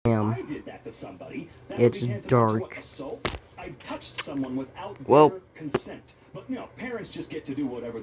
I did that to somebody. That would be It's tantamount to dark. assault. I touched someone without Well, their consent. But, parents just get to do whatever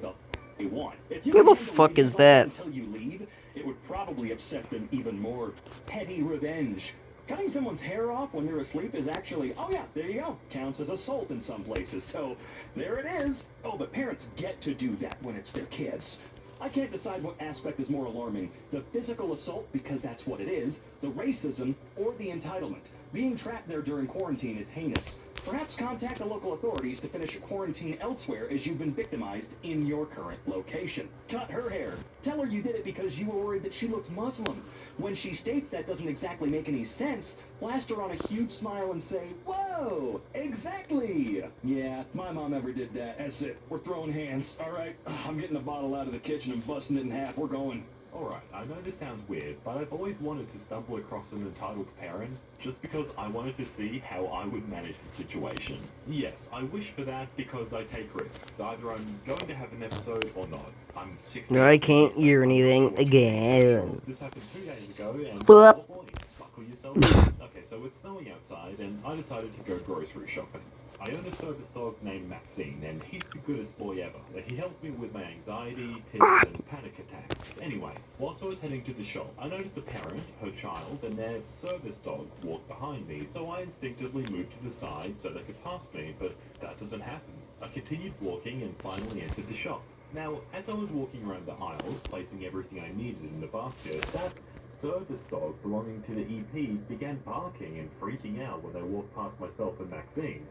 they want. If you who can the handle fuck leaving is home that? until you leave, it would probably upset them even more. Petty revenge. Cutting someone's hair off when they're asleep is actually, oh yeah, there you go, counts as assault in some places. So there it is. Oh, but parents get to do that when it's their kids. I can't decide what aspect is more alarming, the physical assault, because that's what it is, the racism, or the entitlement. Being trapped there during quarantine is heinous. Perhaps contact the local authorities to finish quarantine elsewhere as you've been victimized in your current location. Cut her hair. Tell her you did it because you were worried that she looked Muslim. When she states that doesn't exactly make any sense, blast her on a huge smile and say, "Whoa, exactly. Yeah, my mom ever did that. That's it. We're throwing hands. All right, I'm getting the bottle out of the kitchen and busting it in half. We're going." Alright, I know this sounds weird, but I've always wanted to stumble across an entitled parent just because I wanted to see how I would manage the situation. Yes, I wish for that because I take risks. Either I'm going to have an episode or not. I'm 16. I can't hear anything again. This happened 2 days ago and Flip. oh boy, buckle yourself in. Okay, so it's snowing outside and I decided to go grocery shopping. I own a service dog named Maxine, and he's the goodest boy ever. He helps me with my anxiety, tics, and panic attacks. Anyway, whilst I was heading to the shop, I noticed a parent, her child, and their service dog walked behind me, so I instinctively moved to the side so they could pass me, but that doesn't happen. I continued walking and finally entered the shop. Now, as I was walking around the aisles, placing everything I needed in the basket, that service dog belonging to the EP began barking and freaking out when they walked past myself and Maxine.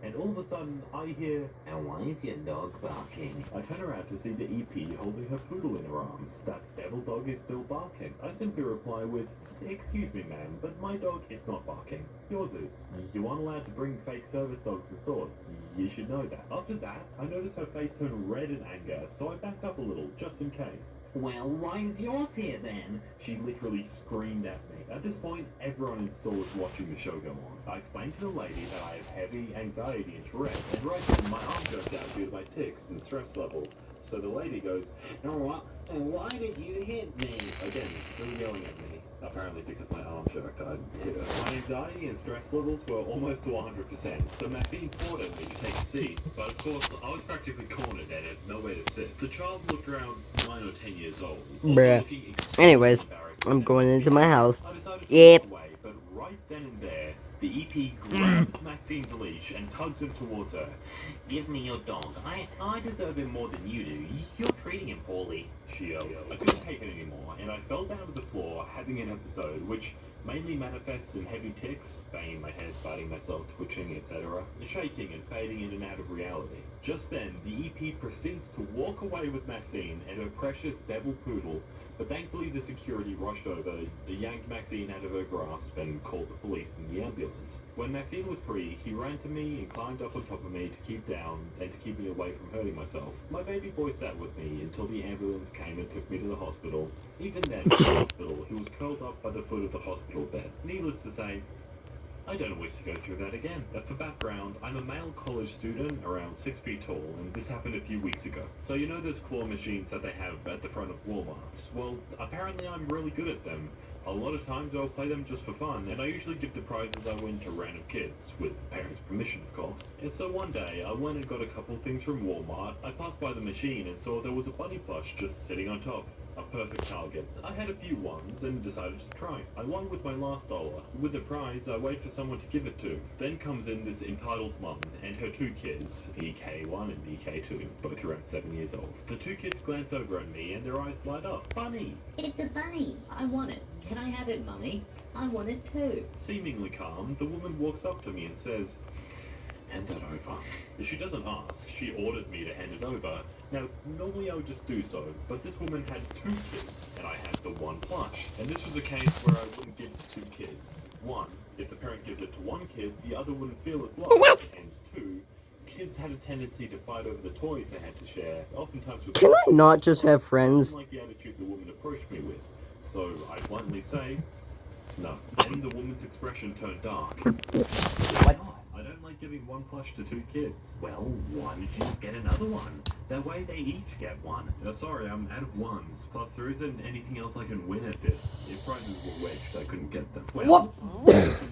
And all of a sudden, I hear, "And why is your dog barking?" I turn around to see the EP holding her poodle in her arms. That devil dog is still barking. I simply reply with, "Excuse me, ma'am, but my dog is not barking. Yours is. You aren't allowed to bring fake service dogs in stores. You should know that." After that, I noticed her face turn red in anger, so I backed up a little, just in case. "Well, why is yours here then?" She literally screamed at me. At this point, everyone in the store was watching the show go on. I explained to the lady that I have heavy anxiety and Tourette, and right then my arm jerked out due to my tics and stress level. So the lady goes, "Oh, why did you hit me?" Again, still yelling at me. Apparently because my arm jerked, I hit her. My anxiety and stress levels were almost to 100%, so Maxine fought at me to take a seat. But of course, I was practically cornered and had nowhere to sit. The child looked around 9 or 10 years old. Bruh. Looking extremely Anyways, embarrassed I'm and going into my misbehaved. house. I decided to Yep. walk away, but right then and there, the EP grabs Maxine's leash and tugs him towards her. "Give me your dog. I deserve him more than you do. You're treating him poorly," she yelled. I couldn't take it anymore, and I fell down to the floor, having an episode which mainly manifests in heavy tics, banging my head, biting myself, twitching, etc., shaking and fading in and out of reality. Just then, the EP proceeds to walk away with Maxine and her precious devil poodle, but thankfully the security rushed over, yanked Maxine out of her grasp, and called the police and the ambulance. When Maxine was free, he ran to me and climbed up on top of me to keep down and to keep me away from hurting myself. My baby boy sat with me until the ambulance came and took me to the hospital. Even then, at the hospital, he was curled up by the foot of the hospital bed. Needless to say, I don't wish to go through that again. For background, I'm a male college student, around 6 feet tall, and this happened a few weeks ago. So you know those claw machines that they have at the front of Walmarts? Well, apparently I'm really good at them. A lot of times I'll play them just for fun, and I usually give the prizes I win to random kids, with parents' permission of course. And so one day, I went and got a couple things from Walmart. I passed by the machine and saw there was a bunny plush just sitting on top. A perfect target. I had a few ones and decided to try. I won with my last dollar. With the prize, I wait for someone to give it to. Then comes in this entitled mum and her 2 kids, EK1 and EK2, both around 7 years old. The 2 kids glance over at me and their eyes light up. "Bunny!" It's a bunny. I want it. Can I have it, Mummy? I want it too. Seemingly calm, the woman walks up to me and says, "Hand that over." She doesn't ask, she orders me to hand it over. Now, normally I would just do so, but this woman had 2 kids, and I had the 1 plush. And this was a case where I wouldn't give it to 2 kids. 1, if the parent gives it to 1 kid, the other wouldn't feel as lost. And 2, kids had a tendency to fight over the toys they had to share, oftentimes with... Can I not just have friends? Like the attitude the woman approached me with. So I bluntly say, no. Then the woman's expression turned dark. What? I don't like giving 1 plush to 2 kids. Well, why did you just get another one? That way they each get one. Sorry, I'm out of ones. Plus, there isn't anything else I can win at this. If prizes were wedged, I couldn't get them. Well, What? some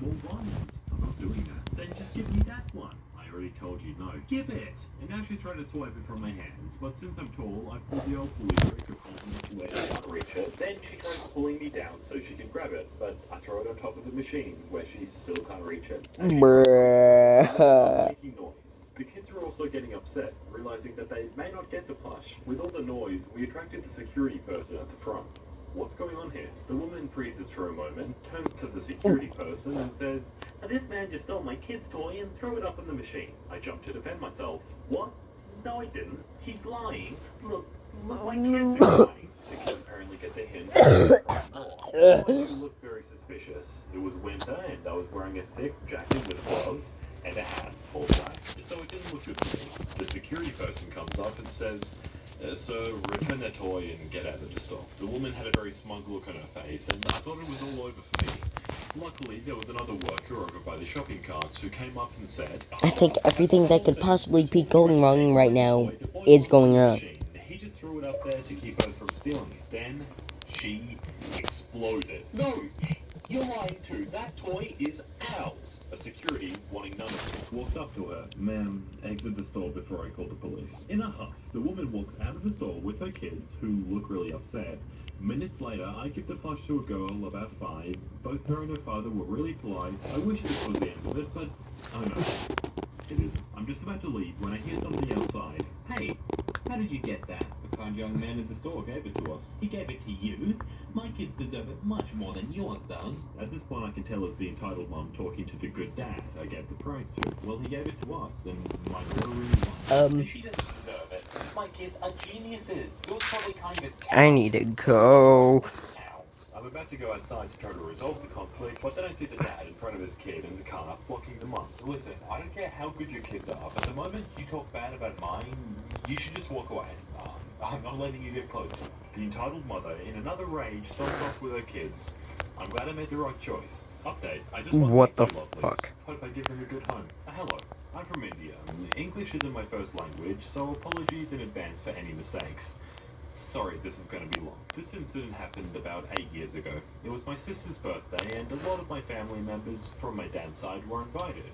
more ones. I'm not doing that. Then just give me that one. I already told you no. Give it! And now she's trying to swipe it from my hands, but since I'm tall, I pull the old bully trick of holding it where she can't reach it. Then she tries pulling me down so she can grab it, but I throw it on top of the machine where she still can't reach it. As she Bruh. making noise. The kids are also getting upset, realizing that they may not get the plush. With all the noise, we attracted the security person at the front. What's going on here? The woman freezes for a moment, turns to the security person and says, "This man just stole my kid's toy and threw it up in the machine." I jump to defend myself. What? No, I didn't. He's lying. Look, my kids are lying. The kids apparently get the hint. I looked very suspicious. It was winter and I was wearing a thick jacket with gloves and a hat all black. So it didn't look good to me. The security person comes up and says, "Sir, return that toy and get out of the store." The woman had a very smug look on her face, and I thought it was all over for me. Luckily, there was another worker over by the shopping carts who came up and said, I think everything that could possibly be going wrong right now is going wrong. He just threw it up there to keep her from stealing it. Then she exploded. "No, you're lying too. That toy is ours." A security, wanting none of it, walks up to her. "Ma'am, exit the store before I call the police." In a huff, the woman walks out of the store with her kids, who look really upset. Minutes later, I give the plush to a girl about 5. Both her and her father were really polite. I wish this was the end of it, but oh no, it isn't. I'm just about to leave when I hear something outside. "Hey, how did you get that?" "The kind young man at the store gave it to us." "He gave it to you? My kids deserve it much more than yours does." At this point, I can tell it's the entitled mom talking to the good dad I gave the prize to. "Well, he gave it to us, and my daughter really wants it." "She doesn't deserve it. My kids are geniuses. Yours probably kind of I need to go. I'm about to go outside to try to resolve the conflict, but then I see the dad in front of his kid in the car, blocking them up. "Listen, I don't care how good your kids are, but the moment you talk bad about mine, you should just walk away. I'm not letting you get close to him." The entitled mother, in another rage, storms off with her kids. I'm glad I made the right choice. Update, I just want What to the stay loveless. fuck? Hope I give them a good home. Hello, I'm from India. English isn't my first language, so apologies in advance for any mistakes. Sorry, this is going to be long. This incident happened about 8 years ago. It was my sister's birthday, and a lot of my family members from my dad's side were invited.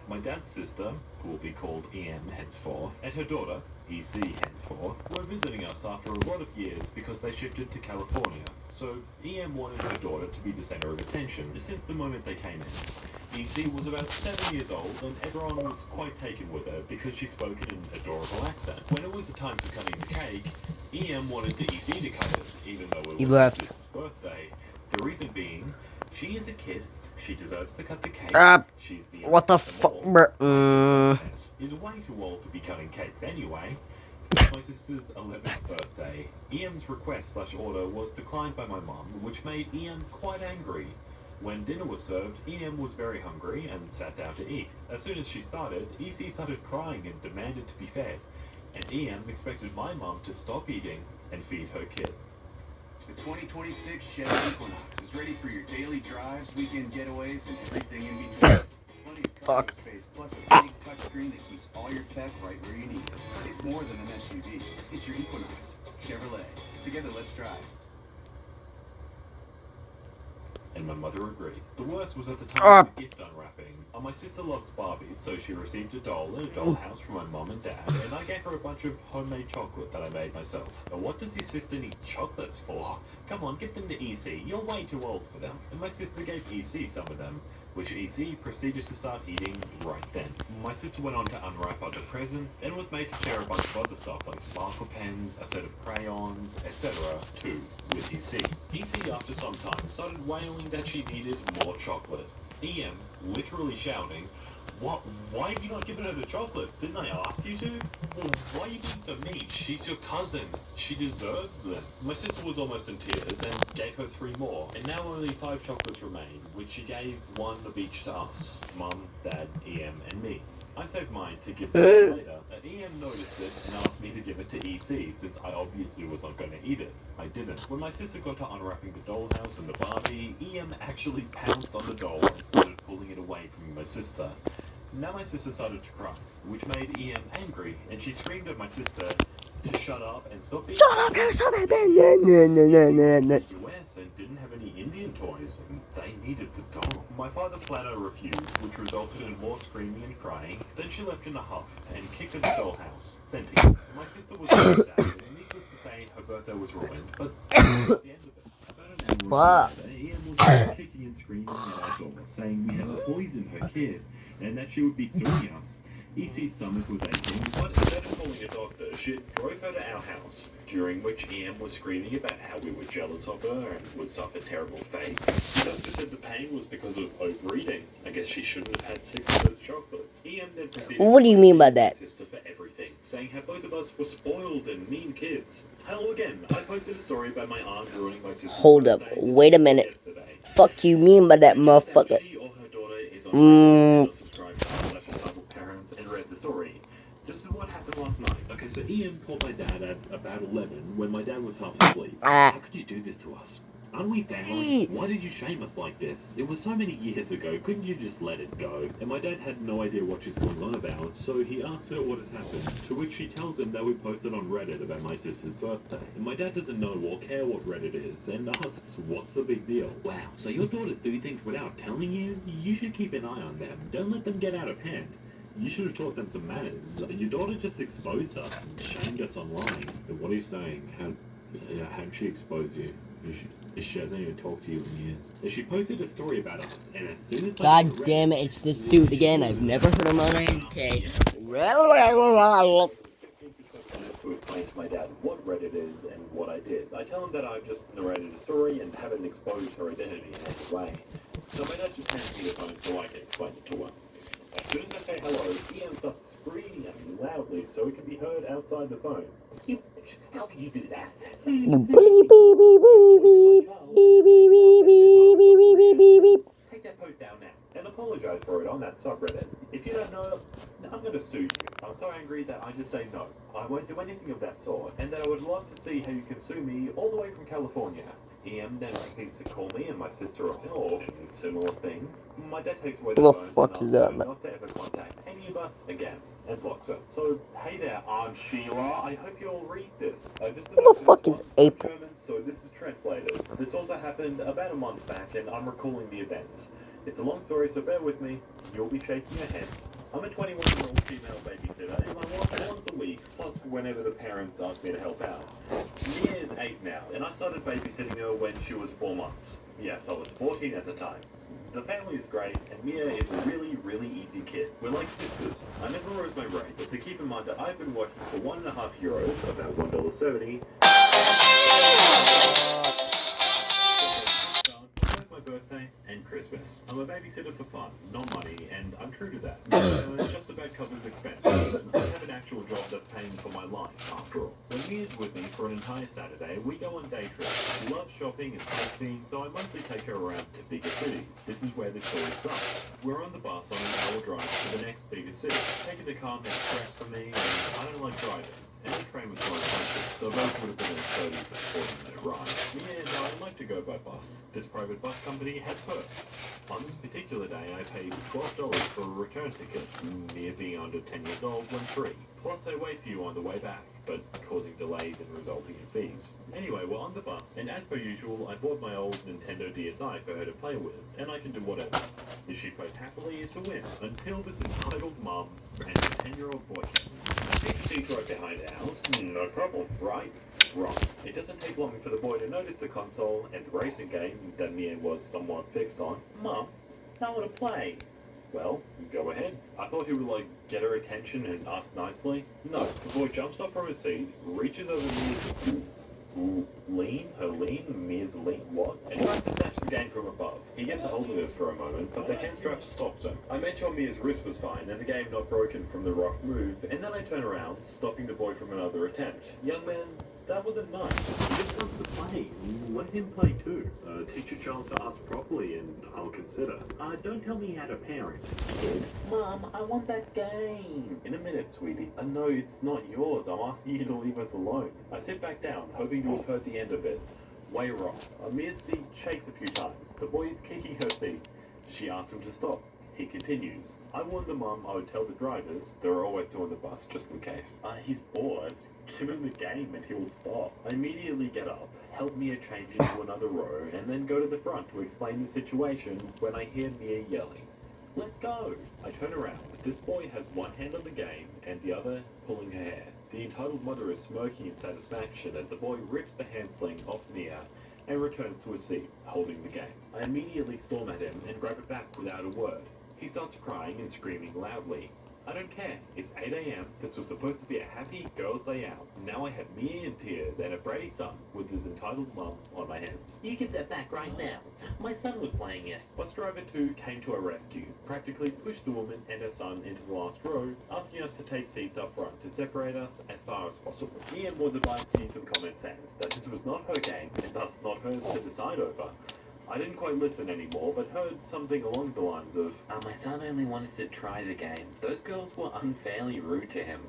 My dad's sister, who will be called EM henceforth, and her daughter, EC henceforth, were visiting us after a lot of years because they shifted to California. So EM wanted her daughter to be the center of attention since the moment they came in. EC was about 7 years old, and everyone was quite taken with her because she spoke in an adorable accent. When it was the time for cutting the cake, EM wanted the EC to cut it, even though it He was left. his sister's birthday. The reason being, she is a kid, she deserves to cut the cake. She's the What the youngest of fuck, them all. bruh? My sister is way too old to be cutting cakes anyway. It's my sister's 11th birthday. EM's request/order was declined by my mum, which made EM quite angry. When dinner was served, EM was very hungry and sat down to eat. As soon as she started, EC started crying and demanded to be fed. And EM expected my mum to stop eating and feed her kid. The 2026 Chevy Equinox is ready for your daily drives, weekend getaways, and everything in between. Plenty of cargo space, plus a big touchscreen that keeps all your tech right where you need it. It's more than an SUV. It's your Equinox. Chevrolet. Together, let's drive. And my mother agreed. The worst was at the time of the gift unwrapping. My sister loves Barbies, so she received a doll and a dollhouse from my mom and dad, and I gave her a bunch of homemade chocolate that I made myself. Now, what does your sister need chocolates for? Come on, give them to EC. You're way too old for them. And my sister gave EC some of them, which EC proceeded to start eating right then. My sister went on to unwrap other presents, and was made to share a bunch of other stuff like sparkle pens, a set of crayons, etc. too, with EC. EC, after some time, started wailing that she needed more chocolate. EM, literally shouting, "What? Why have you not given her the chocolates? Didn't I ask you to? Well, why are you being so mean? She's your cousin. She deserves them." My sister was almost in tears and gave her 3 more. And now only 5 chocolates remain, which she gave 1 of each to us. Mum, Dad, EM, and me. I saved mine to give to her later. EM noticed it and asked me to give it to EC since I obviously was not going to eat it. I didn't. When my sister got to unwrapping the dollhouse and the Barbie, EM actually pounced on the doll and started pulling it away from my sister. Now my sister started to cry. which made EM angry, and she screamed at my sister to shut up and stop being Shut up, you're so bad. No. US and didn't have any Indian toys, and they needed the doll. My father flat out refused, which resulted in more screaming and crying. Then she left in a huff and kicked at the dollhouse, venting. My sister was very sad, and needless to say, her birthday was ruined, but at the end of it, about an hour later, Ian was kicking and screaming at our door, saying we had poisoned her kid, and that she would be suing us. EC's stomach was aching, but instead of calling a doctor, she drove her to our house, during which EM was screaming about how we were jealous of her and would suffer terrible fates. The doctor said the pain was because of overeating. I guess she shouldn't have had 6 of those chocolates. EM then proceeded What do you mean by to that? my sister for everything, saying how both of us were spoiled and mean kids. Hello again. I posted a story about my aunt ruining my sister's Hold up, birthday wait a minute. yesterday. Fuck you mean by that, motherfucker? She or her daughter is on subscribe to /Bible Parents and read the story. This is what happened last night. Okay, so Ian called my dad at about 11 when my dad was half asleep. How could you do this to us? Aren't we family? Why did you shame us like this? It was so many years ago. Couldn't you just let it go? And my dad had no idea what she's going on about, so he asked her what has happened, to which she tells him that we posted on Reddit about my sister's birthday. And my dad doesn't know or care what Reddit is, and asks, what's the big deal? Wow, so your daughters do things without telling you? You should keep an eye on them. Don't let them get out of hand. You should have taught them some manners. Your daughter just exposed us and shamed us online. And what are you saying? How'd she expose you? She hasn't even talked to you in years. She posted a story about us, and as soon as God damn it, it's this dude again. I've never heard him on AK. To explain to my dad what Reddit is and what I did. I tell him that I've just narrated a story and haven't exposed her identity in any way. So my dad just hands me the phone so I can explain it to her. As soon as I say hello, Ian starts screaming at me loudly so it can be heard outside the phone. You bitch, how can you do that? Take that post down now and apologize for it on that subreddit. If you don't know, I'm gonna sue you. I'm so angry that I just say no. I won't do anything of that sort, and that I would love to see how you can sue me all the way from California. EM then proceeds to call me and my sister up or similar things. My dad takes away the What phone the fuck and is asks that, her man? not to ever contact any of us again and blocks her. So, hey there, Aunt Sheila. I hope you'll read this. Just a Who note the that fuck this is one's April? German, so this is translated. This also happened about a month back, and I'm recalling the events. It's a long story, so bear with me. You'll be shaking your heads. I'm a 21-year-old female babysitter, and I work once a week, plus whenever the parents ask me to help out. Mia is 8 now, and I started babysitting her when she was 4 months. Yes, I was 14 at the time. The family is great, and Mia is a really, really easy kid. We're like sisters. I never rose my rate, so keep in mind that I've been working for €1.50, about $1.70. My birthday and Christmas. I'm a babysitter for fun, not money, and I'm true to that. It just about covers expenses. I have an actual job that's paying for my life, after all. When Mia's with me for an entire Saturday, we go on day trips. She loves shopping and sightseeing, so I mostly take her around to bigger cities. This is where this story starts. We're on the bus on an hour drive to the next bigger city. Taking the car makes stress for me, and I don't like driving. And the train was quite expensive, so both would have been a 30 to 40-minute ride. Mia and I like to go by bus. This private bus company has perks. On this particular day, I paid $12 for a return ticket. Mia being under 10 years old went free. Plus, they wait for you on the way back, but causing delays and resulting in fees. Anyway, we're on the bus, and as per usual, I bought my old Nintendo DSi for her to play with, and I can do whatever. If she plays happily, it's a win. Until this entitled mum and a 10-year-old boy came. Take the seats right behind the house. No problem, right? Wrong. It doesn't take long for the boy to notice the console and the racing game that Mia was somewhat fixed on. Mum, I want to play. Well, go ahead. I thought he would, get her attention and ask nicely. No, the boy jumps up from his seat, reaches over Mia's Mia's lean, what? And tries to snatch the game from above. He gets a hold of it for a moment, but the hand strap stops him. I made sure Mia's wrist was fine and the game not broken from the rough move, and then I turn around, stopping the boy from another attempt. Young man, that wasn't nice. He just wants to play. Let him play too. Teach your child to ask properly and I'll consider. Don't tell me how to parent. Mom, I want that game. In a minute, sweetie. No, it's not yours. I'm asking you to leave us alone. I sit back down, hoping to have heard the end of it. Way wrong. Mia's seat shakes a few times. The boy is kicking her seat. She asks him to stop. He continues, I warned the mum I would tell the drivers there are always two on the bus just in case. He's bored. Give him the game and he'll stop. I immediately get up, help Mia change into another row, and then go to the front to explain the situation when I hear Mia yelling, let go! I turn around. This boy has one hand on the game and the other pulling her hair. The entitled mother is smirking in satisfaction as the boy rips the hand sling off Mia and returns to his seat, holding the game. I immediately storm at him and grab it back without a word. He starts crying and screaming loudly. I don't care. It's 8 a.m. This was supposed to be a happy girls' day out. Now I have Mia in tears and a bratty son with his entitled mum on my hands. You give that back right now. My son was playing it. Bus driver 2 came to our rescue, practically pushed the woman and her son into the last row, asking us to take seats up front to separate us as far as possible. Mia was advised to use some common sense, that this was not her game and thus not hers to decide over. I didn't quite listen anymore, but heard something along the lines of, My son only wanted to try the game. Those girls were unfairly rude to him.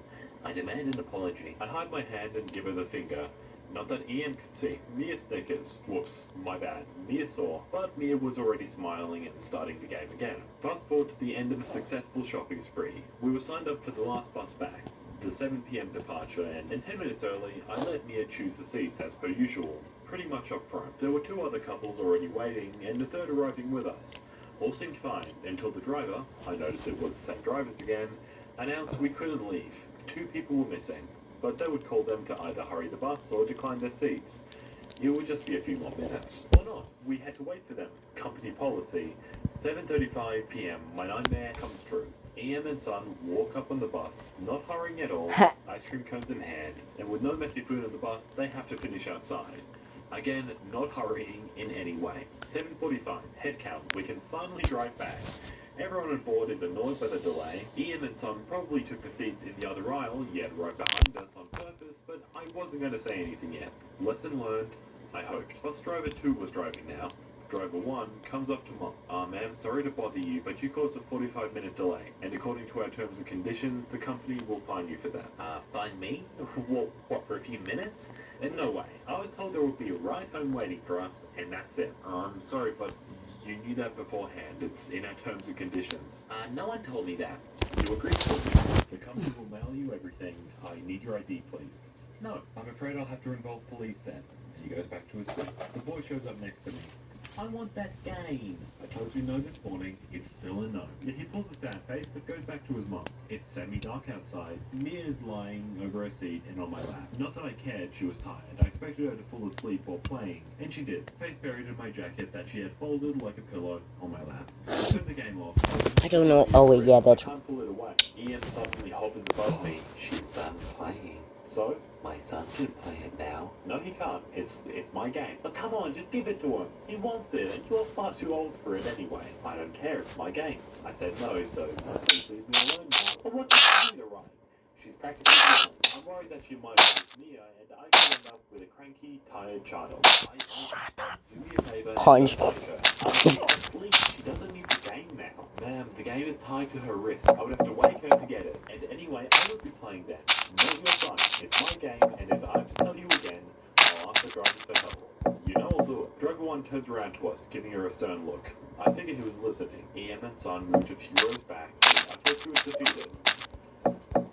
I demand an apology. I hide my hand and give her the finger. Not that EM could see. Mia snickers. Whoops, my bad. Mia saw, but Mia was already smiling and starting the game again. Fast forward to the end of a successful shopping spree. We were signed up for the last bus back, the 7 p.m. departure, and 10 minutes early, I let Mia choose the seats as per usual, pretty much up front. There were 2 other couples already waiting, and a third arriving with us. All seemed fine, until the driver, I noticed it was the same drivers again, announced we couldn't leave. 2 people were missing, but they would call them to either hurry the bus or decline their seats. It would just be a few more minutes. Or not. We had to wait for them. Company policy. 7:35 p.m. My nightmare comes true. EM and son walk up on the bus, not hurrying at all, ice cream cones in hand, and with no messy food on the bus, they have to finish outside. Again, not hurrying in any way. 7:45, head count, we can finally drive back. Everyone on board is annoyed by the delay. Ian and son probably took the seats in the other aisle, yet right behind us on purpose, but I wasn't going to say anything yet. Lesson learned, I hoped. Bus driver 2 was driving now. Driver 1 comes up to Mom. Ma'am, sorry to bother you, but you caused a 45-minute delay, and according to our terms and conditions, the company will fine you for that. Fine me? What, for a few minutes? No way. I was told there would be a ride home waiting for us, and that's it. I'm sorry, but you knew that beforehand. It's in our terms and conditions. No one told me that. You agreed to it. The company will mail you everything. I need your ID, please. No, I'm afraid I'll have to involve police then. And he goes back to his seat. The boy shows up next to me. I want that game. I told you no this morning. It's still a no. Yet he pulls a sad face but goes back to his mum. It's semi-dark outside. Mia's lying over her seat and on my lap. Not that I cared, she was tired. I expected her to fall asleep while playing, and she did. Face buried in my jacket that she had folded like a pillow on my lap. I turned the game off. I don't know. Oh wait, yeah, that's. I can't pull it away. Ian suddenly hovers above me. She's done playing. So? My son can play it now. No, he can't. It's my game. But come on, just give it to him. He wants it, and you're far too old for it anyway. I don't care. It's my game. I said no, so please leave me alone now. But what does she need to write? She's practically young. I'm worried that she might want Mia, and I could end up with a cranky, tired child. Shut up. Do me a favor. Punch. She's asleep. She doesn't need the game now. Ma'am, the game is tied to her wrist. I would have to wake her to get it. And anyway, I would be playing then. Not your son. It's my game, and if I have to tell you again, I'll ask the drivers for help. You know I'll do it. Driver 1 turns around to us, giving her a stern look. I figured he was listening. EM and son moved a few rows back. I thought he was defeated.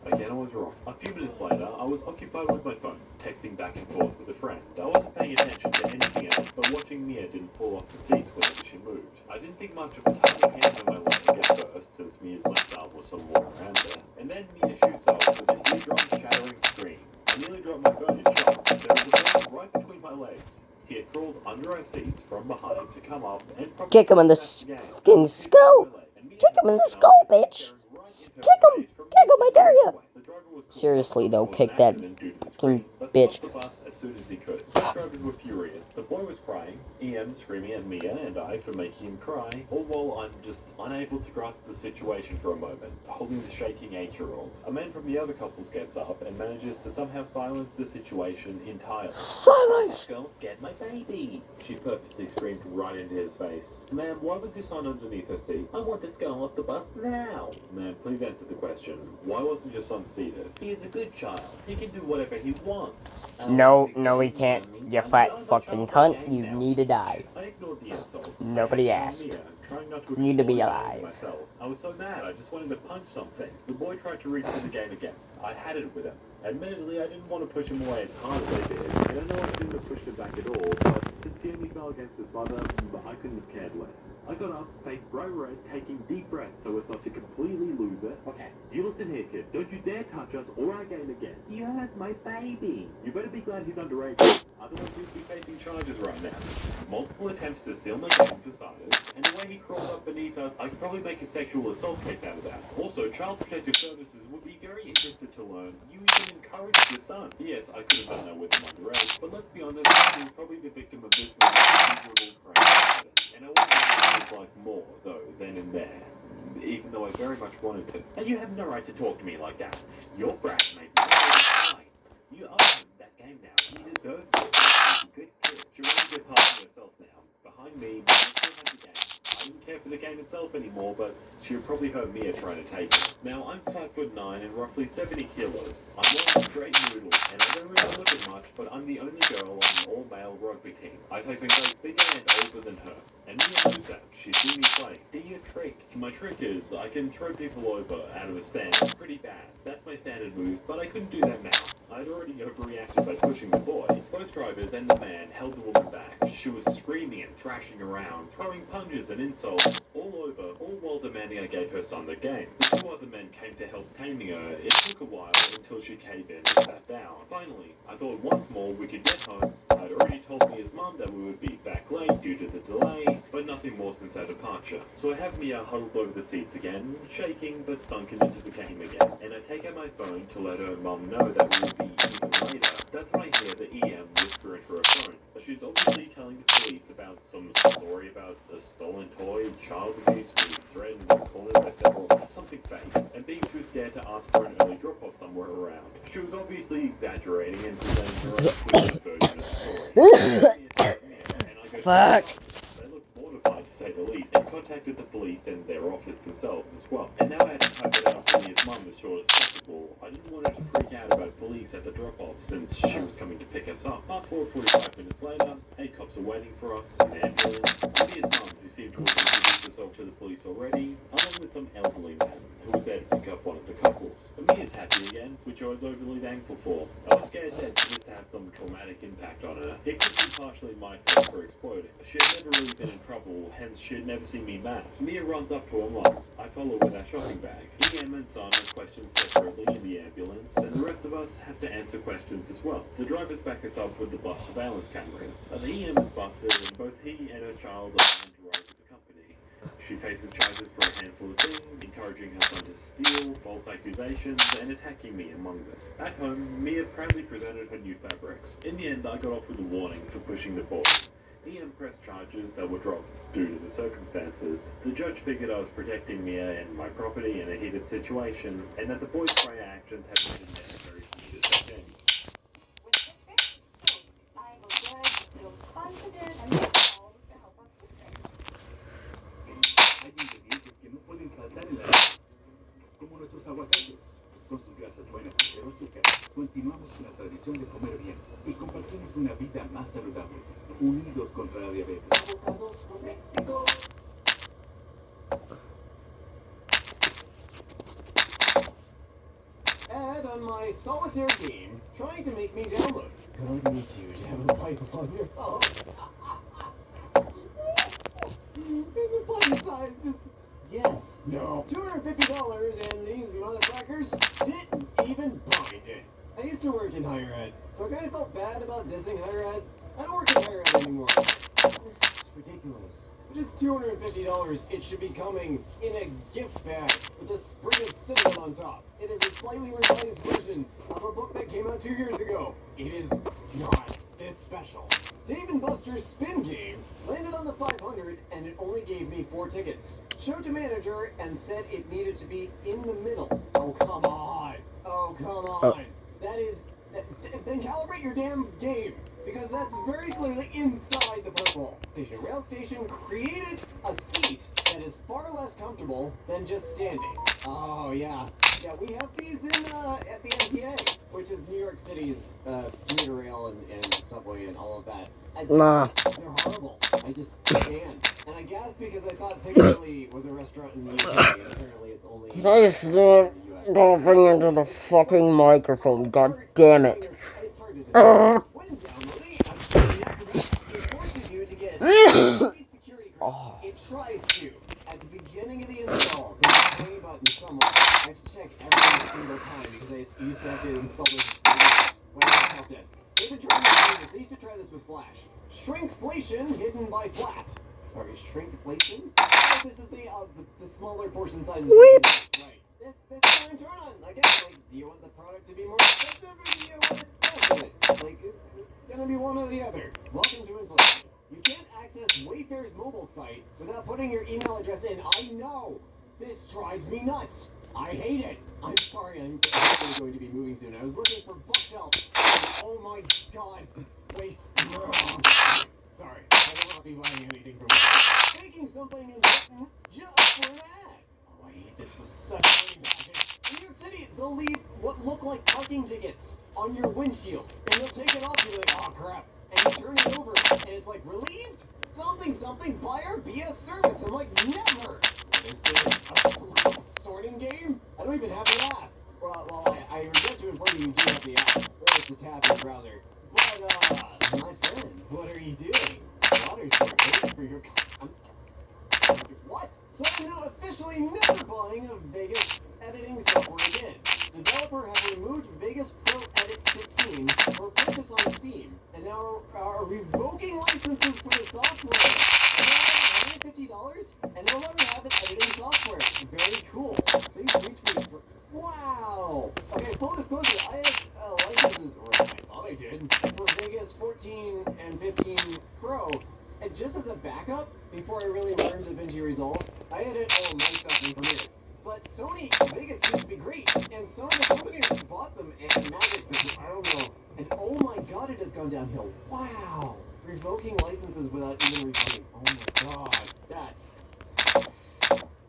Again, I was wrong. A few minutes later, I was occupied with my phone, texting back and forth with a friend. I wasn't paying attention to anything else, but watching Mia didn't fall off the seats whenever she moved. I didn't think much of a tiny hand on my leg at first, since Mia's left arm was somewhere around there. And then Mia shoots off with an eardrum-shattering scream. I nearly dropped my phone in shock. There was a boy right between my legs. He had crawled under our seats from behind to come up and probably Kick him in the fucking skull. Kick him in the skull, bitch. Kick him. Kick him, I dare ya. Seriously, though, kick that fucking bitch. As soon as he could. The drivers were furious. The boy was crying, Ian screaming at Mia and I for making him cry, all while I'm just unable to grasp the situation for a moment, holding the shaking 8-year-old. A man from the other couples gets up and manages to somehow silence the situation entirely. Silence! That girl scared my baby! She purposely screamed right into his face. Ma'am, why was your son underneath her seat? I want this girl off the bus now. Ma'am, please answer the question. Why wasn't your son seated? He is a good child. He can do whatever he wants. No, he can't. You fat fucking cunt. You need to die. I ignored the insult. Nobody I asked. Mia, trying not to Need to be explode alive. myself. I was so mad, I just wanted to punch something. The boy tried to reach for the game again. I had it with him. Admittedly, I didn't want to push him away as hard as I did, and I know I shouldn't have pushed him back at all, but since he only fell against his mother, I couldn't have cared less. I got up, faced bright red, taking deep breaths so as not to completely lose it. Okay, you listen here, kid. Don't you dare touch us or our game again. You hurt my baby. You better be glad he's underage. Otherwise, you'd be facing charges right now. Multiple attempts to steal my game for starters, and the way he crawled up beneath us, I could probably make a sexual assault case out of that. Also, Child Protective Services would be very interested to learn you even encouraged your son. Yes, I could have done that with him underage, but let's be honest, he was probably the victim of this miserable crime. And I want to know his life more, though, then and there. Even though I very much wanted to. And you have no right to talk to me like that. Your brat made me fine. You owe him that game now. He deserves it. He's a good kid. She wants to get past herself now. Behind me, but I still have the game. I didn't care for the game itself anymore, but she would probably hurt Mia trying to take it. Now, I'm 5'9" and roughly 70 kilos. I'm wearing straight noodles, and I don't really look at much, but I'm the only girl on an all-male rugby team. I take them both bigger and older than her. And Mia knows that. She's seen me play. Do your trick. My trick is, I can throw people over out of a stand pretty bad. That's my standard move, but I couldn't do that now. I'd already overreacted by pushing the boy. Both drivers and the man held the woman back. She was screaming and thrashing around, throwing punches and insults all over, all while demanding I gave her son the game. The two other men came to help taming her. It took a while until she caved in and sat down. Finally, I thought once more we could get home. I'd already told Mia's mum that we would be back late due to the delay, but nothing more since our departure. So I have Mia huddled over the seats again, shaking but sunken into the game again, and I take out my phone to let her mum know that we would be even later. That's when I hear the EM whisper into her phone. She's obviously telling the police about some story about a stolen toy, child abuse, being threatened and cornered by several, something fake, and being too scared to ask for an early drop-off somewhere around. She was obviously exaggerating and presenting her own twisted version of the story. Fuck. They looked mortified, to say the least, and contacted the police and their office themselves as well. And now I had to type it out for Mia's mum as short as possible. I didn't want her to freak out about police at the drop-off since she was coming to pick us up. Fast forward 45 minutes later, 8 cops are waiting for us, an ambulance, Mia's mum, who seemed to have introduced herself to the police already, along with some elderly man who was there to pick up one of the couples. But Mia's happy again, which I was overly thankful for. I was scared that this to have some traumatic impact on her. It could be partially my fault for exploding. She had never really been in trouble, hence she had never seen me mad. Mia runs up to her mum. I follow with our shopping bag. EM and son are questioned separately in the ambulance, and the rest of us have to answer questions as well. The drivers back us up with the bus surveillance cameras. The EM is busted, and both he and her child are found to ride with the company. She faces charges for a handful of things, encouraging her son to steal, false accusations, and attacking me among them. At home, Mia proudly presented her new fabrics. In the end, I got off with a warning for pushing the boy. EM pressed charges that were dropped due to the circumstances. The judge figured I was protecting Mia and my property in a heated situation, and that the boy's prior actions had been necessary for me to step in. With this case, I will judge feel confident and resolved to help us with this. Hay ingredientes que no pueden faltar en la vida, como nuestros aguacates. Con sus grasas buenas y cero azúcar, continuamos con la tradición de comer bien y compartimos una vida más saludable, unidos contra la diabetes. Avocados con éxito. Ad on my solitaire game, trying to make me download. God needs you to have a Bible on your phone. The button size just... Yes. No. $250 and these motherfuckers didn't even bind it. I used to work in higher ed, so I kind of felt bad about dissing higher ed. I don't work in higher ed anymore. It's ridiculous. For just $250, it should be coming in a gift bag with a sprig of cinnamon on top. It is a slightly revised version of a book that came out 2 years ago. It is not this special. Dave & Buster's spin game landed on the 500 and it only gave me 4 tickets. Showed to manager and said it needed to be in the middle. Oh, come on. Oh, come on. That is... Then calibrate your damn game, because that's very clearly inside the purple. Rail Station created a seat that is far less comfortable than just standing. Oh yeah, Yeah, we have these in at the MTA, which is New York City's commuter rail and subway and all of that. Nah. They're horrible. I just can't. And I guess because I thought Piccadilly was a restaurant in the UK, and apparently it's only in I stop talking into the fucking microphone, god damn it. It's hard to describe. When downloading it forces you to get a security card. It tries to. At the beginning of the install, there's a tiny button somewhere. I have to check every single time because I used to have to install this when I was help desk. They've been trying to change this. They used to try this with Flash. Shrinkflation hidden by Flap. Sorry, shrinkflation? Oh, this is the smaller portion sizes. Right. This time turn on. Again, like, do you want the product to be more expensive or do you want it less of it? Like, it's gonna be one or the other. Welcome to inflation. You can't access Wayfair's mobile site without putting your email address in. I know! This drives me nuts! I hate it! I'm sorry, I'm actually going to be moving soon. I was looking for bookshelves. Oh my god. Wait. Sorry, I will not be buying anything from you. Making something in Britain just for that. Oh, I hate this with such a passion. In New York City, they'll leave what look like parking tickets on your windshield. And you'll take it off and you're like, oh crap. And you turn it over, and it's like, relieved? Something, buyer BS service. I'm like, never! Is this a sorting game? I don't even have the app. Well, I regret to inform you do have the app. Or it's a tab in the browser. But, my friend, what are you doing? Water service for your... I'm sorry. What? So I'm now officially never buying a Vegas editing software again. Developer has removed Vegas Pro Edit 15 for purchase on Steam, and now are revoking licenses for the software. $150, and no longer have an editing software. Very cool. Please retweet for... Wow! Okay, full disclosure, I had licenses, or I thought I did, for Vegas 14 and 15 Pro, and just as a backup, before I really learned DaVinci Resolve, I had all my stuff in Premiere. But Sony Vegas used to be great, and some of the company bought them, and Magic System, I don't know. And oh my god, it has gone downhill. Wow! Revoking licenses without even refunding. Oh my god,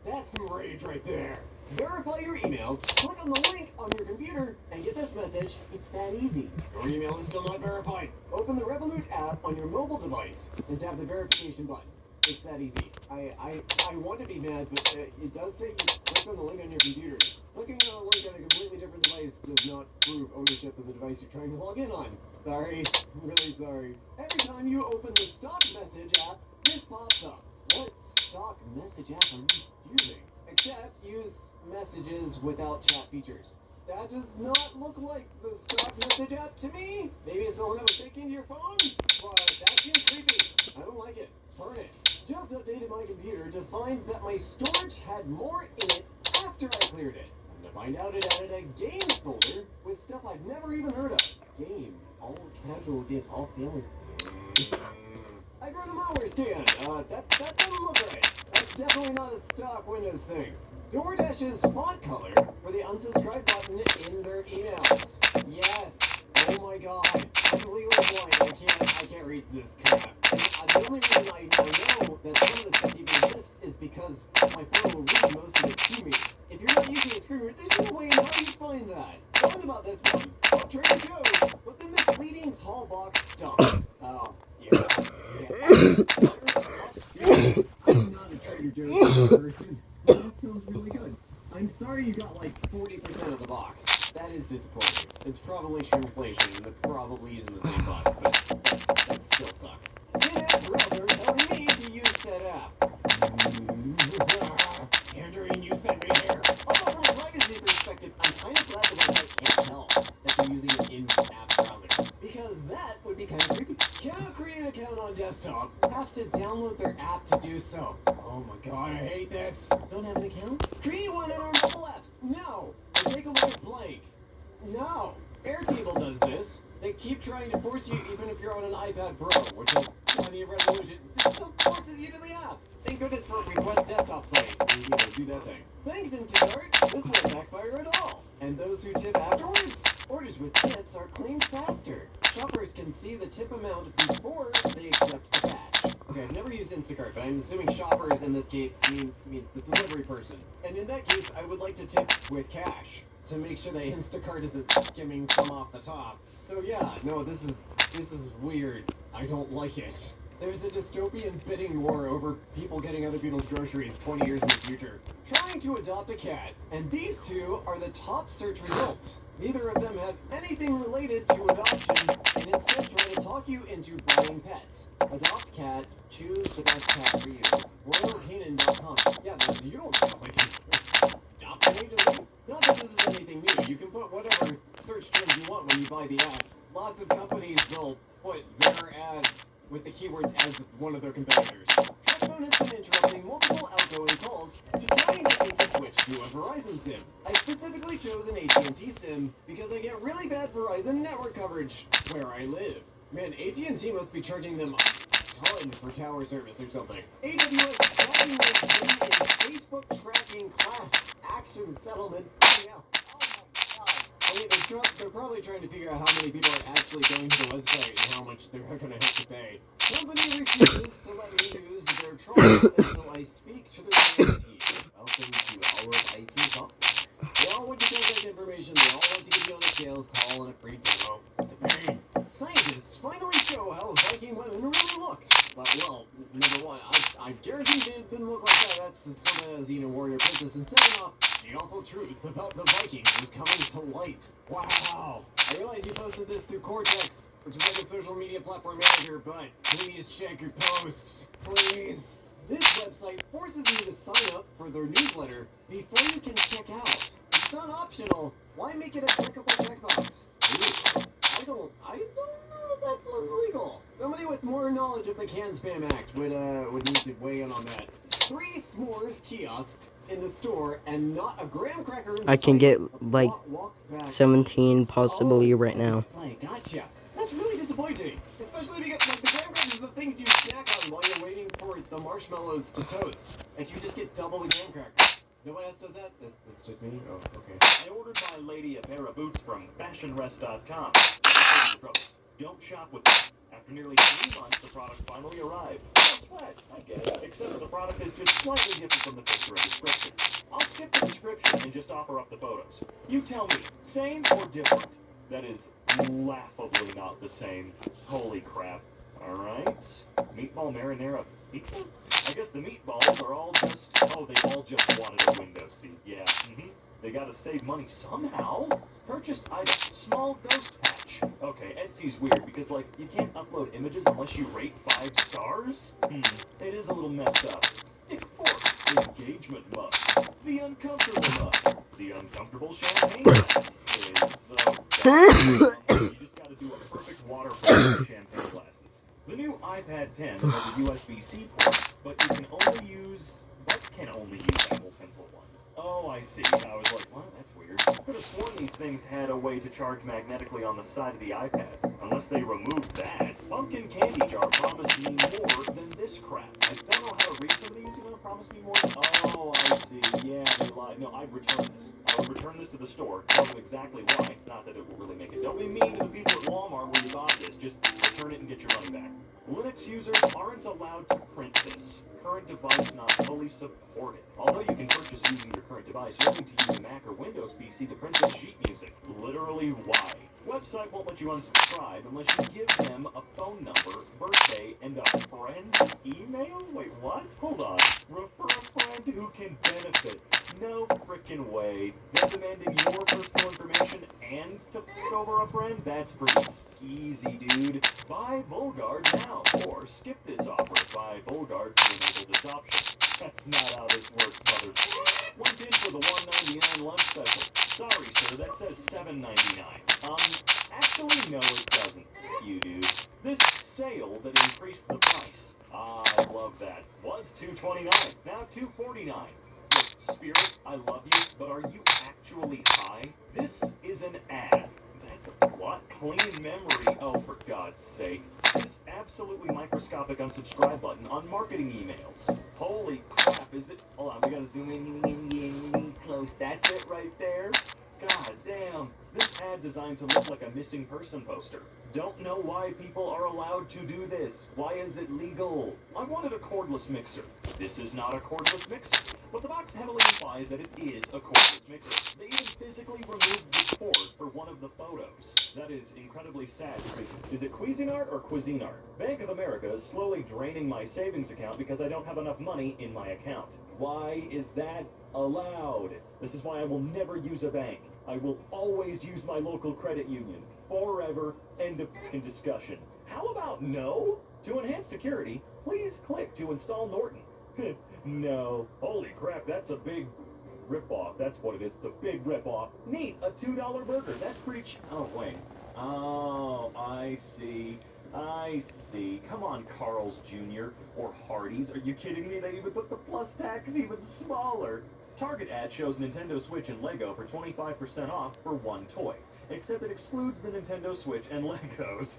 that's some rage right there. Verify your email, click on the link on your computer, and get this message. It's that easy. Your email is still not verified. Open the Revolut app on your mobile device and tap the verification button. It's that easy. I want to be mad, but it does say you click on the link on your computer. Clicking on a link on a completely different device does not prove ownership of the device you're trying to log in on. Sorry. I'm really sorry. Every time you open the stock message app, this pops up. What stock message app are you using? Except use messages without chat features. That does not look like the stock message app to me. Maybe it's all that baked into your phone, but that seems creepy. I don't like it. Burn it. Just updated my computer to find that my storage had more in it after I cleared it. And to find out it added a games folder with stuff I've never even heard of. Games, all casual game, all family. I got a malware scan. That doesn't look right. That's definitely not a stock Windows thing. DoorDash's font color for the unsubscribe button in their emails. Yes. Oh my god. I'm legally blind. I can't read this crap. The only reason I know that some of this stuff even exists is because my phone will read most of it to me. If you're not using a screen reader, there's no way in hell you'd find that. Learn about this one. Trader Joe's with the misleading tall box stuff. Oh, yeah. I'm not a Trader Joe's person. That sounds really good. I'm sorry you got like 40% of the box. That is disappointing. It's probably shrinkflation, and they're probably using the same box, but that still sucks. In-app browser telling me to use said app. Tangerine, you sent me here. Although from a privacy perspective, I'm kind of glad the website can't tell that you're using an in-app browser, because that would be kind of creepy. Cannot create an account on desktop. Have to download their app to do so. Oh my god, I hate this. Don't have an account? Create one in our mobile apps. No. Or take a look at blank. No. Airtable does this. They keep trying to force you even if you're on an iPad Pro, which has plenty of resolution. It still forces you to the app. Thank goodness for Request Desktop site. And, do that thing. Thanks, Instacart. This won't backfire at all. And those who tip afterwards? Orders with tips are claimed faster. Shoppers can see the tip amount before they accept the batch. Okay, I've never used Instacart, but I'm assuming shoppers in this case means the delivery person. And in that case, I would like to tip with cash to make sure that Instacart isn't skimming some off the top. So yeah, no, this is weird. I don't like it. There's a dystopian bidding war over people getting other people's groceries 20 years in the future. Trying to adopt a cat, and these two are the top search results. Neither of them have anything related to adoption, and instead try to talk you into buying pets. Adopt cat, choose the best cat for you. RoyalCanin.com. Yeah, no, you don't sound like an adoption agency. Not that this is anything new. You can put whatever search terms you want when you buy the app. Lots of companies will put their ads with the keywords as one of their competitors. TracFone has been interrupting multiple outgoing calls to try and get me to switch to a Verizon SIM. I specifically chose an AT&T SIM because I get really bad Verizon network coverage where I live. Man, AT&T must be charging them a ton for tower service or something. AWS tracking their free in Facebook tracking class action settlement. Yeah. I mean, they're probably trying to figure out how many people are actually going to the website and how much they're going to have to pay. Company refuses to let me use their trial until I speak to their IT. Welcome to our IT software. They all want your contact information, they all want to get you on a sales call and a free demo. It's a pain. Scientists finally show how Viking women really looked. But, well, number one, I guarantee they didn't look like that. That's someone as, warrior princess. And second off, the awful truth about the Vikings is coming to light. Wow! I realize you posted this through Cortex, which is like a social media platform manager, but please check your posts. Please! This website forces you to sign up for their newsletter before you can check out. It's not optional. Why make it a clickable checkbox? Ooh, I don't know if that one's legal. Somebody with more knowledge of the Can Spam Act would need to weigh in on that. 3 s'mores kiosks in the store and not a graham cracker in I can sight. get like Walk back. 17 possibly right now. Display. Gotcha. That's really disappointing, especially because like the graham crackers are the things you snack on while you're waiting for the marshmallows to toast. Like you just get double the graham crackers. No one else does that? That's just me? Oh, okay. I ordered my lady a pair of boots from fashionrest.com. Don't shop with them. After nearly 3 months, the product finally arrived. No sweat, I get it. Except the product is just slightly different from the picture and description. I'll skip the description and just offer up the photos. You tell me, same or different? That is laughably not the same. Holy crap. Alright. Meatball marinara pizza? I guess the meatballs are all just... Oh, they all just wanted a window seat. Yeah, They gotta save money somehow. Purchased item, small ghost patch. Okay, Etsy's weird because, like, you can't upload images unless you rate 5 stars? It is a little messed up. Thick fork, engagement mugs, the uncomfortable mug, the uncomfortable champagne glass is so you just gotta do a perfect waterfall with champagne glasses. The new iPad 10 has a USB-C port, but you can only use Apple Pencil one. Oh, I see. I was like, what? That's weird. I could have sworn these things had a way to charge magnetically on the side of the iPad. Unless they removed that. Pumpkin candy jar promised me more than this crap. I don't know how to read some of these. You know, promised me more than... Oh, I see. Yeah, they lied. No, I'd return this. I would return this to the store. Tell them exactly why. Not that it will really make it. Don't be mean to the people at Walmart where you bought this. Just return it and get your money back. Linux users aren't allowed to print this. Current device not fully supported. Although you can purchase using your current device, you'll need to use a Mac or Windows PC to print this sheet music. Literally, why? Website won't let you unsubscribe unless you give them a phone number, birthday, and a friend's email? Wait, what? Hold on. Refer a friend who can benefit. No frickin' way. They're demanding your personal information and to fit over a friend? That's pretty easy, dude. Buy Bullguard now. Or skip this offer. Buy Bullguard to enable this option. That's not how this works, brothers. Went in for the $1.99 lunch special. Sorry, sir, that says $7.99. Actually, no, it doesn't. You do. This sale that increased the price. I love that. Was $2.29, now $2.49. Look, Spirit, I love you, but are you actually high? This is an ad. That's a what? Clean memory. Oh, for God's sake. This absolutely microscopic unsubscribe button on marketing emails. Holy crap, is it? Hold on, we gotta zoom in close. That's it right there. God damn. This ad designed to look like a missing person poster. Don't know why people are allowed to do this. Why is it legal? I wanted a cordless mixer. This is not a cordless mixer, but the box heavily implies that it is a cordless mixer. They even physically removed the cord for one of the photos. That is incredibly sad because is it Cuisinart or Cuisinart? Bank of America is slowly draining my savings account because I don't have enough money in my account. Why is that allowed? This is why I will never use a bank. I will always use my local credit union. Forever. End of discussion. How about no? To enhance security, please click to install Norton. No. Holy crap, that's a big ripoff. That's what it is. It's a big ripoff. Neat, a $2 burger. That's pretty oh, wait. Oh, I see. I see. Come on, Carl's Jr. or Hardee's. Are you kidding me? They even put the plus tax even smaller. Target ad shows Nintendo Switch and Lego for 25% off for one toy. Except it excludes the Nintendo Switch and Legos.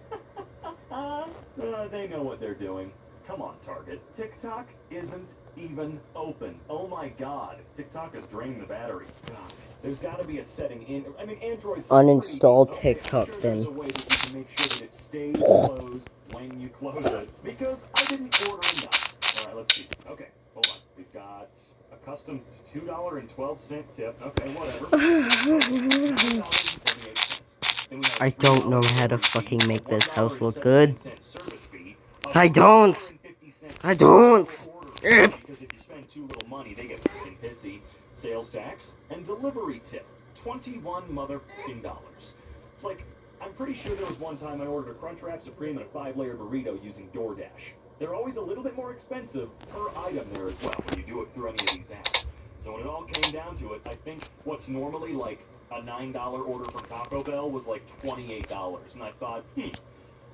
They know what they're doing. Come on, Target. TikTok isn't even open. Oh my god. TikTok is draining the battery. God. There's got to be a setting in. I mean, Android's Uninstall pretty, TikTok sure then. There's a way that you can make sure that it stays closed when you close it. Because I didn't order enough. Alright, let's see. Okay, hold on. We've got a custom $2.12 tip. Okay, whatever. $9.78. I don't know how to fucking make this house look good. I don't. Because if you spend too little money, they get fucking pissy. Sales tax and delivery tip, $21 motherfucking dollars. It's like, I'm pretty sure there was one time I ordered a Crunchwrap Supreme and a 5-layer burrito using DoorDash. They're always a little bit more expensive per item there as well when you do it through any of these apps. So when it all came down to it, I think what's normally like a $9 order from Taco Bell was like $28. And I thought,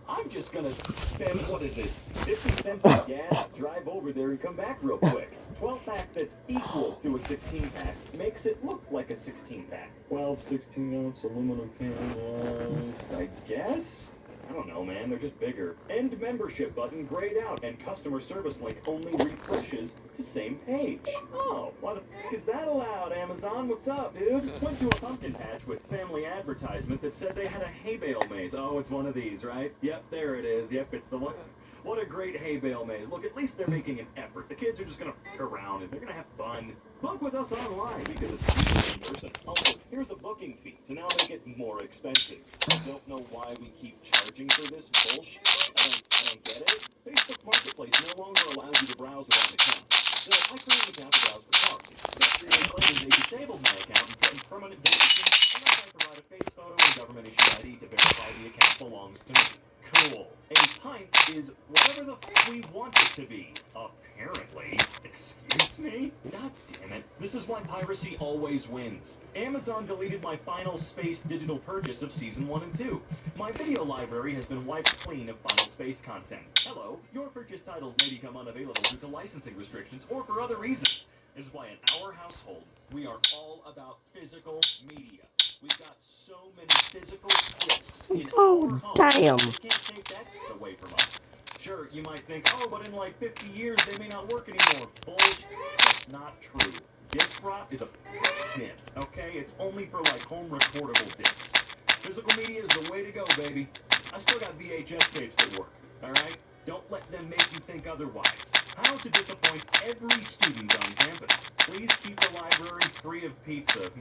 I'm just gonna spend, what is it, 50 cents on gas, drive over there and come back real quick. 12-pack that's equal to a 16-pack makes it look like a 16-pack. 12 16-ounce aluminum cans, I guess? I don't know, man, they're just bigger. End membership button grayed out, and customer service link only refreshes to same page. Oh, why the f*** is that allowed, Amazon? What's up, dude? Went to a pumpkin patch with family advertisement that said they had a hay bale maze. Oh, it's one of these, right? Yep, there it is. Yep, it's the one. What a great hay bale maze. Look, at least they're making an effort. The kids are just gonna f*** around and they're gonna have fun. Book with us online because it's cheaper in person. Also, here's a booking fee to now make it more expensive. I don't know why we keep charging for this bullshit. I don't get it. Facebook Marketplace no longer allows you to browse without an account. So I created an account to browse for cars. About 3 days later, they disabled my account and put in permanent deletion unless I provide a face photo and government-issued ID to verify the account belongs to me. Cool. A pint is whatever the f*** we want it to be. Apparently. Excuse me? God damn it. This is why piracy always wins. Amazon deleted my Final Space digital purchase of Season 1 and 2. My video library has been wiped clean of Final Space content. Hello, your purchase titles may become unavailable due to licensing restrictions or for other reasons. This is why in our household, we are all about physical media. We've got so many physical discs in our home. Damn. You can't take that away from us. Sure, you might think, oh, but in like 50 years they may not work anymore. Bullshit. That's not true. Disc rot is a myth, okay? It's only for like home recordable discs. Physical media is the way to go, baby. I still got VHS tapes that work, alright? Don't let them make you think otherwise. How to disappoint every student on campus. Please keep the library free of pizza. F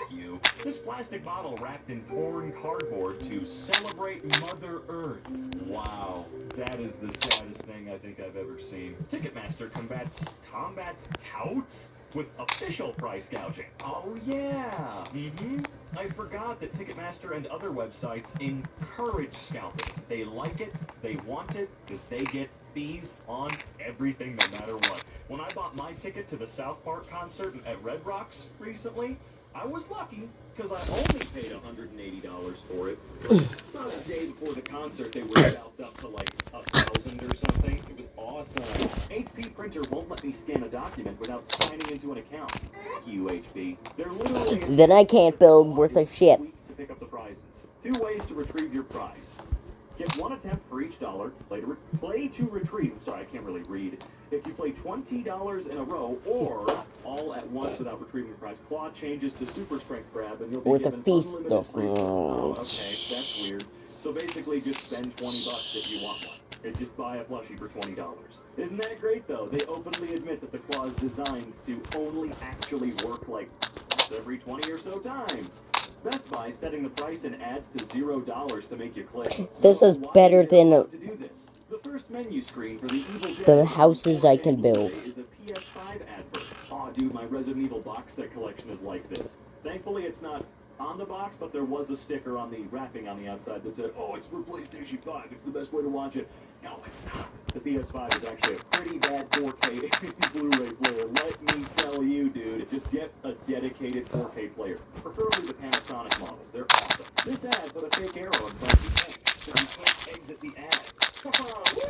you. This plastic bottle wrapped in torn cardboard to celebrate Mother Earth. Wow, that is the saddest thing I think I've ever seen. Ticketmaster combats touts with official price gouging. Oh yeah. I forgot that Ticketmaster and other websites encourage scalping. They like it, they want it, because they get fees on everything no matter what. When I bought my ticket to the South Park concert at Red Rocks recently, I was lucky because I only paid $180 for it. About a day before the concert, they were scalped up to like 1,000 or something. It was awesome. HP printer won't let me scan a document without signing into an account. Fuck you, HP. They're literally Then I can't build worth a shit. to pick up the prizes. 2 ways to retrieve your prize. Get 1 attempt for each dollar. Play to retrieve. Sorry, I can't really read. If you play $20 in a row or all at once without retrieving the prize. Claw changes to super strength grab, and you'll be With the given feast unlimited stuff. free. Oh, okay, that's weird. So basically, just spend $20 if you want one. And just buy a plushie for $20. Isn't that great, though? They openly admit that the claw is designed to only actually work like once every 20 or so times. Best Buy setting the price in ads to $0 to make you click. This is Why better are they than allowed to do this? The first menu screen for the Evil Dead the houses I can 4K build. Blu-ray is a PS5 advert. Aw, dude, my Resident Evil box set collection is like this. Thankfully, it's not on the box, but there was a sticker on the wrapping on the outside that said, "Oh, it's for PlayStation 5. It's the best way to watch it." No, it's not. The PS5 is actually a pretty bad 4K Blu-ray player. Let me tell you, dude. Just get a dedicated 4K player. Preferably the Panasonic models. They're awesome. This ad put a fake arrow in front of the thing, so you can't exit the ad. Woo!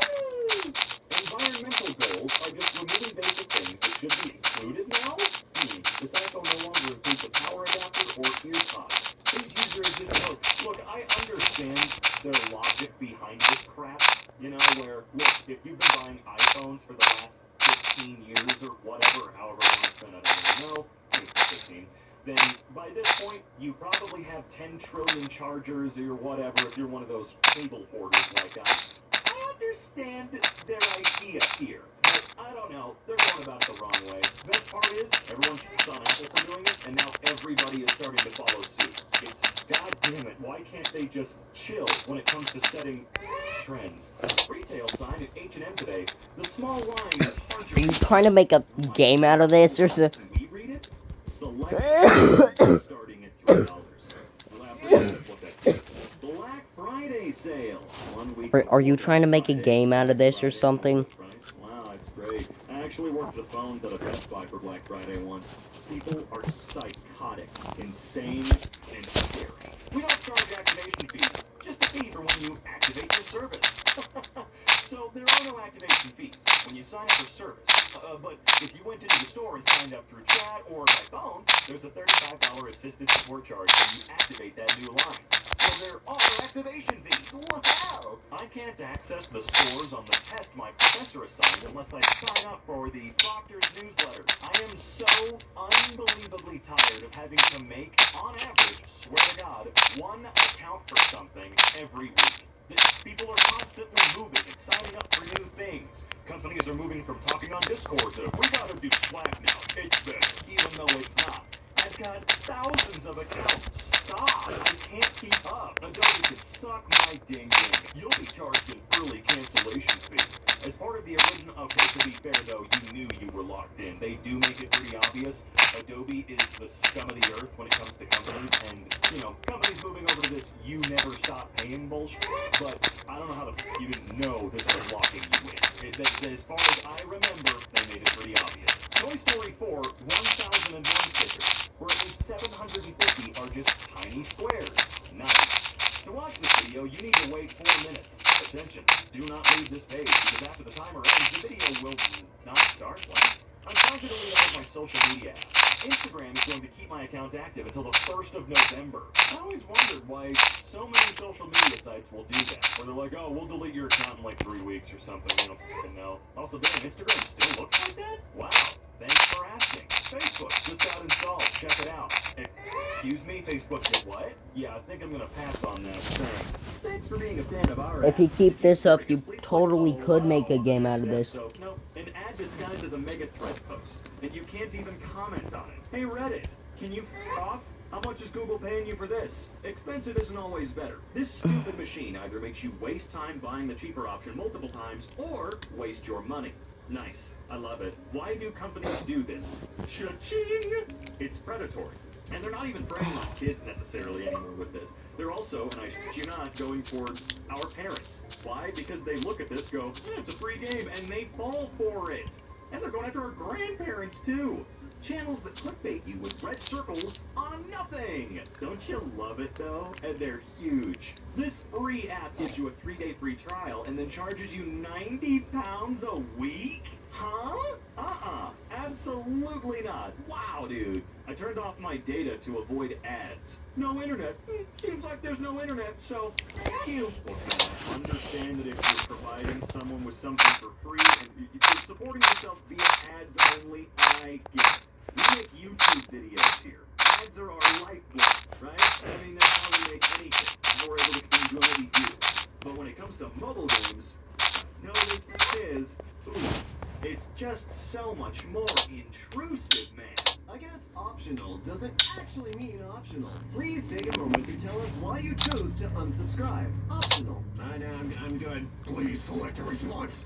Environmental goals are just removing basic things that should be included now? This iPhone no longer includes a power adapter or earpods. Please use your existing Look, I understand their logic behind this crap. You know, where, look, if you've been buying iPhones for the last 15 years or whatever, however long it's been, I don't even know, maybe 15, then by this point, you probably have 10 trillion chargers or whatever if you're one of those cable hoarders like I understand their idea here, but I don't know, they're going about it the wrong way. Best part is, everyone shits on Apple for doing it, and now everybody is starting to follow suit. It's, god damn it, why can't they just chill when it comes to setting trends? Retail sign at H&M today, the small line is hard to Are you trying to make a game out of this, or something? Can we read it? Select starting at $3. Well, that's what that says. Black Friday sale. 1 week. Are you trying to make a game out of this or something? Wow, that's great. I actually worked the phones at a Best Buy for Black Friday once. People are psychotic, insane, and scary. We don't charge activation fees, just a fee for when you activate your service. So there are no activation fees when you sign up for service. But if you went into the store and signed up through chat or by phone, there's a $35 assisted support charge when you activate that new line. So there are activation fees. Wow! I can't access the stores on the test my professor assigned unless I sign up for the Proctor's newsletter. I am so unbelievably tired of having to make, on average, swear to God, one account for something every week. People are constantly moving and signing up for new things. Companies are moving from talking on Discord to, we gotta do Slack now, it's better, even though it's not. I've got thousands of accounts. Stop! I can't keep up. Adobe could suck my ding-ding. You'll be charged an early cancellation fee. As part of the original... Okay, to be fair, though, you knew you were locked in. They do make it pretty obvious. Adobe is the scum of the earth when it comes to companies, and, you know, companies moving over to this you never stop paying bullshit, but I don't know how you didn't know this was locking you in. As far as I remember, they made it pretty obvious. Toy Story 4, 1001 stickers, where at least 750 are just tiny squares. Nice. To watch this video, you need to wait 4 minutes. Attention, do not leave this page, because after the timer ends, the video will not start. What? I'm trying to delete all of my social media apps. Instagram is going to keep my account active until the 1st of November. I always wondered why so many social media sites will do that, where they're like, oh, we'll delete your account in like 3 weeks or something. I don't fucking know. Also, damn, Instagram still looks like that? Wow. Thanks for asking. Facebook just got installed. Check it out. Excuse me, Facebook did what? Yeah, I think I'm gonna pass on that. Thanks. Thanks for being a fan of our If you keep this up, you totally could make a game out of this. So, no, an ad disguised as a mega thread post, and you can't even comment on it. Hey Reddit, can you f off? How much is Google paying you for this? Expensive isn't always better. This stupid machine either makes you waste time buying the cheaper option multiple times, or waste your money. Nice. I love it. Why do companies do this? Cha-ching! It's predatory. And they're not even preying on kids necessarily anymore with this. They're also, and I shit you not, going towards our parents. Why? Because they look at this, go, yeah, it's a free game, and they fall for it. And they're going after our grandparents, too. Channels that clickbait you with red circles on nothing. Don't you love it, though? And they're huge. This free app gives you a 3-day free trial and then charges you £90 a week? Huh? Absolutely not. Wow, dude. I turned off my data to avoid ads. No internet. Seems like there's no internet, so thank you. Well, I understand that if you're providing someone with something for free and you're supporting yourself via ads only, I get it. We make YouTube videos here. Ads are our lifeblood, right? I mean, that's how we make anything. How we're able to continue to views. But when it comes to mobile games, no, this is, it's just so much more intrusive, man. I guess optional doesn't actually mean optional. Please take a moment to tell us why you chose to unsubscribe. Optional. I'm good. Please select a response.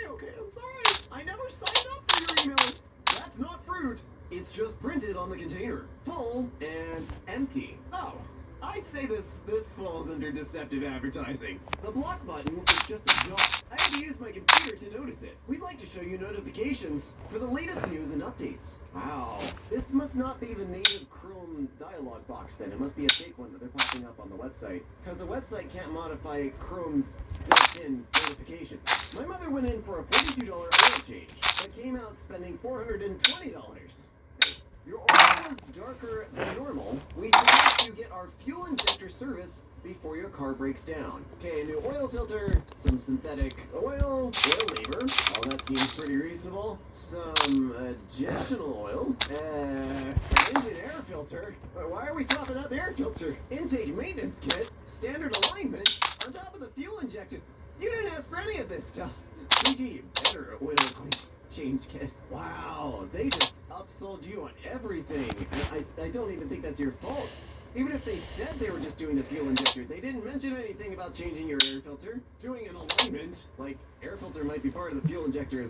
Okay, I'm sorry. I never signed up for your emails. That's not fruit. It's just printed on the container. Full and empty. Oh. I'd say this falls under deceptive advertising. The block button is just a dot. I had to use my computer to notice it. We'd like to show you notifications for the latest news and updates. Wow. This must not be the native Chrome dialog box then. It must be a fake one that they're popping up on the website. Because the website can't modify Chrome's built-in notification. My mother went in for a $42 oil change, but came out spending $420. Your oil is darker than normal. We suggest you get our fuel injector service before your car breaks down. Okay, a new oil filter, some synthetic oil labor. All that seems pretty reasonable. Some additional oil, an engine air filter. Why are we swapping out the air filter? Intake maintenance kit, standard alignment, on top of the fuel injector. You didn't ask for any of this stuff. PG, better oil clean. Change kit. Wow, they just upsold you on everything. I don't even think that's your fault. Even if they said they were just doing the fuel injector, they didn't mention anything about changing your air filter, doing an alignment. Like, air filter might be part of the fuel injector,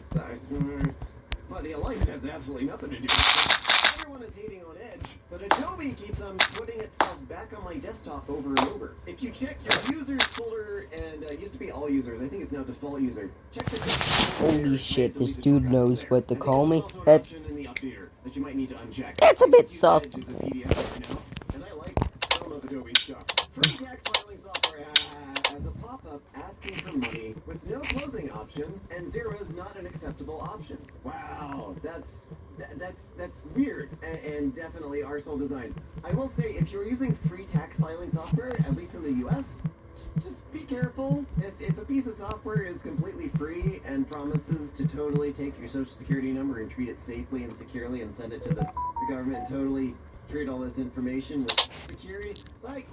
but the alignment has absolutely nothing to do with it. Everyone is hating on Edge, but Adobe keeps on putting itself back on my desktop over and over. If you check your users folder, and it used to be all users, I think it's now default user. Check the Holy shit, this dude knows what to call me. That you might need to uncheck. That's a bit sus. And I like some of Adobe stuff. Free tax filing software has a pop-up asking for money with no closing option, and zero is not an acceptable option. Wow, that's weird, and definitely arsehole design. I will say, if you're using free tax filing software, at least in the US, just be careful. If a piece of software is completely free and promises to totally take your social security number and treat it safely and securely and send it to the government and totally treat all this information with security, like,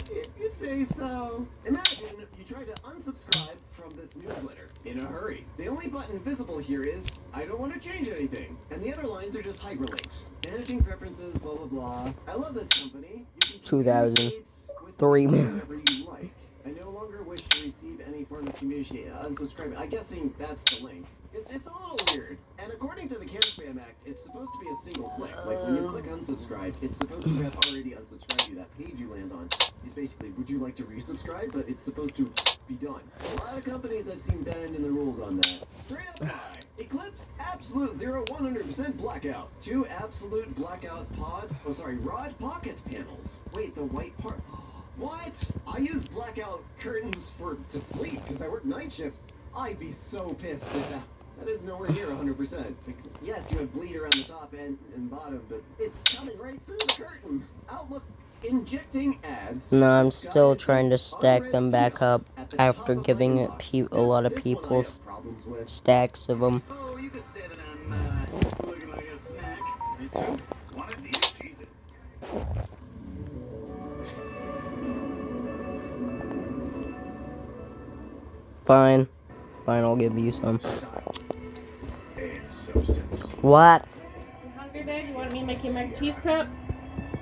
if you say so. Imagine you try to unsubscribe from this newsletter in a hurry. The only button visible here is, I don't want to change anything. And the other lines are just hyperlinks. Managing preferences, blah, blah, blah. I love this company. You can 2003. whatever you like. I no longer wish to receive any form of communication. Unsubscribe. I'm guessing that's the link. It's a little weird. And according to the CAN-SPAM Act, it's supposed to be a single click. Like, when you click unsubscribe, it's supposed to have already unsubscribed you. That page you land on is basically, would you like to resubscribe? But it's supposed to be done. A lot of companies I've seen bending the rules on that. Straight up lie. Eclipse, absolute 0, 100% blackout. 2 absolute blackout rod pocket panels. Wait, the white part. What? I use blackout curtains to sleep because I work night shifts. I'd be so pissed if that is nowhere near 100%. Yes, you have bleed around the top and bottom, but it's coming right through the curtain. Outlook injecting ads. No, I'm still trying to stack them back up after giving it a lot of people stacks of them. Oh, you could say that I'm looking like a snack. Me too. Wanted to eat cheese it. Fine, I'll give you some. What? You hungry, babe? You want me to make you a mac and cheese cup?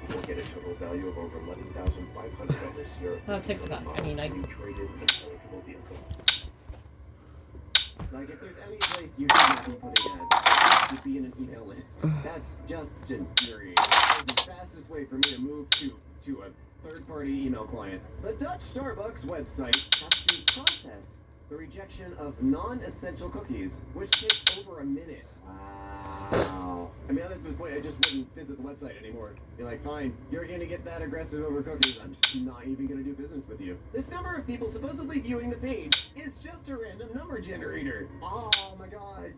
We'll get a total value of over $11,500 this year. Oh, it's 6 o'clock. I mean, You traded an eligible vehicle. Like, if there's any place you should not be putting ads, it should be in an email list. That's just infuriating. That is the fastest way for me to move to a third-party email client. The Dutch Starbucks website has to process the rejection of non-essential cookies, which takes over a minute. Wow. I mean, at this point, I just wouldn't visit the website anymore. Be like, fine, you're gonna get that aggressive over cookies. I'm just not even gonna do business with you. This number of people supposedly viewing the page is just a random number generator. Oh my god.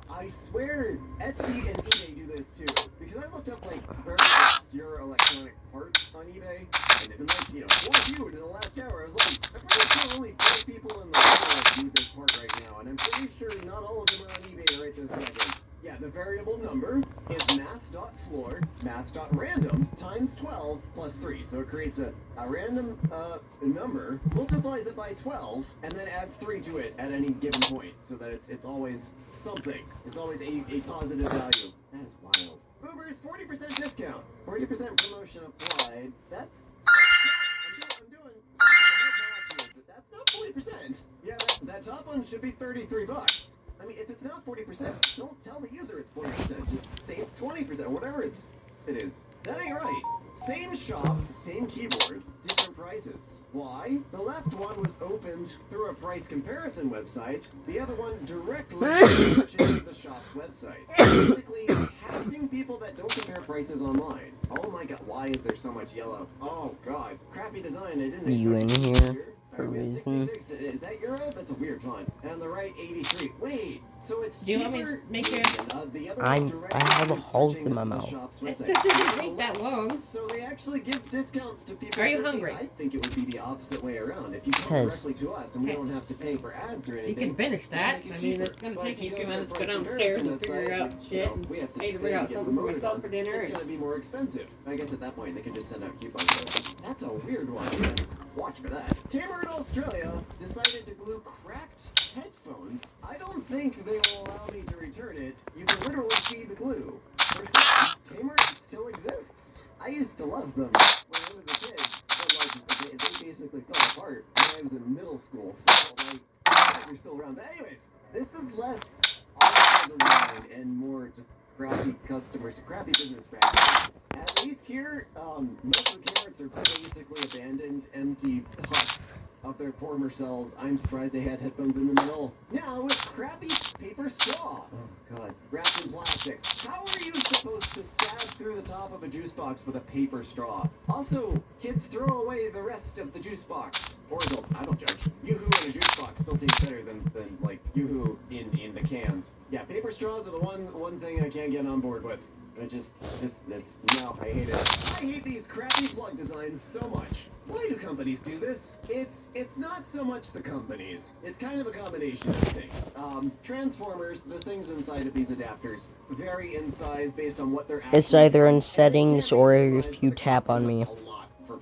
I swear Etsy and eBay do this too. Because I looked up like very obscure electronic parts on eBay, and they've been like, 4 viewed in the last hour. I was like, I'm pretty sure only 4 people in the world need this part right now, and I'm pretty sure not all of them are on eBay right this second. Yeah, the variable number is math.floor, math.random times 12 plus 3. So it creates a random number, multiplies it by 12, and then adds 3 to it at any given point. So that it's always something. It's always a positive value. That is wild. Uber's 40% discount. 40% promotion applied. That's not, I'm doing math here, but that's not 40%. Yeah, that top one should be 33 bucks. I mean, if it's not 40%, don't tell the user it's 40%. Just say it's 20%, or whatever it is. That ain't right. Same shop, same keyboard, different prices. Why? The left one was opened through a price comparison website. The other one directly searching the shop's website. Basically, taxing people that don't compare prices online. Oh my god, why is there so much yellow? Oh god, crappy design. I didn't expect You in to see here here. for a reason. 66. Is that euro? That's a weird font. And on the right, 83. Wait, so it's Do you want me cheaper. to make your... The other I one directly have a is hole searching in my the mouth. shop's It website. doesn't take that long. So they actually give discounts to people Are you searching. hungry? I think it would be the opposite way around. If you come Yes. directly to us and we Okay. don't have to pay for ads or You anything. can finish that. we make it I mean, cheaper. it's gonna But take if me you a few go to minutes to the go price downstairs comparison and figure website, out you shit. know, we have to I need to pay figure to out get something for promoted myself on for it. dinner. It's gonna be more expensive. I guess at that point they could just send out coupon codes. That's a weird one. Watch for that. Cameron, Australia decided to glue cracked headphones. I don't think they will allow me to return it. You can literally see the glue. First question, Cameron still exists. I used to love them when I was a kid, but like they basically fell apart when I was in middle school. So like they're still around. But anyways, this is less artificial design and more just crappy customers, crappy business practices. At least here, most of the carrots are basically abandoned, empty husks of their former selves. I'm surprised they had headphones in the middle. Now with crappy paper straw. Oh god. Wrapped in plastic. How are you supposed to stab through the top of a juice box with a paper straw? Also, kids throw away the rest of the juice box. Or adults, I don't judge. Yoo-hoo in a juice box still tastes better than like Yoo-hoo in the cans. Yeah, paper straws are the one thing I can't get on board with. No, I hate it. I hate these crappy plug designs so much. Why do companies do this? It's not so much the companies. It's kind of a combination of things. Transformers, the things inside of these adapters, vary in size based on what they're actually. It's either in and settings it or can't be if realized you that the tap cost on goes me. up a lot for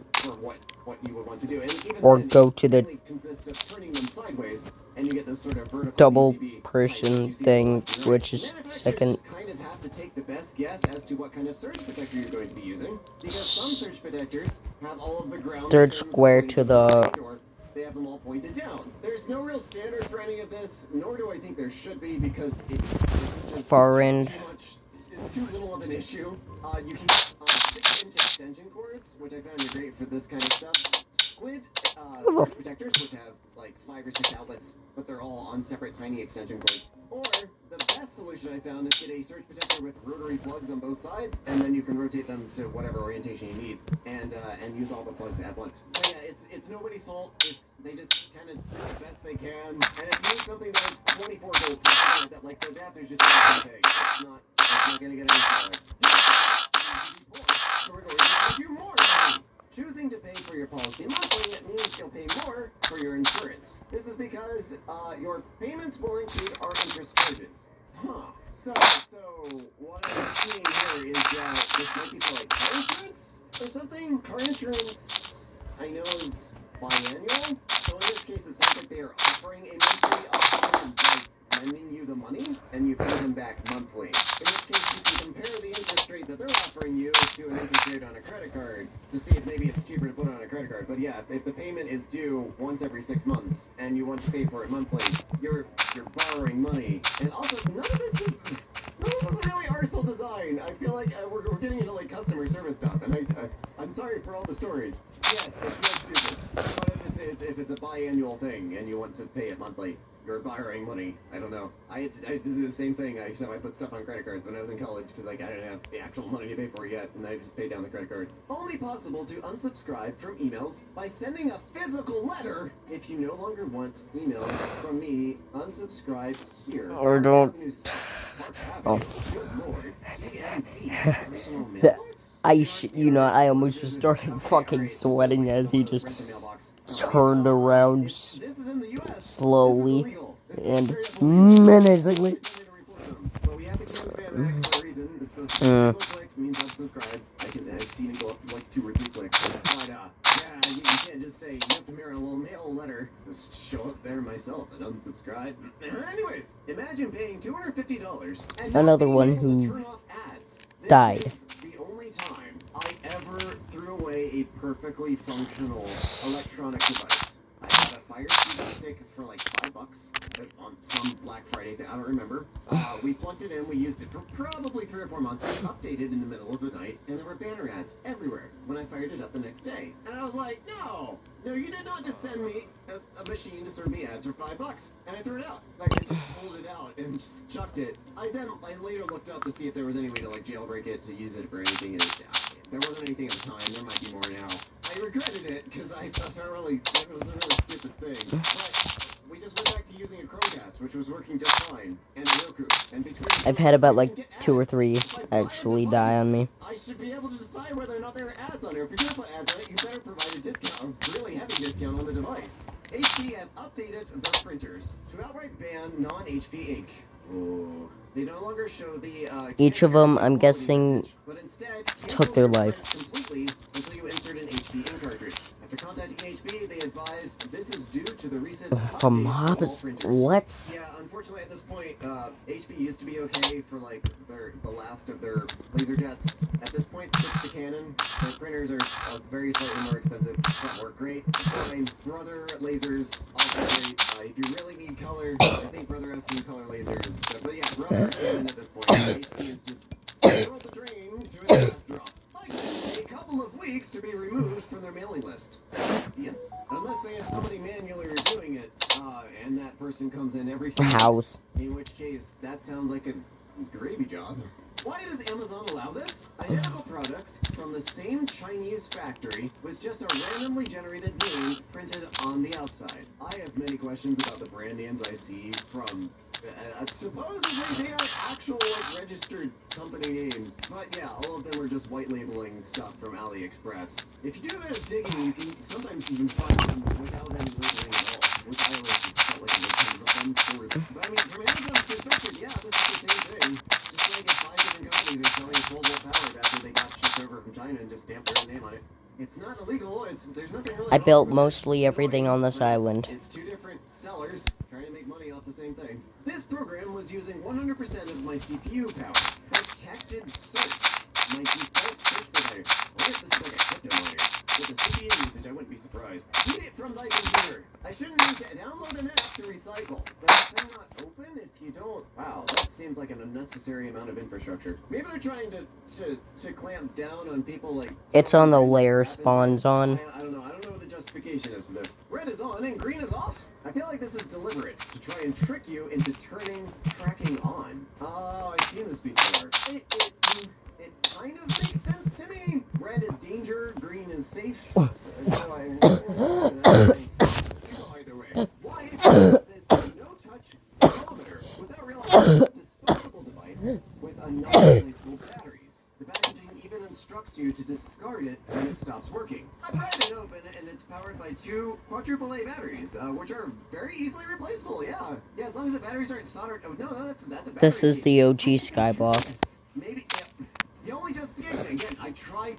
what you would want to do. And even Or then, go it to the mainly consists of turning them sideways, and you get those sort of vertical double PCB types person that you see thing, left and right. which is Manufacturers second. just kind of have to take the best guess as to what kind of surge protector you're going to be using, because some surge protectors have all of the ground Third pins square pointed to the- right, or they have them all pointed down. There's no real standard for any of this, nor do I think there should be, because it's just Far end. too little of an issue. You can get 6-inch extension cords, which I found are great for this kind of stuff. Squid surge protectors, which have like 5 or 6 outlets, but they're all on separate tiny extension cords. Or the best solution I found is get a surge protector with rotary plugs on both sides, and then you can rotate them to whatever orientation you need, and use all the plugs at once. But yeah, it's nobody's fault. They just kind of do the best they can. And if you need something that is 24 volts or something like that, like the adapter's just not big. It's not gonna get any smaller. So we're going to charge you more money. Choosing to pay for your policy monthly, it means you'll pay more for your insurance. This is because your payments will include our interest charges. Huh. So what I'm seeing here is that this might be for like car insurance or something. Car insurance, I know, is biannual. So in this case, it sounds like they are offering a monthly option by lending you the money, and you pay them back monthly. In this case, you can compare the interest rate that they're offering you to an interest rate on a credit card to see if maybe it's cheaper to put on a credit card. But yeah, if the payment is due once every 6 months and you want to pay for it monthly, you're borrowing money. And also, none of this is really arsehole design. I feel like we're getting into like customer service stuff, and I'm sorry for all the stories. Yes, it feels stupid. But if it's a biannual thing and you want to pay it monthly, you're borrowing money. I don't know. I did the same thing, except I put stuff on credit cards when I was in college because like I didn't have the actual money to pay for it yet, and I just paid down the credit card. Only possible to unsubscribe from emails by sending a physical letter. If you no longer want emails from me, unsubscribe here. Or don't. Oh. I almost just started fucking sweating as he just turned around slowly and menacingly. Subscribe for a reason. It's supposed to be a single click means I've subscribed. I've seen it go up to like 2 or 3 clicks. But yeah, you can't just say you have to mirror a little mail letter. Just show up there myself and unsubscribe. Anyways, imagine paying $250 and not Another being one able to who turn off ads. This died. is the only time I ever threw away a perfectly functional electronic device. I got a Fire TV stick for like $5 on some Black Friday thing. I don't remember. We plugged it in. We used it for probably 3 or 4 months. It updated in the middle of the night, and there were banner ads everywhere when I fired it up the next day. And I was like, no, you did not just send me a machine to serve me ads for $5. And I threw it out. Like I just pulled it out and just chucked it. I later looked up to see if there was any way to like jailbreak it to use it for anything. And there wasn't anything at the time. There might be more now. I regretted it because I thought it was a really stupid thing. But we just went back to using a Chromecast, which was working just fine, and a Roku. And between I've had about like 2 or 3 actually die on me. I should be able to decide whether or not there are ads on there. If you're going to put ads on it, you better provide a discount, a really heavy discount on the device. HP have updated their printers to outright ban non-HP ink. Oh. They no longer show the Each of them, I'm guessing, message, but instead took their life. completely until you insert an HP ink cartridge. After contacting HP, they advised this is due to the recent update From to all Hobbs, printers. what? Yeah, unfortunately at this point, HP used to be okay for like the last of their laser jets. At this point, switched to Canon. Their printers are very slightly more expensive, but work great. Fine. Brother lasers also great. If you really need color, I think Brother has some color lasers. But yeah, Brother Canon at this point. HP is just throw the drain to its last drop. A couple of weeks to be removed from their mailing list. Yes. Unless they have somebody manually reviewing it, and that person comes in every few House. weeks, in which case, that sounds like a gravy job. Why does Amazon allow this? Identical products from the same Chinese factory with just a randomly generated name printed on the outside. I have many questions about the brand names I see from supposedly they are actual like registered company names, but yeah, all of them are just white labeling stuff from AliExpress. If you do a bit of digging, you can sometimes even find them without any labeling at all, which I always just felt like a big kind of offense for. But I mean, from Amazon's perspective, yeah, this is the same thing. Just like if 5 different companies are selling 12-volt power after they got shipped over from China and just stamped their own name on it. It's not illegal. There's nothing really I wrong built with it. mostly It's everything annoying, on this but island. It's 2 different sellers trying to make money off the same thing. This program was using 100% of my CPU power. Protected search. My default search provider. What if this is like a crypto miner? With the CPU usage, I wouldn't be surprised. Read it from thy computer. I shouldn't need to download an app to recycle. But if they're not open, if you don't... Wow, that seems like an unnecessary amount of infrastructure. Maybe they're trying to clamp down on people like... It's on the layer spawns on. I don't know. I don't know what the justification is for this. Red is on and green is off? I feel like this is deliberate to try and trick you into turning tracking on. Oh, I've seen this before. It kind of makes sense to me. Red is danger, green is safe. So either way. Why is this no-touch thermometer without realizing it's a disposable device with a non-replaceable batteries? The packaging even instructs you to discard it when it stops working. I pried it open and it's powered by 2 quadruple A batteries, which are very easily replaceable. Yeah, as long as the batteries aren't soldered. Oh no, that's a battery. This is the OG Skyblock. Maybe. Yeah. The only justification, again, I try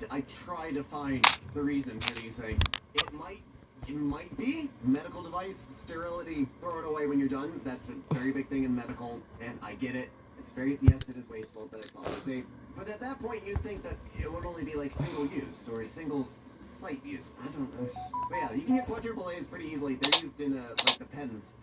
to find the reason for these things. It might be medical device sterility. Throw it away when you're done. That's a very big thing in medical, and I get it. It's yes, it is wasteful, but it's also safe. But at that point, you'd think that it would only be like single use or single site use. I don't know. But yeah, you can get quadruple A's pretty easily. They're used in like the pens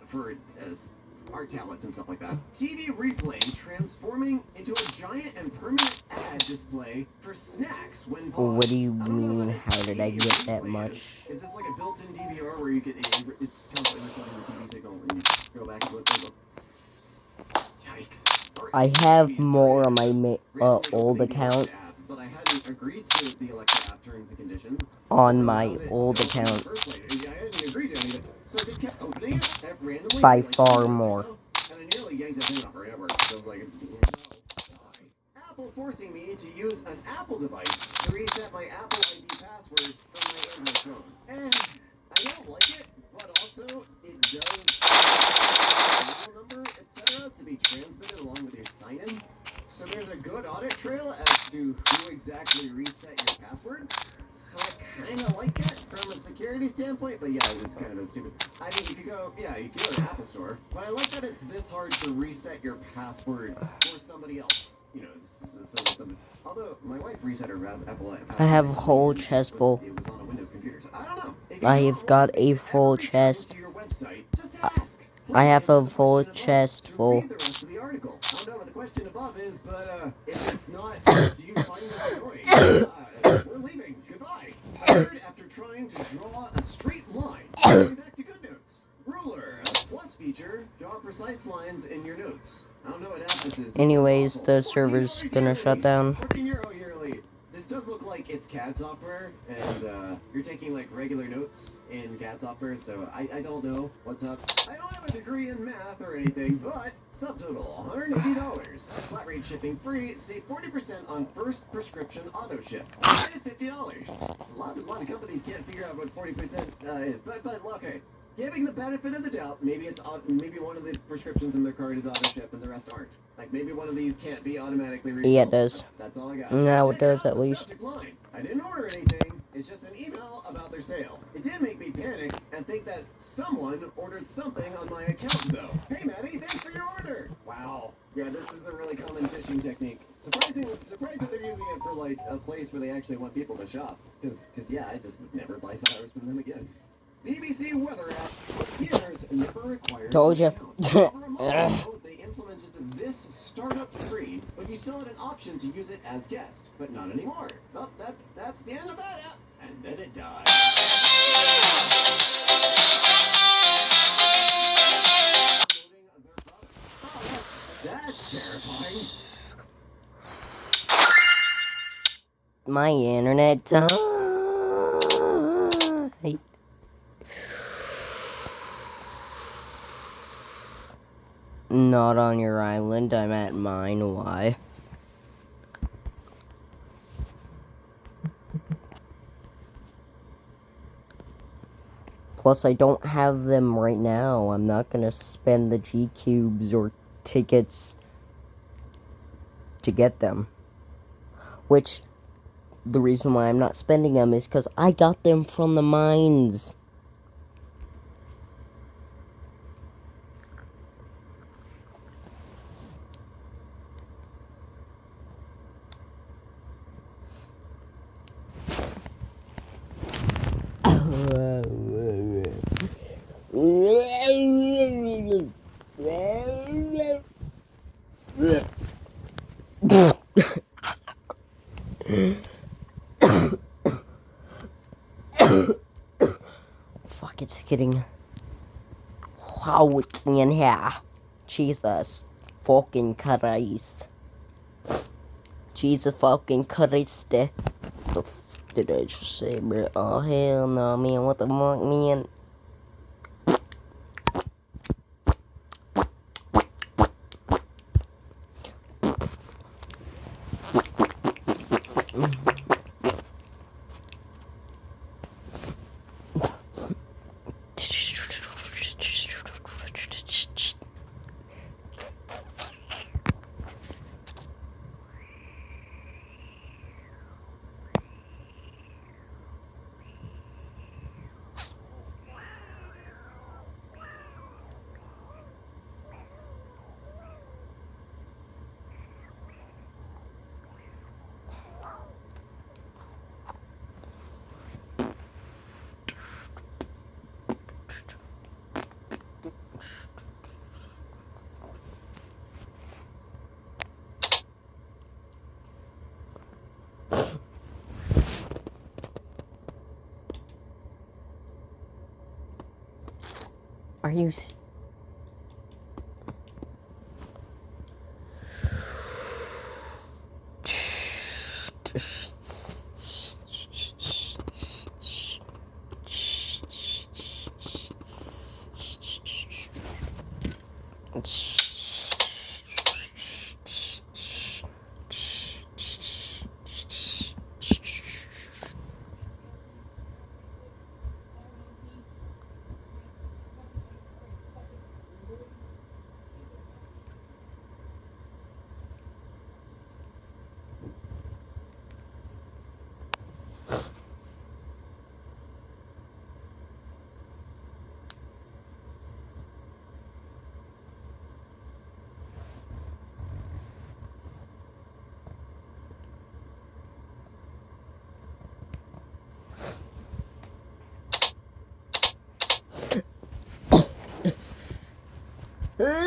for as art tablets and stuff like that. TV replay transforming into a giant and permanent ad display for snacks when paused. What do you mean? How did I get that much? Is this like a built-in DVR where you get it's constantly recording the TV signal and you go back and look? Yikes. I have more on my old account. But I hadn't agreed to the Alexa app terms and conditions. On my old account. I hadn't agreed to anything. So I just kept opening it randomly. By like far 2 minutes or more. so, and I nearly yanked that thing off our network. So I was like, no, why? Apple forcing me to use an Apple device to reset my Apple ID password from my Android phone. And I don't like it, but also it does mobile number, etc. to be transmitted along with your sign-in. So there's a good audit trail as to who exactly reset your password. So I kind of like it from a security standpoint, but yeah, it's kind of a stupid. I mean, you could go to the Apple Store, but I like that it's this hard to reset your password for somebody else. You know, somebody. Although my wife reset her Apple password. I have a whole chest full. It was on a Windows computer. So I don't know. If you I don't have want got me a to full ever return chest. to your website, just ask. Please I have answer a the full question above chest to full. read the rest of the article. I don't know what the question above is, but if it's not, do you find this annoying? We're leaving. Goodbye. I heard after trying to draw a straight line. Going back to GoodNotes. Ruler, a plus feature. Draw precise lines in your notes. I don't know what app this is. This Anyways, sounds the awful. server's $14 gonna yearly. shut down. 14 euro yearly. This does look like it's CAD software, and you're taking like regular notes in CAD software, so I don't know what's up. I don't have a degree in math or anything, but subtotal $180. Flat rate shipping free. Save 40% on first prescription auto ship. Minus $50. A lot of companies can't figure out what 40% is, but okay. Giving the benefit of the doubt, maybe maybe one of the prescriptions in their card is auto ship and the rest aren't. Like maybe one of these can't be automatically refilled. Yeah, it does. That's all I got. Now it Check does out at the least. subject line. I didn't order anything. It's just an email about their sale. It did make me panic and think that someone ordered something on my account though. Hey Maddie, thanks for your order. Wow. Yeah, this is a really common phishing technique. Surprised that they're using it for like a place where they actually want people to shop. Cause yeah, I just would never buy flowers from them again. BBC Weather app. Beginners never required. Told ya. Over a month ago, they implemented this startup screen, but you still had an option to use it as guest, but not anymore. Well, that's the end of that app, and then it died. That's terrifying. My internet died. Not on your island, I'm at mine. Why? Plus, I don't have them right now. I'm not gonna spend the G-Cubes or tickets to get them. Which, the reason why I'm not spending them is because I got them from the mines. Fuck, it's getting... Wow, it's in here. Jesus fucking Christ. Jesus fucking Christ. The f did I just say, bro? Oh, hell no, man. What the fuck, man? Are you...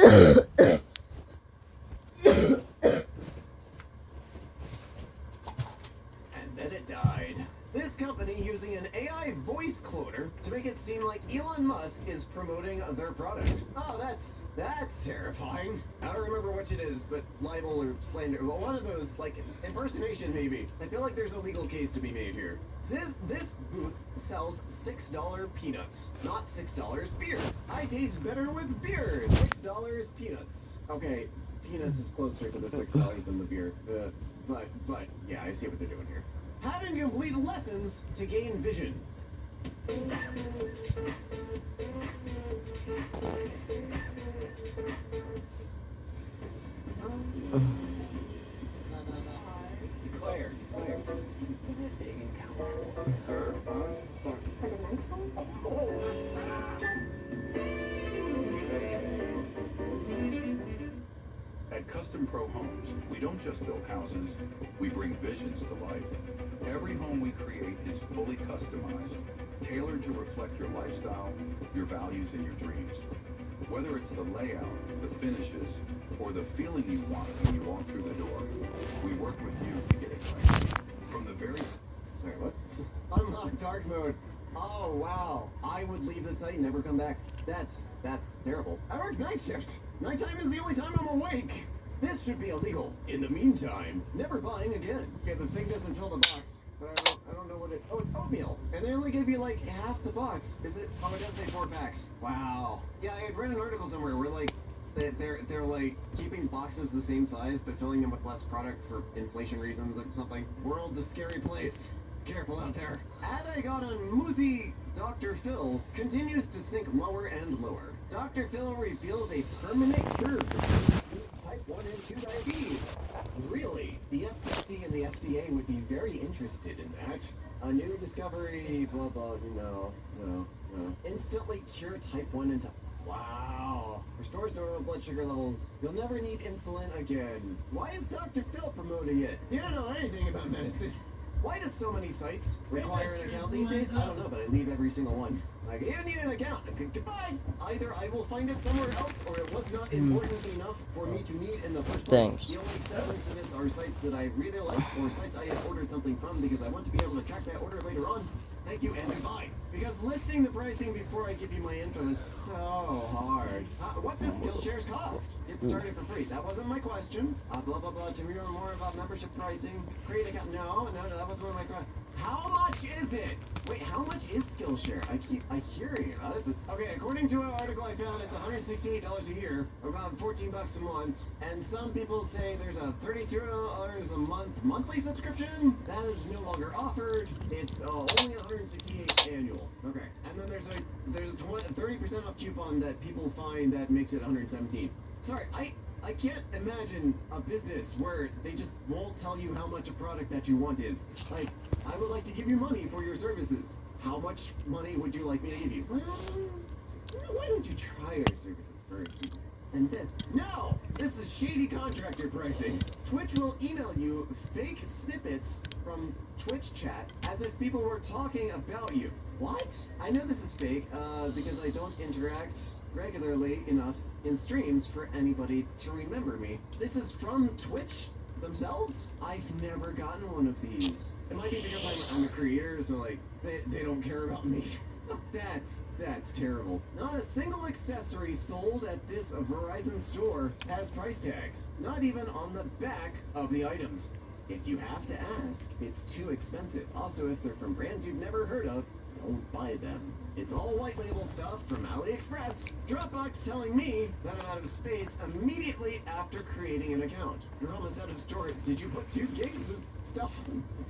And then it died. This company using an AI voice cloner to make it seem like Elon Musk is promoting their product. Oh, that's terrifying. I don't remember which it is, but libel or slander. Well, one of those, like impersonation maybe. I feel like there's a legal case to be made here. This booth sells $6 peanuts, not $6 beer. I taste better with beer. $6 peanuts. Okay, peanuts is closer to the $6 than the beer. But yeah, I see what they're doing here. Having to complete lessons to gain vision. Claire. Sir, For the next one? At Custom Pro Homes, we don't just build houses, we bring visions to life. Every home we create is fully customized, tailored to reflect your lifestyle, your values, and your dreams. Whether it's the layout, the finishes, or the feeling you want when you walk through the door, we work with you to get it right. From the very... Sorry, what? Unlock dark mode. Oh, wow. I would leave the site and never come back. That's terrible. I work night shift. Nighttime is the only time I'm awake. This should be illegal. In the meantime, never buying again. Okay, the thing doesn't fill the box. But I don't know what it... Oh, it's oatmeal. And they only give you like half the box. Is it? Oh, it does say 4 packs. Wow. Yeah, I had read an article somewhere where like they're like keeping boxes the same size but filling them with less product for inflation reasons or something. World's a scary place. Careful out there. Ad I got on Muzi, Dr. Phil continues to sink lower and lower. Dr. Phil reveals a permanent cure for type 1 and 2 diabetes. Really? The FTC and the FDA would be very interested in that. A new discovery, blah blah, no. Instantly cure type 1 and type... Wow. Restores normal blood sugar levels. You'll never need insulin again. Why is Dr. Phil promoting it? You don't know anything about medicine. Why does so many sites require an account these days? I don't know, but I leave every single one. Like, you need an account. Goodbye. Either I will find it somewhere else, or it was not important enough for me to need in the first place. Thanks. The only exceptions to this are sites that I really like, or sites I have ordered something from because I want to be able to track that order later on. Thank you and goodbye. Because listing the pricing before I give you my info is so hard. What does Skillshares cost? It started for free. That wasn't my question. Blah blah blah. To hear more about membership pricing, create account. No, that wasn't my question. How much is it? Wait, how much is Skillshare? I hearing about it, but okay. According to an article I found, it's $168 a year, or about $14 a month. And some people say there's a $32 a month monthly subscription that is no longer offered. It's only $168 annual. Okay, and then there's a 30% off coupon that people find that makes it $117. Sorry, I can't imagine a business where they just won't tell you how much a product that you want is. Like, I would like to give you money for your services. How much money would you like me to give you? Well, why don't you try our services first? And then, no! This is shady contractor pricing. Twitch will email you fake snippets from Twitch chat as if people were talking about you. What? I know this is fake, because I don't interact regularly enough in streams for anybody to remember me. This is from Twitch themselves? I've never gotten one of these. It might be because I'm a creator, so like, they don't care about me. That's terrible. Not a single accessory sold at this Verizon store has price tags. Not even on the back of the items. If you have to ask, it's too expensive. Also, if they're from brands you've never heard of, don't buy them. It's all white label stuff from AliExpress. Dropbox telling me that I'm out of space immediately after creating an account. You're almost out of storage. Did you put 2 gigs of stuff?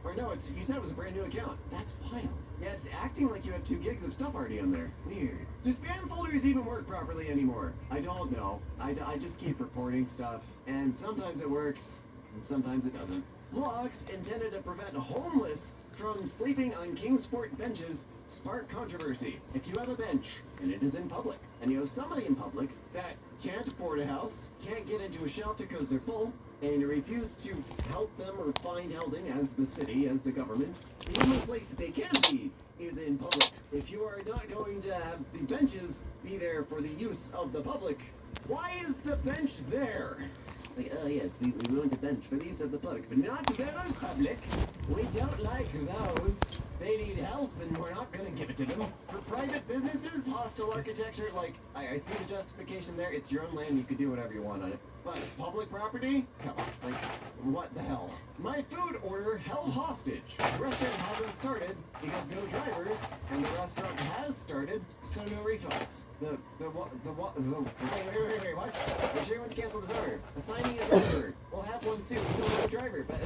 Or no, you said it was a brand new account. That's wild. Yeah, it's acting like you have 2 gigs of stuff already on there. Weird. Do spam folders even work properly anymore? I don't know. I just keep reporting stuff. And sometimes it works, and sometimes it doesn't. Blocks intended to prevent homeless from sleeping on Kingsport benches spark controversy. If you have a bench and it is in public, and you have somebody in public that can't afford a house, can't get into a shelter because they're full, and you refuse to help them or find housing as the city, as the government, the only place that they can be is in public. If you are not going to have the benches be there for the use of the public, Why is the bench there? Like, oh yes, we want a bench for the use of the public, but not those public. We don't like those. They need help, and we're not gonna give it to them. For private businesses, hostile architecture, like, I see the justification there. It's your own land, you can do whatever you want on it. But public property? Come on, like, what the hell? My food order held hostage. The restaurant hasn't started because no drivers, and the restaurant has started, so no refunds. Wait, what? We're sure you want to cancel this order. Assigning a driver. We'll have one soon. We don't have a driver, but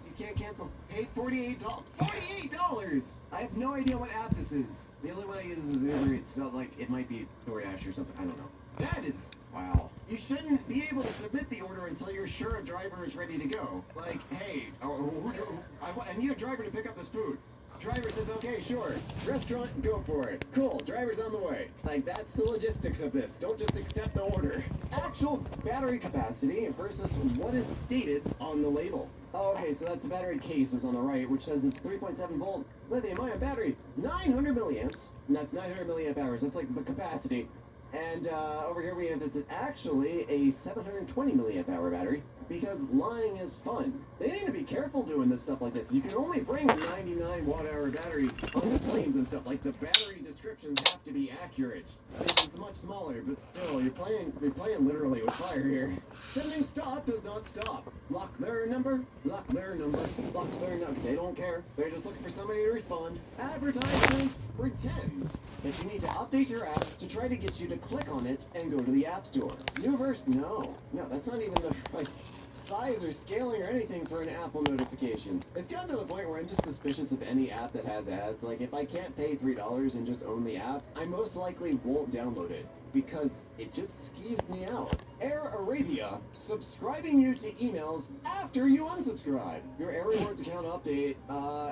you can't cancel. Pay $48. $48! I have no idea what app this is. The only one I use is Uber Eats, so like it might be DoorDash or something. I don't know. That is, wow. You shouldn't be able to submit the order until you're sure a driver is ready to go. Like, hey, I need a driver to pick up this food. Driver says, okay, sure. Restaurant, go for it. Cool, driver's on the way. Like, that's the logistics of this. Don't just accept the order. Actual battery capacity versus what is stated on the label. Oh, okay, so that's the battery case is on the right, which says it's 3.7 volt lithium-ion battery, 900 milliamps. And that's 900 milliamp hours. That's like the capacity. And over here we have it's actually a 720 milliamp hour battery because lying is fun. They need to be careful doing this stuff like this. You can only bring a 99 watt hour battery onto planes and stuff. Like the battery descriptions have to be accurate. This is much smaller, but still, you're playing literally with fire here. Sending stop does not stop. Lock their number, lock their number, lock their number. They don't care. They're just looking for somebody to respond. Advertisement pretends that you need to update your app to try to get you to click on it and go to the App Store. New version? No, that's not even the right size or scaling or anything for an Apple notification. It's gotten to the point where I'm just suspicious of any app that has ads. Like, if I can't pay $3 and just own the app, I most likely won't download it because it just skews me out. Air Arabia, subscribing you to emails after you unsubscribe. Your Air Rewards account update.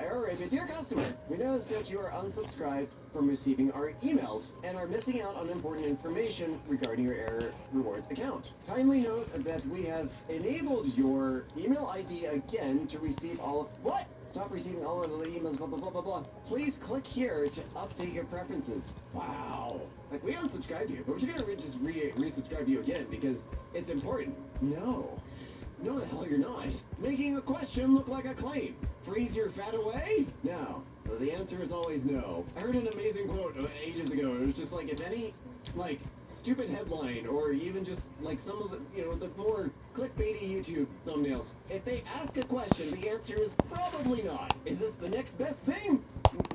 Air Arabia, dear customer, we noticed that you are unsubscribed from receiving our emails and are missing out on important information regarding your Air Rewards account. Kindly note that we have enabled your email ID again to receive all of... What? Stop receiving all of the emails, blah, blah, blah, blah, blah. Please click here to update your preferences. Wow. Like, we unsubscribed you, but we're gonna just resubscribe you again because it's important. No. No, the hell you're not. Making a question look like a claim. Freeze your fat away? No. Well, the answer is always no. I heard an amazing quote ages ago. It was just like, if any, like, stupid headline or even just, like, some of the, the more clickbaity YouTube thumbnails, if they ask a question, the answer is probably not. Is this the next best thing?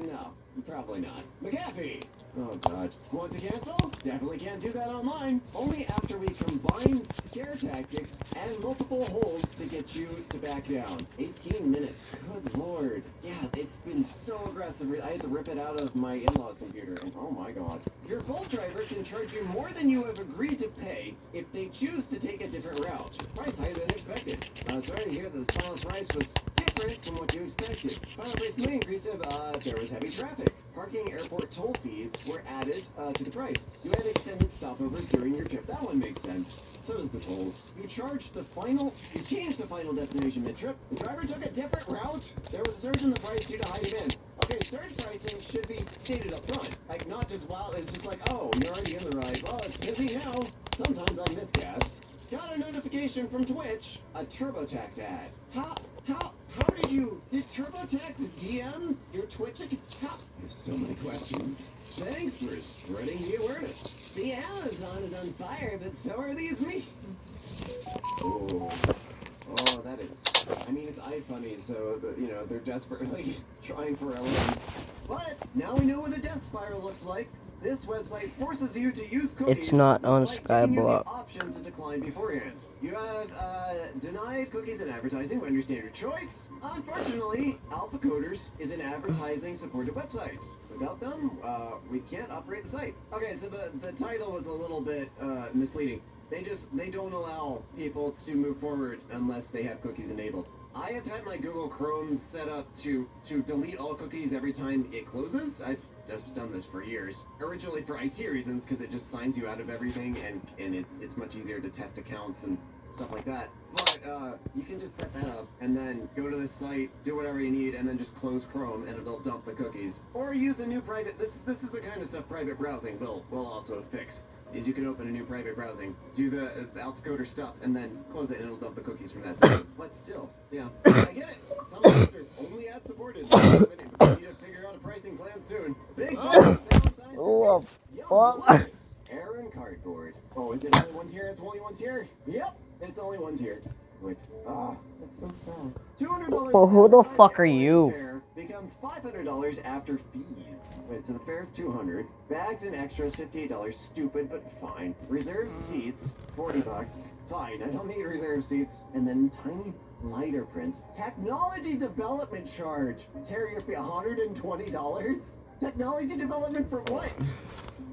No, probably not. McAfee! Oh god. Want to cancel? Definitely can't do that online. Only after we combine scare tactics and multiple holds to get you to back down. 18 minutes. Good lord. Yeah, it's been so aggressive. I had to rip it out of my in-laws' computer. And oh my god. Your Bolt driver can charge you more than you have agreed to pay if they choose to take a different route. Price higher than expected. Sorry to hear that the final price was different from what you expected. Final price may increase if there was heavy traffic. Parking airport toll fees were added to the price. You had extended stopovers during your trip. That one makes sense. So does the tolls. You changed the final destination mid-trip. The driver took a different route. There was a surge in the price due to high demand. Okay, surge pricing should be stated up front. Like, not just while it's just like, oh, you're already in the ride. Well, it's busy now. Sometimes I miss cabs. Got a notification from Twitch. A TurboTax ad. How did TurboTax DM your Twitch account? I have so many questions. Thanks for spreading the awareness. The Amazon is on fire, but so are these me. Oh, that is. I mean, it's iFunny, so they're desperately trying for elements. But now we know what a death spiral looks like. This website forces you to use cookies. It's not on despite giving you the Skyblock. option to decline beforehand. You have denied cookies and advertising when your standard choice. Unfortunately, Alpha Coders is an advertising supported website. Without them, we can't operate the site. Okay, so the title was a little bit misleading. They don't allow people to move forward unless they have cookies enabled. I have had my Google Chrome set up to delete all cookies every time it closes. I've just done this for years. Originally for IT reasons, because it just signs you out of everything, and it's much easier to test accounts and stuff like that. But you can just set that up and then go to this site, do whatever you need, and then just close Chrome, and it'll dump the cookies. Or use a new private. This is the kind of stuff private browsing will also fix. is you can open a new private browsing, do the AlphaCoder stuff, and then close it and it'll dump the cookies from that site. But still, yeah, I get it. Some sites are only ad supported. We need to figure out a pricing plan soon. Big Valentine's Oh, Day. fuck. Nice. Aaron Cardboard. Oh, is it only one tier? It's only one tier? Yep, it's only one tier. Wait. That's so sad. $200. Well, who the after fuck are the you? fare becomes $500 after fees. Wait, so the fare's $200. Bags and extras $58. Stupid, but fine. Reserved seats $40. Fine, I don't need reserved seats. And then tiny lighter print. Technology development charge. Carrier fee $120. Technology development for what?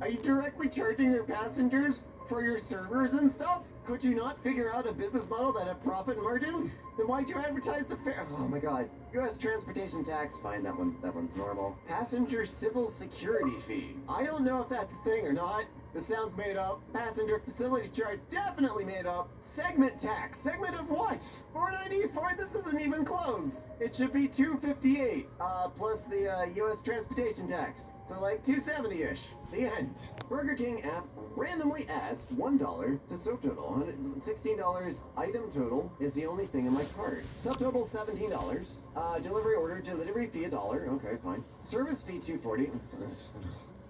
Are you directly charging your passengers for your servers and stuff? Could you not figure out a business model that had profit margin? Then why'd you advertise the fare? Oh my god. U.S. transportation tax, fine, that one's normal. Passenger civil security fee. I don't know if that's a thing or not. This sounds made up. Passenger facility charge, definitely made up. Segment tax. Segment of what? $4.94? This isn't even close. It should be $2.58. Plus the U.S. transportation tax. So like $2.70-ish. The end. Burger King app randomly adds $1 to subtotal. $116 item total is the only thing in my cart. Subtotal $17. Delivery order, delivery fee $1. Okay, fine. Service fee $2.40.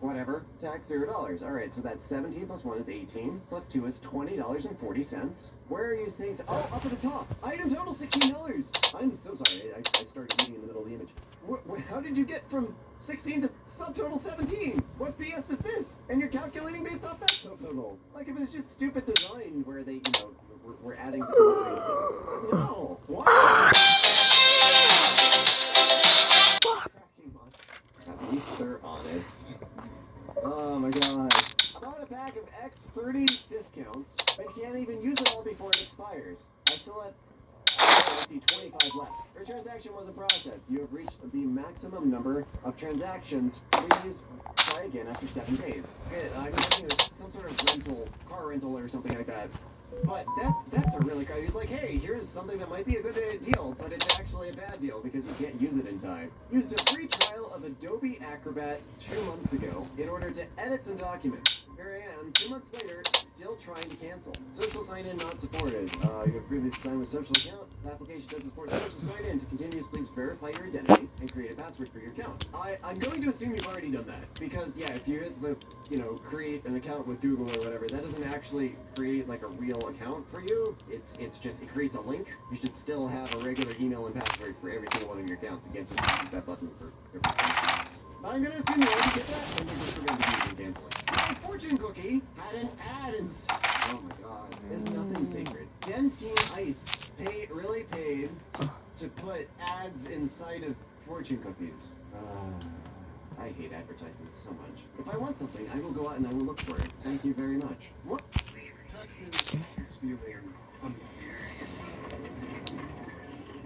Whatever. Tax $0. Alright, so that's 17 plus 1 is 18. Plus 2 is $20.40. Where are you seeing? Oh, up at the top. Item total $16. I'm so sorry. I started reading in the middle of the image. How did you get from 16 to subtotal 17? What BS is this? And you're calculating based off that subtotal. Like if it's just stupid design where they, we're adding. No. What? At least they're honest. Oh my god. I bought a pack of X30 discounts, but you can't even use it all before it expires. I still have, I see 25 left. Your transaction wasn't processed. You have reached the maximum number of transactions. Please try again after 7 days. I'm guessing this is some sort of car rental or something like that. But that's a really crazy. He's like, hey, here's something that might be a good deal, but it's actually a bad deal because you can't use it in time. Used a free trial of Adobe Acrobat 2 months ago in order to edit some documents. Here I am, 2 months later, still trying to cancel. Social sign-in not supported. You have previously signed with social account. The application doesn't support social sign-in. To continue, please verify your identity and create a password for your account. I'm going to assume you've already done that because yeah, if you hit the create an account with Google or whatever, that doesn't actually create like a real account for you. It's just it creates a link. You should still have a regular email and password for every single one of your accounts. Again, just use that button for everything. I'm gonna assume you already get that, and you're just preventing me from canceling. My fortune cookie had an ad in. Oh my god, there's nothing sacred. Dentine Ice really paid to put ads inside of fortune cookies. I hate advertising so much. If I want something, I will go out and I will look for it. Thank you very much. What? Texas is feeling unlucky.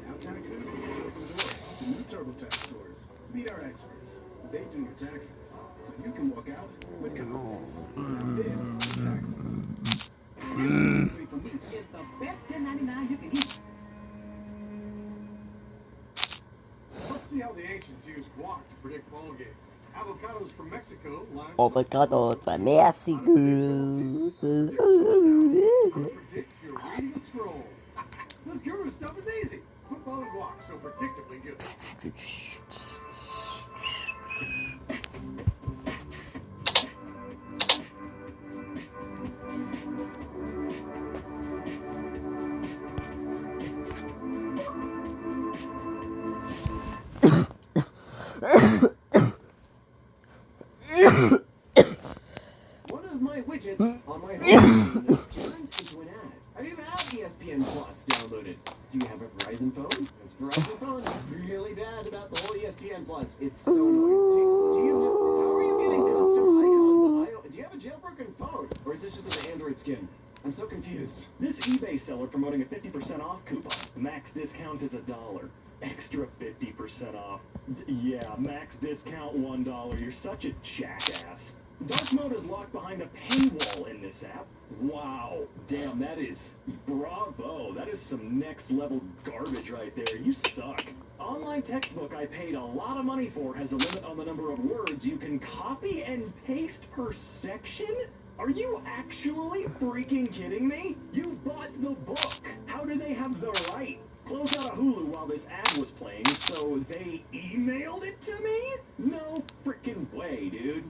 Now Texas is open doors to new TurboTax stores. Meet our experts. They do your taxes, so you can walk out with confidence. Now this is Texas. And this from me is the best $10.99 you can eat. Let's see how the ancients used guac to predict ball games. Avocados from Mexico, Avocado from Mexico. predict your reading a scroll. This guru stuff is easy. Football and guac, so predictably good. One of my widgets on my home turned into an ad. I don't even have ESPN Plus downloaded. Do you have a Verizon phone? Because Verizon phone is really bad about the whole ESPN Plus. It's so annoying. How are you getting custom icons on iOS? Do you have a jailbroken phone? Or is this just an Android skin? I'm so confused. This eBay seller promoting a 50% off coupon. Max discount is $1. Extra 50% off. Yeah, max discount $1. You're such a jackass. Dark mode is locked behind a paywall in this app. Wow. Damn, that is... bravo. That is some next level garbage right there. You suck. Online textbook I paid a lot of money for has a limit on the number of words you can copy and paste per section? Are you actually freaking kidding me? You bought the book. How do they have the right? Close out of Hulu while this ad was playing, so they emailed it to me? No freaking way, dude.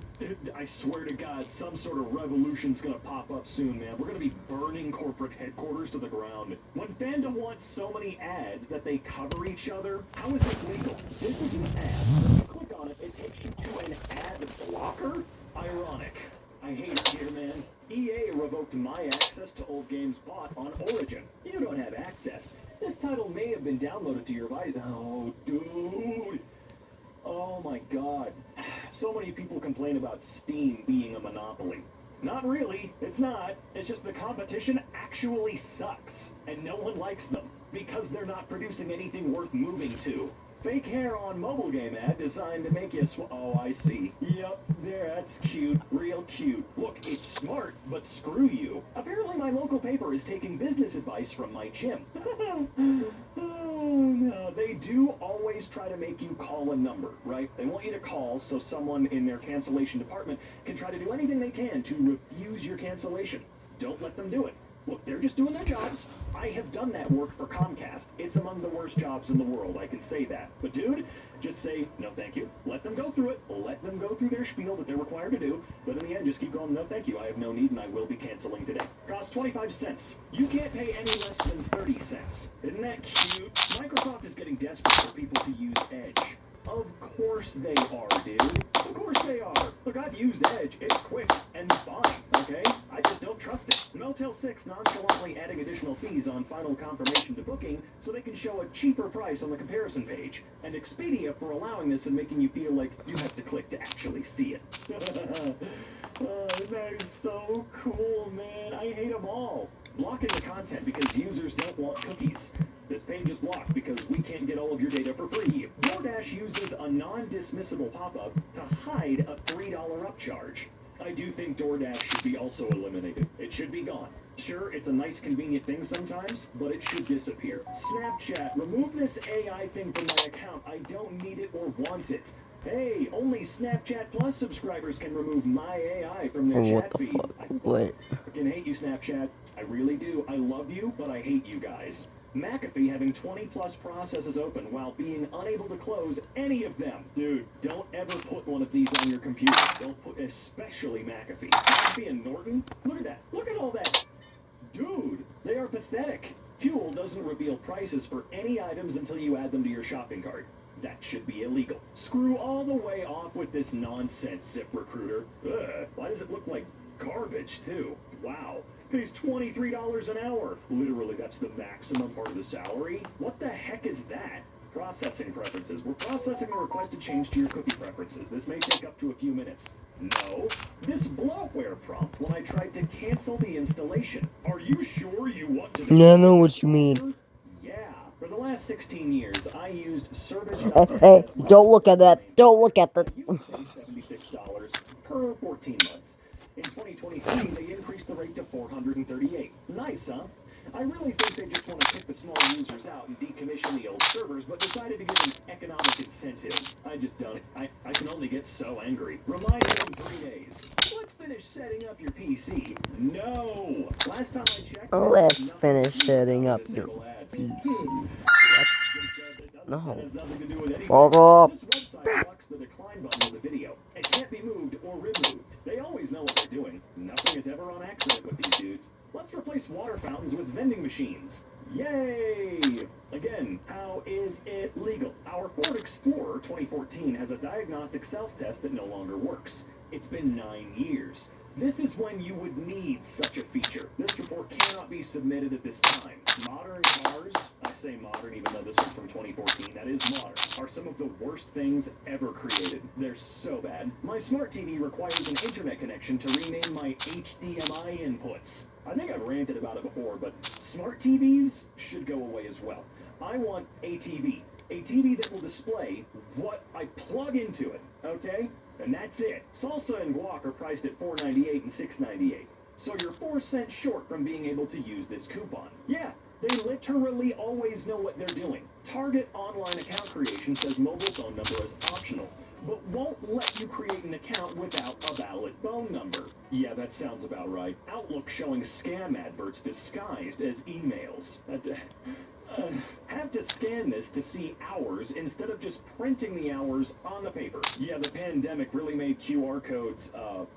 I swear to God, some sort of revolution's gonna pop up soon, man. We're gonna be burning corporate headquarters to the ground. When fandom wants so many ads that they cover each other, how is this legal? This is an ad. When you click on it, it takes you to an ad blocker? Ironic. I hate it here, man. EA revoked my access to old games bought on Origin. You don't have access. This title may have been downloaded to your device. Oh, dude. Oh my God. So many people complain about Steam being a monopoly. Not really. It's not. It's just the competition actually sucks. And no one likes them because they're not producing anything worth moving to. Fake hair on mobile game ad designed to make you oh, I see. Yep, there, that's cute. Real cute. Look, it's smart, but screw you. Apparently my local paper is taking business advice from my gym. Oh, no. They do always try to make you call a number, right? They want you to call so someone in their cancellation department can try to do anything they can to refuse your cancellation. Don't let them do it. Look, they're just doing their jobs. I have done that work for Comcast. It's among the worst jobs in the world, I can say that. But dude, just say, no thank you. Let them go through it. Let them go through their spiel that they're required to do. But in the end, just keep going, no thank you. I have no need and I will be canceling today. Costs 25 cents. You can't pay any less than 30 cents. Isn't that cute? Microsoft is getting desperate for people to use Edge. Of course they are, dude. Of course they are. Look, I've used Edge. It's quick and fine, okay? I just don't trust it. Motel 6 nonchalantly adding additional fees on final confirmation to booking so they can show a cheaper price on the comparison page. And Expedia for allowing this and making you feel like you have to click to actually see it. That is so cool, man. I hate them all. Blocking the content because users don't want cookies. This page is blocked because we can't get all of your data for free. DoorDash uses a non-dismissible pop-up to hide a $3 upcharge. I do think DoorDash should be also eliminated. It should be gone. Sure, it's a nice convenient thing sometimes, but it should disappear. Snapchat, remove this AI thing from my account. I don't need it or want it. Hey, only Snapchat Plus subscribers can remove my AI from their What chat the feed. fuck? What? I fucking hate you, Snapchat. I really do. I love you, but I hate you guys. McAfee having 20 plus processes open while being unable to close any of them. Dude, don't ever put one of these on your computer. Don't put, especially McAfee. McAfee and Norton? Look at that. Look at all that. Dude, they are pathetic. Huel doesn't reveal prices for any items until you add them to your shopping cart. That should be illegal. Screw all the way off with this nonsense, ZipRecruiter. Ugh, why does it look like garbage, too? Wow. Pays $23 an hour. Literally, that's the maximum part of the salary. What the heck is that? Processing preferences. We're processing a requested change to your cookie preferences. This may take up to a few minutes. No. This bloatware prompt when I tried to cancel the installation. Are you sure you want to... Yeah, I know what you mean. Yeah. For the last 16 years, I used Service. Hey, don't look at that. Don't look at that. You pay $76 per 14 months. In 2023, they increased the rate to $438. Nice, huh? I really think they just want to kick the small users out and decommission the old servers, but decided to give an economic incentive. I just don't. I can only get so angry. Remind me in 3 days. Let's finish setting up your PC. No! Last time I checked... Let's finish setting up your PC. No. Fuck up. This website blocks the decline button of the video. It can't be moved or removed. They always know what they're doing. Nothing is ever on accident with these dudes. Let's replace water fountains with vending machines. Yay! Again, how is it legal? Our Ford Explorer 2014 has a diagnostic self-test that no longer works. It's been 9 years. This is when you would need such a feature. This report cannot be submitted at this time. Modern cars, I say modern even though this was from 2014, that is modern, are some of the worst things ever created. They're so bad. My smart TV requires an internet connection to rename my HDMI inputs. I think I've ranted about it before, but smart TVs should go away as well. I want a TV that will display what I plug into it, okay? And that's it. Salsa and guac are priced at $4.98 and $6.98. So you're 4 cents short from being able to use this coupon. Yeah, they literally always know what they're doing. Target online account creation says mobile phone number is optional. but won't let you create an account without a valid phone number. Yeah, that sounds about right. Outlook showing scam adverts disguised as emails. Have to scan this to see hours instead of just printing the hours on the paper. Yeah, the pandemic really made QR codes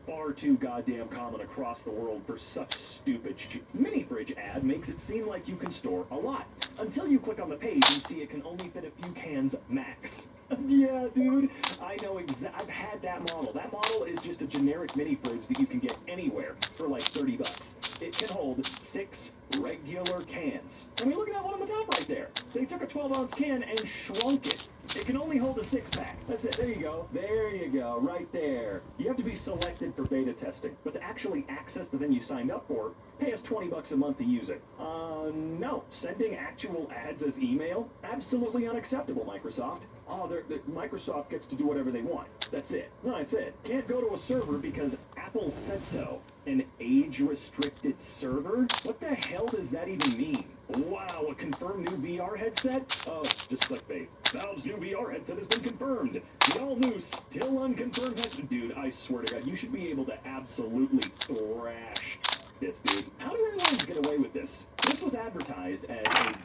far too goddamn common across the world for such stupid Mini fridge ad makes it seem like you can store a lot. Until you click on the page and see it can only fit a few cans max. Yeah, dude, I know I've had that model. That model is just a generic mini fridge that you can get anywhere for like $30. It can hold 6 regular cans. I mean, look at that one on the top right there. They took a 12-ounce can and shrunk it. It can only hold a 6-pack. That's it. There you go. There you go. Right there. You have to be selected for beta testing. But to actually access the thing you signed up for, pay us $20 a month to use it. No. Sending actual ads as email? Absolutely unacceptable, Microsoft. Oh, Microsoft gets to do whatever they want. That's it. No, that's it. Can't go to a server because Apple said so. An age-restricted server? What the hell does that even mean? Wow, a confirmed new VR headset? Oh, just clickbait. Valve's new VR headset has been confirmed. The all-new, still unconfirmed headset. Dude, I swear to God, you should be able to absolutely thrash this, dude. How do airlines get away with this? This was advertised as a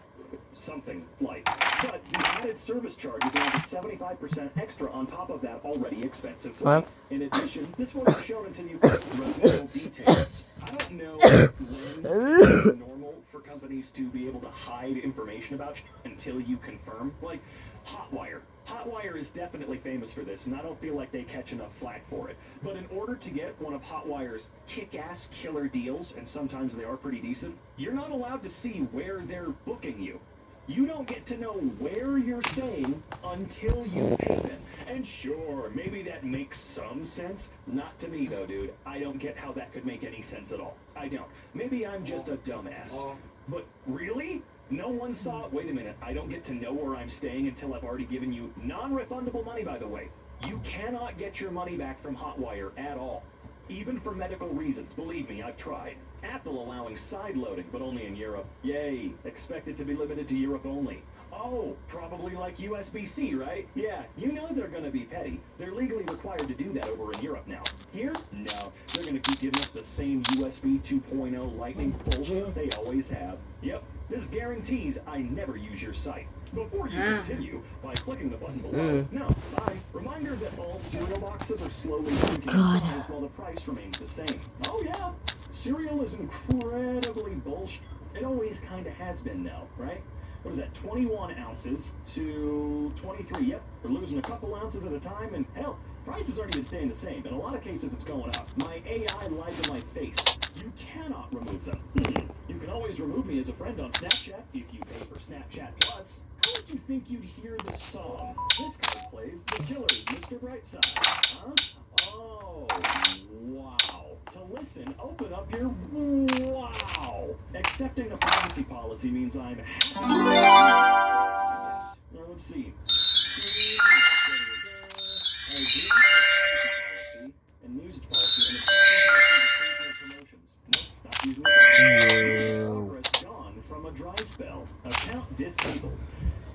something like, but the added service charge is around 75% extra on top of that already expensive flight. In addition, this wasn't shown until you got real details. I don't know when it's normal for companies to be able to hide information about until you confirm. Like Hotwire. Hotwire is definitely famous for this, and I don't feel like they catch enough flack for it. But in order to get one of Hotwire's kick-ass killer deals, and sometimes they are pretty decent, you're not allowed to see where they're booking you. You don't get to know where you're staying until you pay them. And sure, maybe that makes some sense. Not to me, though, dude. I don't get how that could make any sense at all. I don't. Maybe I'm just a dumbass. But really? No one saw it. Wait a minute. I don't get to know where I'm staying until I've already given you non-refundable money, by the way. You cannot get your money back from Hotwire at all. Even for medical reasons. Believe me, I've tried. Apple allowing side loading, but only in Europe. Yay. Expect it to be limited to Europe only. Oh, probably like USB-C, right? Yeah, you know they're gonna be petty. They're legally required to do that over in Europe now. Here? No. They're gonna keep giving us the same USB 2.0 Lightning bullshit they always have. Yep. This guarantees I never use your site. Before you continue, by clicking the button below. No, bye. Reminder that all cereal boxes are slowly sinking in size while the price remains the same. Oh yeah, cereal is incredibly bullshit. It always kind of has been though, right? What is that, 21 ounces to 23? Yep, we're losing a couple ounces at a time, and hell, prices aren't even staying the same. In a lot of cases, it's going up. My AI lies in my face. You cannot remove them. You can always remove me as a friend on Snapchat if you pay for Snapchat Plus. How would you think you'd hear the song? This card plays The Killers, Mr. Brightside. Huh? Oh, wow. To listen, open up your wow. Accepting the privacy policy means I'm happy. Yes. Now let's see. And usage policy and promotions. Nope, not using progress gone from a dry spell. Account disabled.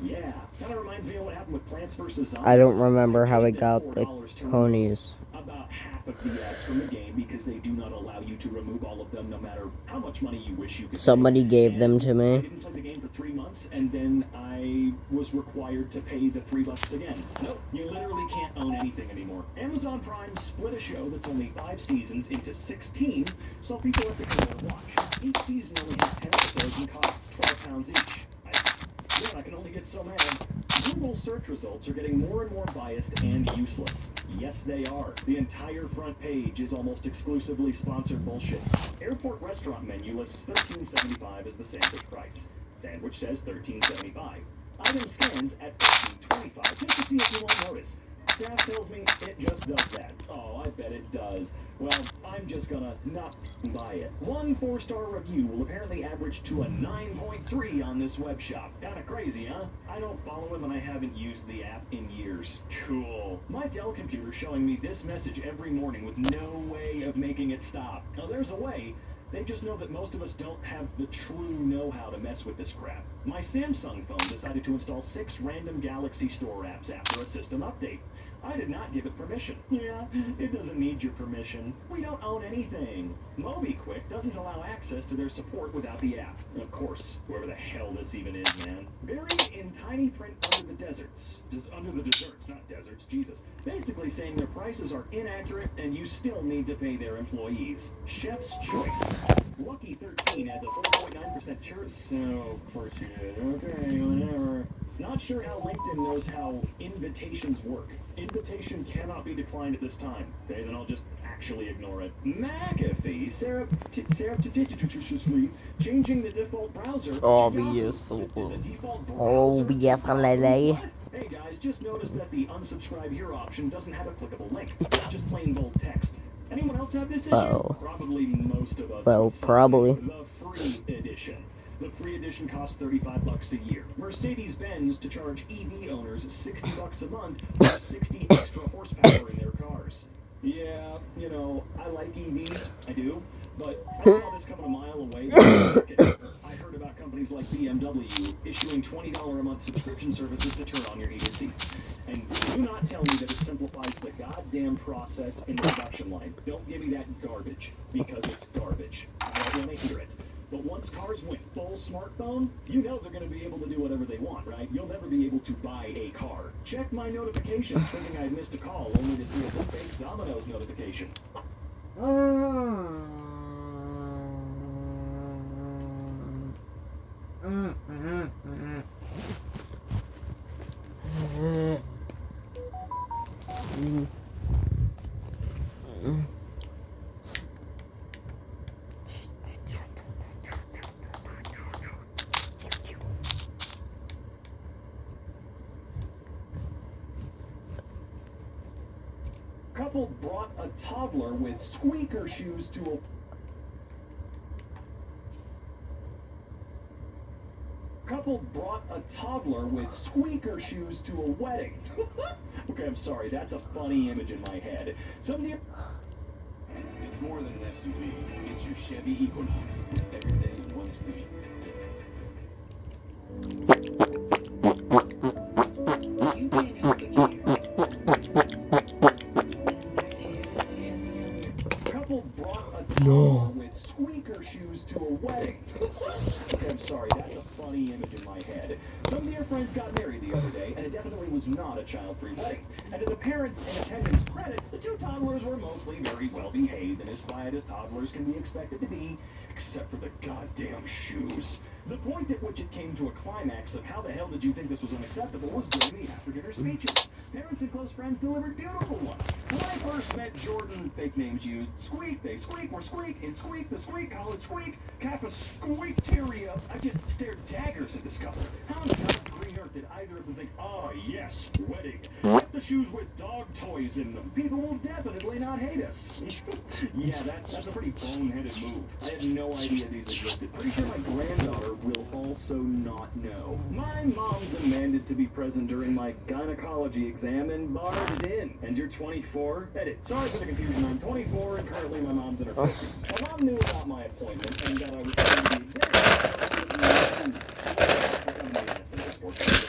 Yeah, kind of reminds me of what happened with Plants vs. Zombies. I don't remember how I got the ponies. About half of the ads from the game because they do not allow you to remove all of them no matter how much money you wish you could. Somebody gave them to me. I didn't play the game for 3 months and then I was required to pay the $3 again. Nope, you literally can't own anything anymore. Amazon Prime split a show that's only 5 seasons into 16 so people have to come and watch. Each season only has 10 episodes and costs £12 each. I can only get so mad. Google search results are getting more and more biased and useless. Yes, they are. The entire front page is almost exclusively sponsored bullshit. Airport restaurant menu lists $13.75 as the sandwich price. Sandwich says $13.75. Item scans at $13.25 just to see if you won't notice. Staff tells me it just does that. Oh, I bet it does. Well, I'm just gonna not buy it. One 4-star review will apparently average to a 9.3 on this web shop. Kinda crazy, huh? I don't follow him and I haven't used the app in years. Cool. My Dell computer's showing me this message every morning with no way of making it stop. Now there's a way, They just know that most of us don't have the true know-how to mess with this crap. My Samsung phone decided to install 6 random Galaxy Store apps after a system update. I did not give it permission. Yeah, it doesn't need your permission. We don't own anything. MobiQuick doesn't allow access to their support without the app. And of course, whoever the hell this even is, man. Buried in tiny print under the deserts. Just under the desserts, not deserts, Jesus. Basically saying their prices are inaccurate and you still need to pay their employees. Chef's choice. Lucky 13 adds a 4.9% chance. Oh, of course you did. Okay, whatever. Not sure how LinkedIn knows how invitations work. Invitation cannot be declined at this time. Okay, then I'll just actually ignore it. McAfee, surreptitiously changing the default browser. Obviously. The default browser. Obviously. Hey guys, just noticed that the unsubscribe here option doesn't have a clickable link. It's just plain bold text. Anyone else have this issue? Uh-oh. Probably most of us. Well, with something. probably. The free edition. The free edition costs $35 a year. Mercedes-Benz to charge EV owners $60 a month for 60 extra horsepower in their cars. Yeah, you know, I like EVs, I do, but I saw this coming a mile away. I heard about companies like BMW issuing $20 a month subscription services to turn on your heated seats. And do not tell me that it simplifies the goddamn process in the production line. Don't give me that garbage, because it's garbage. I don't want to hear it. But once cars went full smartphone, you know they're going to be able to do whatever they want, right? You'll never be able to buy a car. Check my notifications thinking I'd missed a call, only to see it's a fake Domino's notification. Couple brought a toddler with squeaker shoes to a wedding. Okay, I'm sorry, that's a funny image in my head. It's more than an SUV. It's your Chevy Equinox. Everything in one screen. You can't help but care. Couple brought a toddler with squeaker shoes to a wedding. Okay, I'm sorry, that's a funny image in my head. Some dear friends got married the other day, and it definitely was not a child-free wedding. And to the parents in attendance credit, the 2 toddlers were mostly very well behaved and as quiet as toddlers can be expected to be, except for the goddamn shoes. The point at which it came to a climax of how the hell did you think this was unacceptable was during the after-dinner speeches. Parents and close friends delivered beautiful ones. When I first met Jordan, fake names used, Squeak, they squeak, or Squeak, and Squeak, the Squeak, College Squeak, Kappa Squeakteria. I just stared daggers at this couple. How in God's green earth did either of them think, ah, yes, wedding. Get the shoes with dog toys in them. People will definitely not hate us. Yeah, that's a pretty boneheaded move. I had no idea these existed. Pretty sure my granddaughter will also not know. My mom demanded to be present during my gynecology exam and barred it in. And you're 24? Edit. Sorry for the confusion. I'm 24 and currently my mom's in her 50s. My mom knew about my appointment and that I was going to the exam.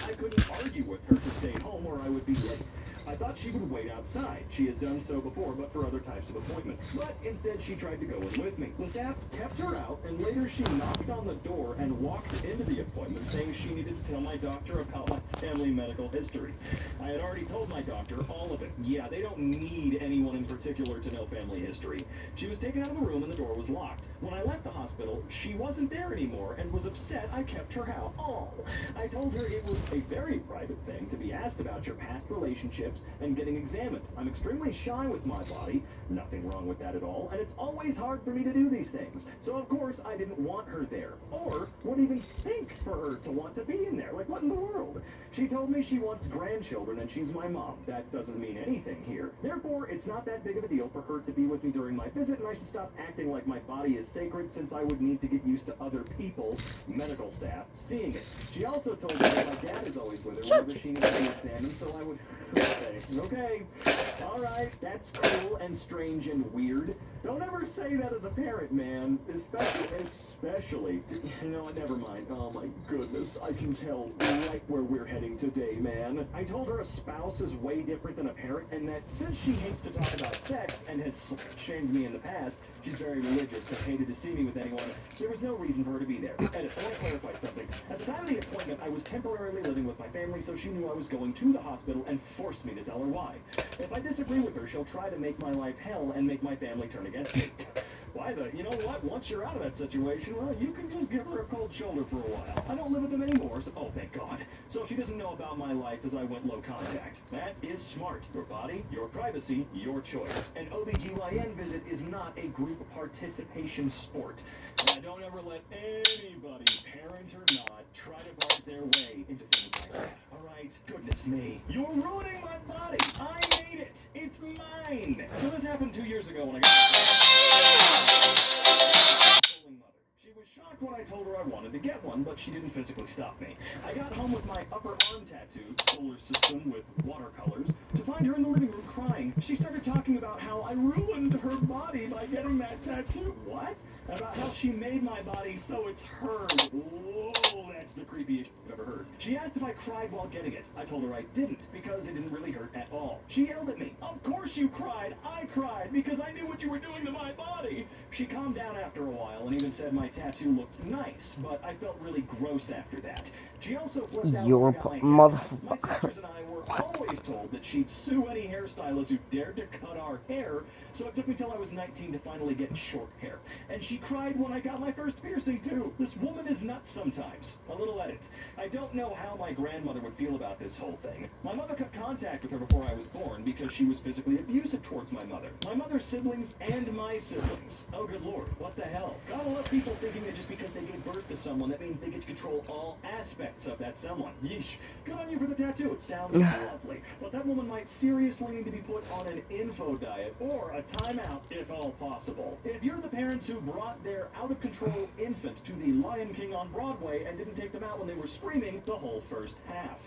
I couldn't argue with her to stay home or I would be late. I thought she would wait outside. She has done so before, but for other types of appointments. But instead, she tried to go in with me. The staff kept her out, and later she knocked on the door and walked into the appointment, saying she needed to tell my doctor about my family medical history. I had already told my doctor all of it. Yeah, they don't need anyone in particular to know family history. She was taken out of the room, and the door was locked. When I left the hospital, she wasn't there anymore, and was upset I kept her out. Oh, I told her it was a very private thing to be asked about your past relationships and getting examined. I'm extremely shy with my body, nothing wrong with that at all, and it's always hard for me to do these things. So of course I didn't want her there, or would even think for her to want to be in there. Like, what in the world? She told me she wants grandchildren and she's my mom. That doesn't mean anything here. Therefore, it's not that big of a deal for her to be with me during my visit, and I should stop acting like my body is sacred since I would need to get used to other people, medical staff, seeing it. She also told me that my dad is always with her whenever she needs to be examined, so I would... Okay, alright, that's cool and strange and weird. Don't ever say that as a parent, man. Especially. You know what? Never mind. Oh my goodness, I can tell right where we're heading today, man. I told her a spouse is way different than a parent, and that since she hates to talk about sex and has shamed me in the past, she's very religious and hated to see me with anyone. There was no reason for her to be there. Edit, I want to clarify something. At the time of the appointment, I was temporarily living with my family, so she knew I was going to the hospital and forced me to tell her why. If I disagree with her, she'll try to make my life hell and make my family turn against me. Why the? You know what? Once you're out of that situation, well, you can just give her a cold shoulder for a while. I don't live with them anymore, so oh, thank God. So she doesn't know about my life as I went low contact. That is smart. Your body, your privacy, your choice. An OBGYN visit is not a group participation sport. And don't ever let anybody, parent or not, try to barge their way into things like that. Alright? Goodness me. You're ruining my body. I made it. It's mine. So this happened 2 years ago when I got She was shocked when I told her I wanted to get one, but she didn't physically stop me. I got home with my upper arm tattooed, solar system with watercolors, to find her in the living room crying. She started talking about how I ruined her body by getting that tattoo. What? About how she made my body so it's hers. Whoa, that's the creepiest I've ever heard. She asked if I cried while getting it. I told her I didn't, because it didn't really hurt at all. She yelled at me. Of course you cried. I cried, because I knew what you were doing to my body. She calmed down after a while and even said my tattoo looked nice, but I felt really gross after that. She also flipped out You're when I got my hair. motherfucker. My sisters and I were always told that she'd sue any hairstylist who dared to cut our hair, so it took me till I was 19 to finally get short hair. And she cried when I got my first piercing, too. This woman is nuts sometimes. A little edit. I don't know how my grandmother would feel about this whole thing. My mother cut contact with her before I was born because she was physically abusive towards my mother. My mother's siblings and my siblings. Oh, good Lord. What the hell? Gotta love people thinking that just because they gave birth to someone, that means they get to control all aspects of that someone. Yeesh. Good on you for the tattoo. It sounds lovely. But that woman might seriously need to be put on an info diet or a timeout, if all possible. If you're the parents who brought their out-of-control infant to the Lion King on Broadway and didn't take them out when they were screaming the whole first half.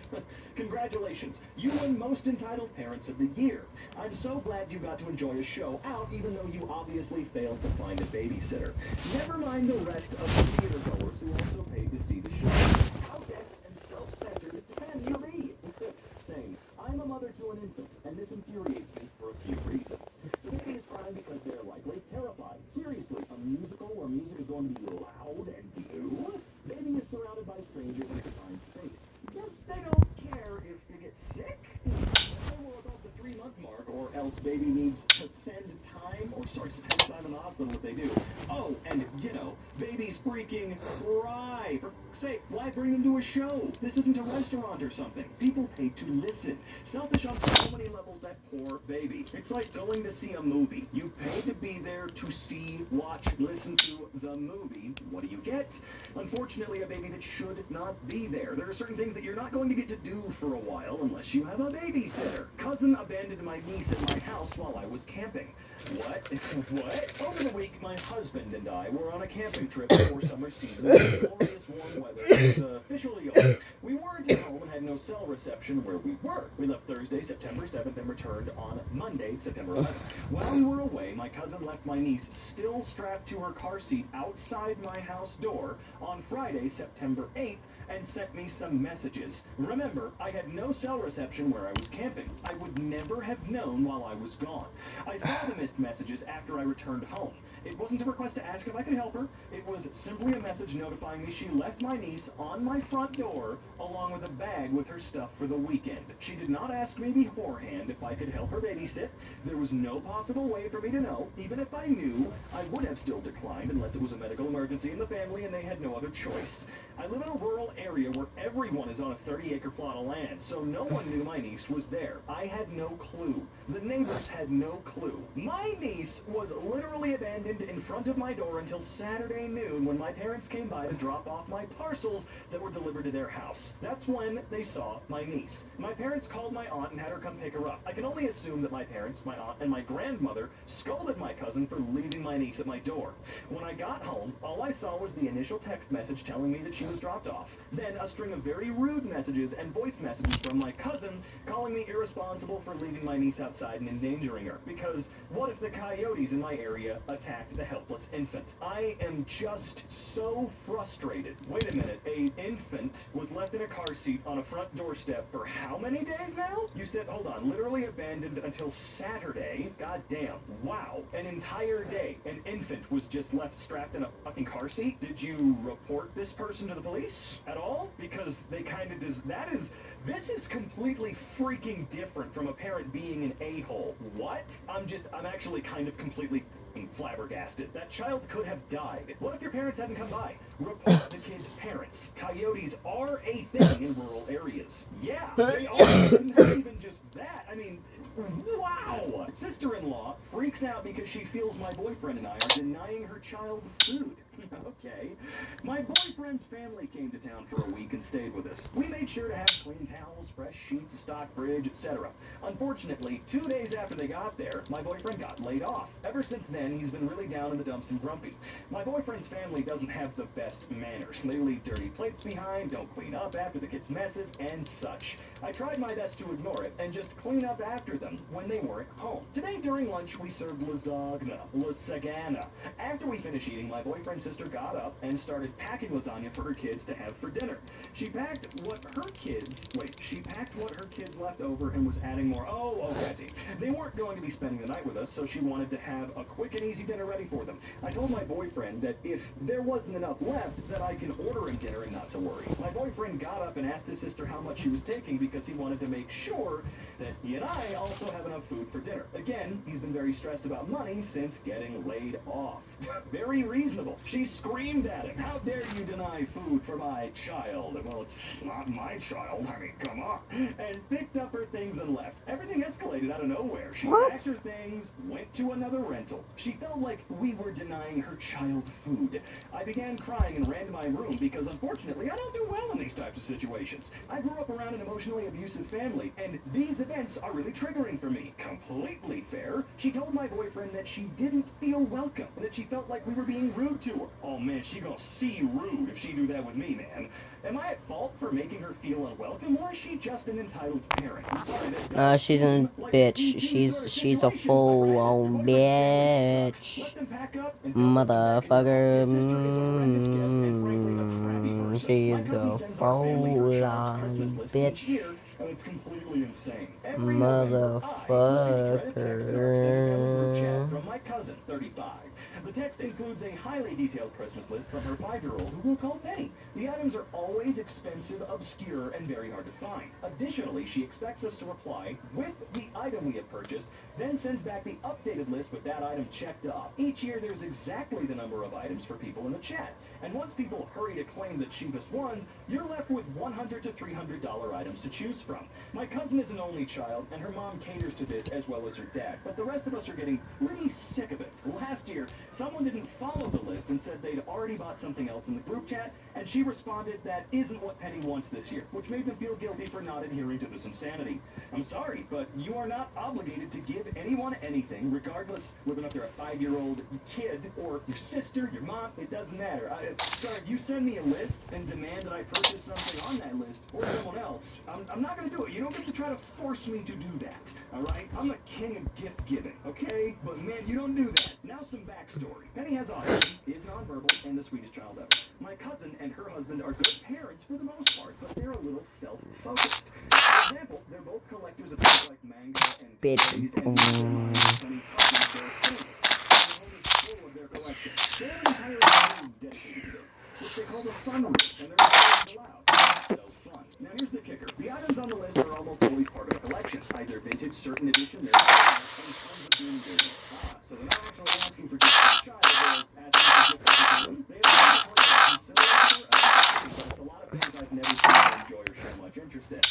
Congratulations. You win Most Entitled Parents of the Year. I'm so glad you got to enjoy a show out, even though you obviously failed to find a babysitter. Never mind the rest of the theater goers who also paid to see the show. How dense and self-centered can you be? Same. I'm a mother to an infant, and this infuriates me for a few reasons. The baby is crying because they're likely terrified. Seriously, a musical where music is going to be loud and blue? Baby is surrounded by strangers in a confined space. Guess they don't care if they get sick? They will above the 3-month mark, or else baby needs to spend time in the hospital if they do. Oh, and, you know, babies freaking cry. For sake, why bring them to a show? This isn't a restaurant or something. People pay to listen. Selfish on so many levels, that poor baby. It's like going to see a movie. You pay to be there to see, watch, listen to the movie. What do you get? Unfortunately, a baby that should not be there. There are certain things that you're not going to get to do for a while unless you have a babysitter. Cousin abandoned my niece at my house while I was camping. What? What? Over the week, my husband and I were on a camping trip before summer season. Glorious warm weather was officially over. We weren't at home and had no cell reception where we were. We left Thursday, September 7th, and returned on Monday, September 11th. While we were away, my cousin left my niece still strapped to her car seat outside my house door on Friday, September 8th, and sent me some messages. Remember, I had no cell reception where I was camping. I would never have known while I was gone. I saw the missed messages after I returned home. It wasn't a request to ask if I could help her. It was simply a message notifying me she left my niece on my front door along with a bag with her stuff for the weekend. She did not ask me beforehand if I could help her babysit. There was no possible way for me to know. Even if I knew, I would have still declined unless it was a medical emergency in the family and they had no other choice. I live in a rural area where everyone is on a 30-acre plot of land, so no one knew my niece was there. I had no clue. The neighbors had no clue. My niece was literally abandoned in front of my door until Saturday noon when my parents came by to drop off my parcels that were delivered to their house. That's when they saw my niece. My parents called my aunt and had her come pick her up. I can only assume that my parents, my aunt, and my grandmother scolded my cousin for leaving my niece at my door. When I got home, all I saw was the initial text message telling me that she was dropped off. Then a string of very rude messages and voice messages from my cousin calling me irresponsible for leaving my niece outside and endangering her. Because what if the coyotes in my area attacked the helpless infant? I am just so frustrated. Wait a minute, an infant was left in a car seat on a front doorstep for how many days now? You said, hold on, literally abandoned until Saturday? God damn. Wow. An entire day, an infant was just left strapped in a fucking car seat? Did you report this person to the police at all? Because they kind of this is completely freaking different from a parent being an a-hole. What? I'm actually kind of completely flabbergasted. That child could have died. What if your parents hadn't come by? Report the kid's parents. Coyotes are a thing in rural areas. Yeah, they are. And not even just that. I mean, wow! Sister-in-law freaks out because she feels my boyfriend and I are denying her child food. Okay. My boyfriend's family came to town for a week and stayed with us. We made sure to have clean towels, fresh sheets, a stock fridge, etc. Unfortunately, 2 days after they got there, my boyfriend got laid off. Ever since then, he's been really down in the dumps and grumpy. My boyfriend's family doesn't have the best manners. They leave dirty plates behind, don't clean up after the kids' messes, and such. I tried my best to ignore it and just clean up after them when they weren't home. Today during lunch, we served lasagna. After we finished eating, my boyfriend's sister got up and started packing lasagna for her kids to have for dinner. She packed what her kids left over and was adding more. Oh, I see. They weren't going to be spending the night with us, so she wanted to have a quick and easy dinner ready for them. I told my boyfriend that if there wasn't enough left, that I can order him dinner and not to worry. My boyfriend got up and asked his sister how much she was taking because he wanted to make sure that he and I also have enough food for dinner. Again, he's been very stressed about money since getting laid off. Very reasonable. She screamed at him, "How dare you deny food for my child?" Well, it's not my child. I mean, come on. And picked up her things and left. Everything escalated out of nowhere. She packed her things, went to another rental. She felt like we were denying her child food. I began crying and ran to my room because, unfortunately, I don't do well in these types of situations. I grew up around an emotionally abusive family, and these events are really triggering for me. Completely fair. She told my boyfriend that she didn't feel welcome and that she felt like we were being rude to her. Oh man, she gonna see rude if she do that with me, man. Am I at fault for making her feel unwelcome, or is she just an entitled parent? I'm sorry, that does She's a seem like bitch. the She's sort of a situation. full-on My boyfriend's family sucks. bitch. Let them pack up and don't let them back in your home. His sister is a horrendous guest and frankly a crappy person. She My is cousin a sends our family her child's Christmas full-on list each bitch. year, and it's completely insane. Every November, I receive a dreaded text in our extended family group chat from my cousin, 35. The text includes a highly detailed Christmas list from her 5-year-old, who we'll call Penny. The items are always expensive, obscure, and very hard to find. Additionally, she expects us to reply with the item we have purchased, then sends back the updated list with that item checked off. Each year, there's exactly the number of items for people in the chat. And once people hurry to claim the cheapest ones, you're left with $100 to $300 items to choose from. My cousin is an only child, and her mom caters to this as well as her dad, but the rest of us are getting pretty sick of it. Last year, someone didn't follow the list and said they'd already bought something else in the group chat, and she responded that isn't what Penny wants this year, which made them feel guilty for not adhering to this insanity. I'm sorry, but you are not obligated to give anyone anything, regardless whether or not they're a 5-year-old kid or your sister, your mom, it doesn't matter. Sorry, if you send me a list and demand that I purchase something on that list or someone else, I'm not going to do it. You don't get to try to force me to do that, all right? I'm the king of gift giving, okay? But man, you don't do that. Now some backstory. Penny has autism, is nonverbal, and the sweetest child ever. My cousin and her husband are good parents for the most part, but they're a little self-focused. For example, they're both collectors of things like manga and Bitch. plays and Penny touches their things. The home is full of their collection. They have an entire room dedicated to this, which they call the fun room, and they're not allowed. It's so fun. Now here's the kicker. The items on the list are almost always part of a collection, either vintage, certain edition, and tons of game games. So they're not actually asking for gifts for the child, they're asking for gifts for the room. They have a part of consideration, but it's a lot of things I've never seen her enjoy or show much interest in.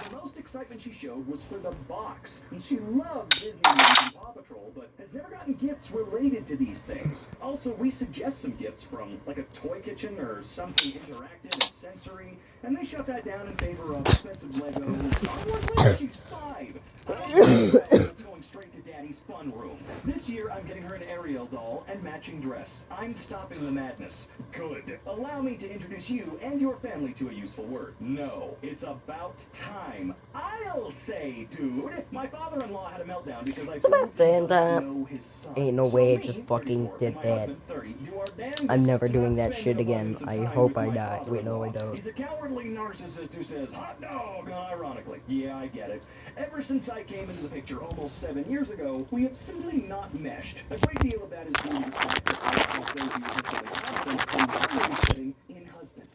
The most excitement she showed was for the box. And she loves Disney movies and Paw Patrol, but has never gotten gifts related to these things. Also, we suggest some gifts from, like a toy kitchen or something interactive and sensory, and they shut that down in favor of expensive Legos. Star Wars Lego, she's 5. It's going straight to Daddy's fun room. This year, I'm getting her an Ariel doll and matching dress. I'm stopping the madness. Good. Allow me to introduce you and your family to a useful word. No, it's about time. I'll way, dude. My father-in-law had a meltdown because I Samantha proved he and, doesn't know his son. ain't no So way I me, just fucking 34, did and my that. husband, 30, do our damnedest I'm never to doing not that spend shit an again. abundance of I time hope with I my die. Wait, no, I father-in-law. don't. He's a cowardly narcissist who says, hot dog, ironically. Yeah, I get it. Ever since I came into the picture almost 7 years ago, we have simply not meshed. A great deal of that is due to the fact that I still those who instilling confidence and boundary setting in husband.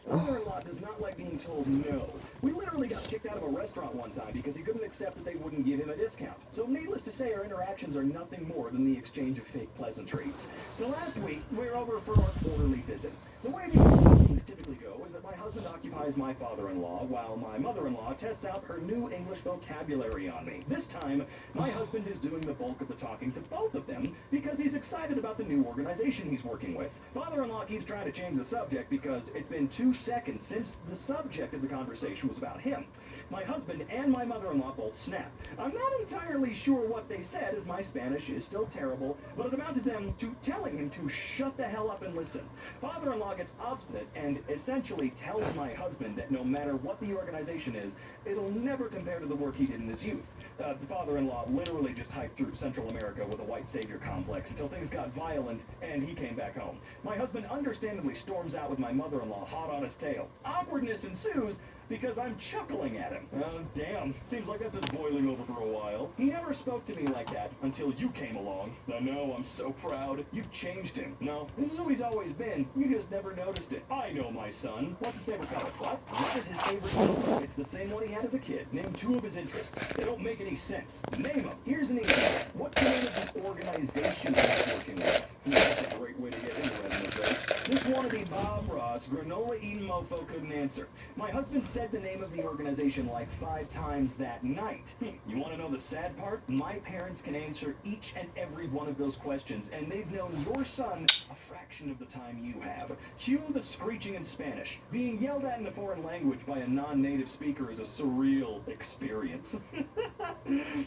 Father-in-law does not like being told no. We literally got kicked out of a restaurant one time because he couldn't accept that they wouldn't give him a discount. So needless to say, our interactions are nothing more than the exchange of fake pleasantries. So last week, we were over for our quarterly visit. The way these things typically go is that my husband occupies my father-in-law while my mother-in-law tests out her new English vocabulary on me. This time, my husband is doing the bulk of the talking to both of them because he's excited about the new organization he's working with. Father-in-law keeps trying to change the subject because it's been 2 seconds since the subject of the conversation was about him. My husband and my mother-in-law both snap. I'm not entirely sure what they said, as my Spanish is still terrible, but it amounted them to telling him to shut the hell up and listen. Father-in-law gets obstinate and essentially tells my husband that no matter what the organization is, it'll never compare to the work he did in his youth. The father-in-law literally just hiked through Central America with a white savior complex until things got violent and he came back home. My husband understandably storms out with my mother-in-law hot on his tail. Awkwardness ensues because I'm chuckling at him. Damn, seems like that's been boiling over for a while. He never spoke to me like that until you came along. I know, I'm so proud. You've changed him. No, this is who he's always been. You just never noticed it. I know my son. What's his favorite color? What is his favorite color? It's the same one he had as a kid. Name 2 of his interests. They don't make any sense. Name them. Here's an example. What's the name of the organization he's working with? That's a great way to get into it in the face. This wannabe Bob Ross, granola eating mofo couldn't answer. My husband said the name of the organization like 5 times that night. You want to know the sad part? My parents can answer each and every one of those questions, and they've known your son a fraction of the time you have. Cue the screeching in Spanish. Being yelled at in a foreign language by a non-native speaker is a surreal experience.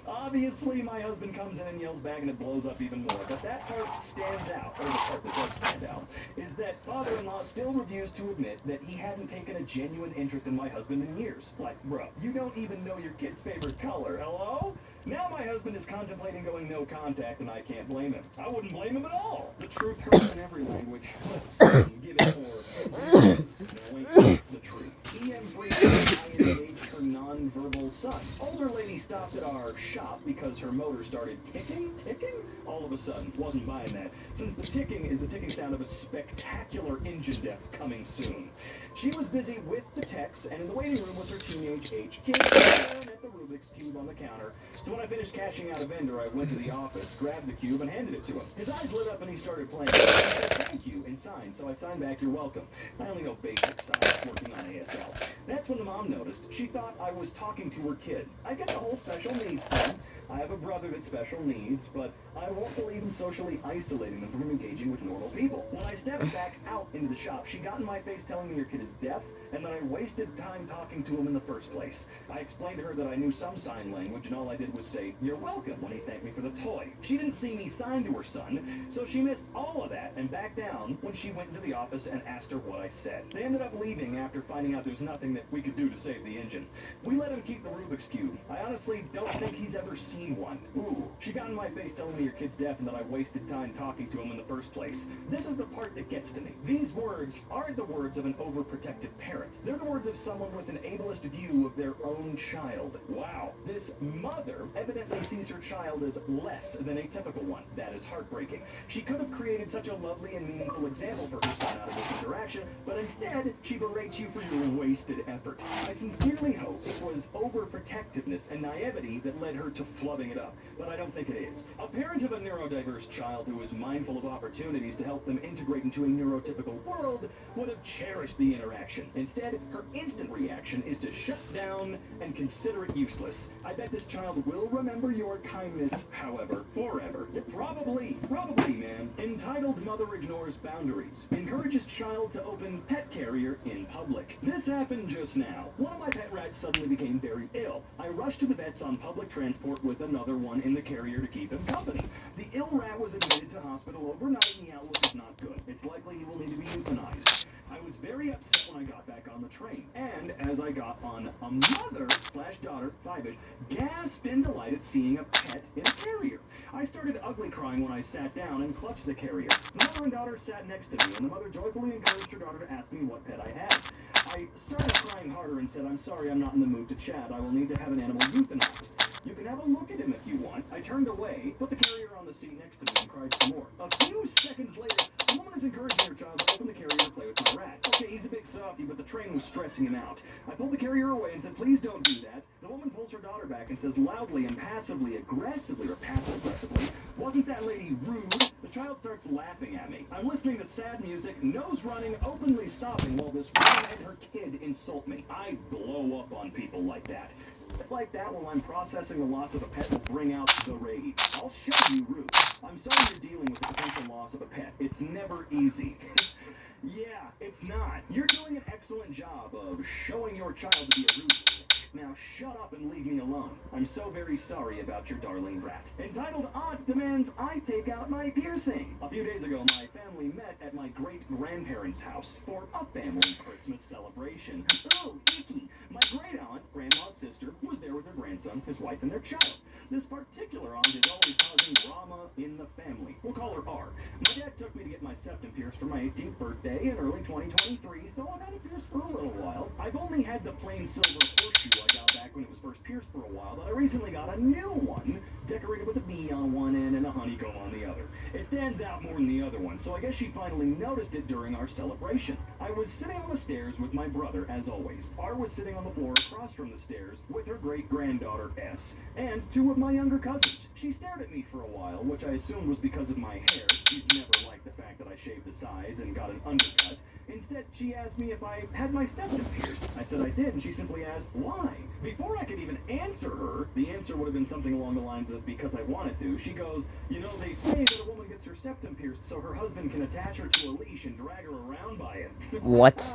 Obviously, my husband comes in and yells back and it blows up even more, but that part stands out, or the part that does stand out, is that father-in-law still refused to admit that he hadn't taken a genuine interest in my husband in years. Like, bro, you don't even know your kid's favorite color, hello? Now my husband is contemplating going no contact, and I can't blame him. I wouldn't blame him at all. The truth hurts in every language. Some give it more as knowing the truth. EM3 I engaged her non-verbal son. Older lady stopped at our shop because her motor started ticking? All of a sudden. Wasn't buying that, since the ticking is the ticking sound of a spectacular engine death coming soon. She was busy with the techs, and in the waiting room was her teenage-age kid staring at the Rubik's Cube on the counter. So when I finished cashing out a vendor, I went to the office, grabbed the cube, and handed it to him. His eyes lit up and he started playing. He said, thank you, and signed, so I signed back, you're welcome. I only know basic signs working on ASL. That's when the mom noticed. She thought I was talking to her kid. I get the whole special needs thing. I have a brother with special needs, but I won't believe in socially isolating them from engaging with normal people. When I stepped back out into the shop, she got in my face telling me your kid is deaf, and that I wasted time talking to him in the first place. I explained to her that I knew some sign language, and all I did was say, you're welcome, when he thanked me for the toy. She didn't see me sign to her son, so she missed all of that and backed down when she went into the office and asked her what I said. They ended up leaving after finding out there's nothing that we could do to save the engine. We let him keep the Rubik's Cube. I honestly don't think he's ever seen one. Ooh, she got in my face telling me your kid's deaf and that I wasted time talking to him in the first place. This is the part that gets to me. These words aren't the words of an overprotective parent. They're the words of someone with an ableist view of their own child. Wow. This mother evidently sees her child as less than a typical one. That is heartbreaking. She could have created such a lovely and meaningful example for her son out of this interaction, but instead, she berates you for your wasted effort. I sincerely hope it was overprotectiveness and naivety that led her to flubbing it up, but I don't think it is. A parent of a neurodiverse child who is mindful of opportunities to help them integrate into a neurotypical world would have cherished the interaction. Instead, her instant reaction is to shut down and consider it useless. I bet this child will remember your kindness, however, forever. Probably, man. Entitled Mother Ignores Boundaries. Encourages child to open pet carrier in public. This happened just now. One of my pet rats suddenly became very ill. I rushed to the vets on public transport with another one in the carrier to keep him company. The ill rat was admitted to hospital overnight and the outlook is not good. It's likely he will need to be euthanized. I was very upset when I got back on the train, and as I got on, a mother/daughter, 5-ish, gasped in delight at seeing a pet in a carrier. I started ugly crying when I sat down and clutched the carrier. The mother and daughter sat next to me, and the mother joyfully encouraged her daughter to ask me what pet I had. I started crying harder and said, "I'm sorry, I'm not in the mood to chat. I will need to have an animal euthanized. You can have a look at him if you want." I turned away, put the carrier on the seat next to me, and cried some more. A few seconds later, the woman is encouraging her child to open the carrier and play with my rat. Okay, he's a big softy, but the train was stressing him out. I pulled the carrier away and said, "Please don't do that." The woman pulls her daughter back and says loudly and passive-aggressively, "Wasn't that lady rude?" The child starts laughing at me. I'm listening to sad music, nose running, openly sobbing while this woman and her kid insult me. I blow up on people like that. Like that, while I'm processing the loss of a pet, will bring out the rage. I'll show you, Ruth. I'm sorry you're dealing with the potential loss of a pet. It's never easy. Yeah, it's not. You're doing an excellent job of showing your child to be a rude bitch. Now shut up and leave me alone. I'm so very sorry about your darling rat. Entitled Aunt Demands I Take Out My Piercing. A few days ago, my family met at my great-grandparents' house for a family Christmas celebration. Oh, icky. My great-aunt, grandma's sister, was there with her grandson, his wife, and their child. This particular aunt is always causing drama in the family. We'll call her R. My dad took me to get my septum pierced for my 18th birthday in early 2023, so I've had it pierced for a little while. I've only had the plain silver horseshoe I got back when it was first pierced for a while, but I recently got a new one, decorated with a bee on one end and a honeycomb on the other. It stands out more than the other one, so I guess she finally noticed it during our celebration. I was sitting on the stairs with my brother, as always. R was sitting on the floor across from the stairs with her great-granddaughter, S, and two of my younger cousins. She stared at me for a while, which I assumed was because of my hair. She's never liked the fact that I shaved the sides and got an undercut. Instead, she asked me if I had my septum pierced. I said I did, and she simply asked, "Why?" Before I could even answer her, the answer would have been something along the lines of, "Because I wanted to." She goes, "You know, they say that a woman gets her septum pierced so her husband can attach her to a leash and drag her around by it." What?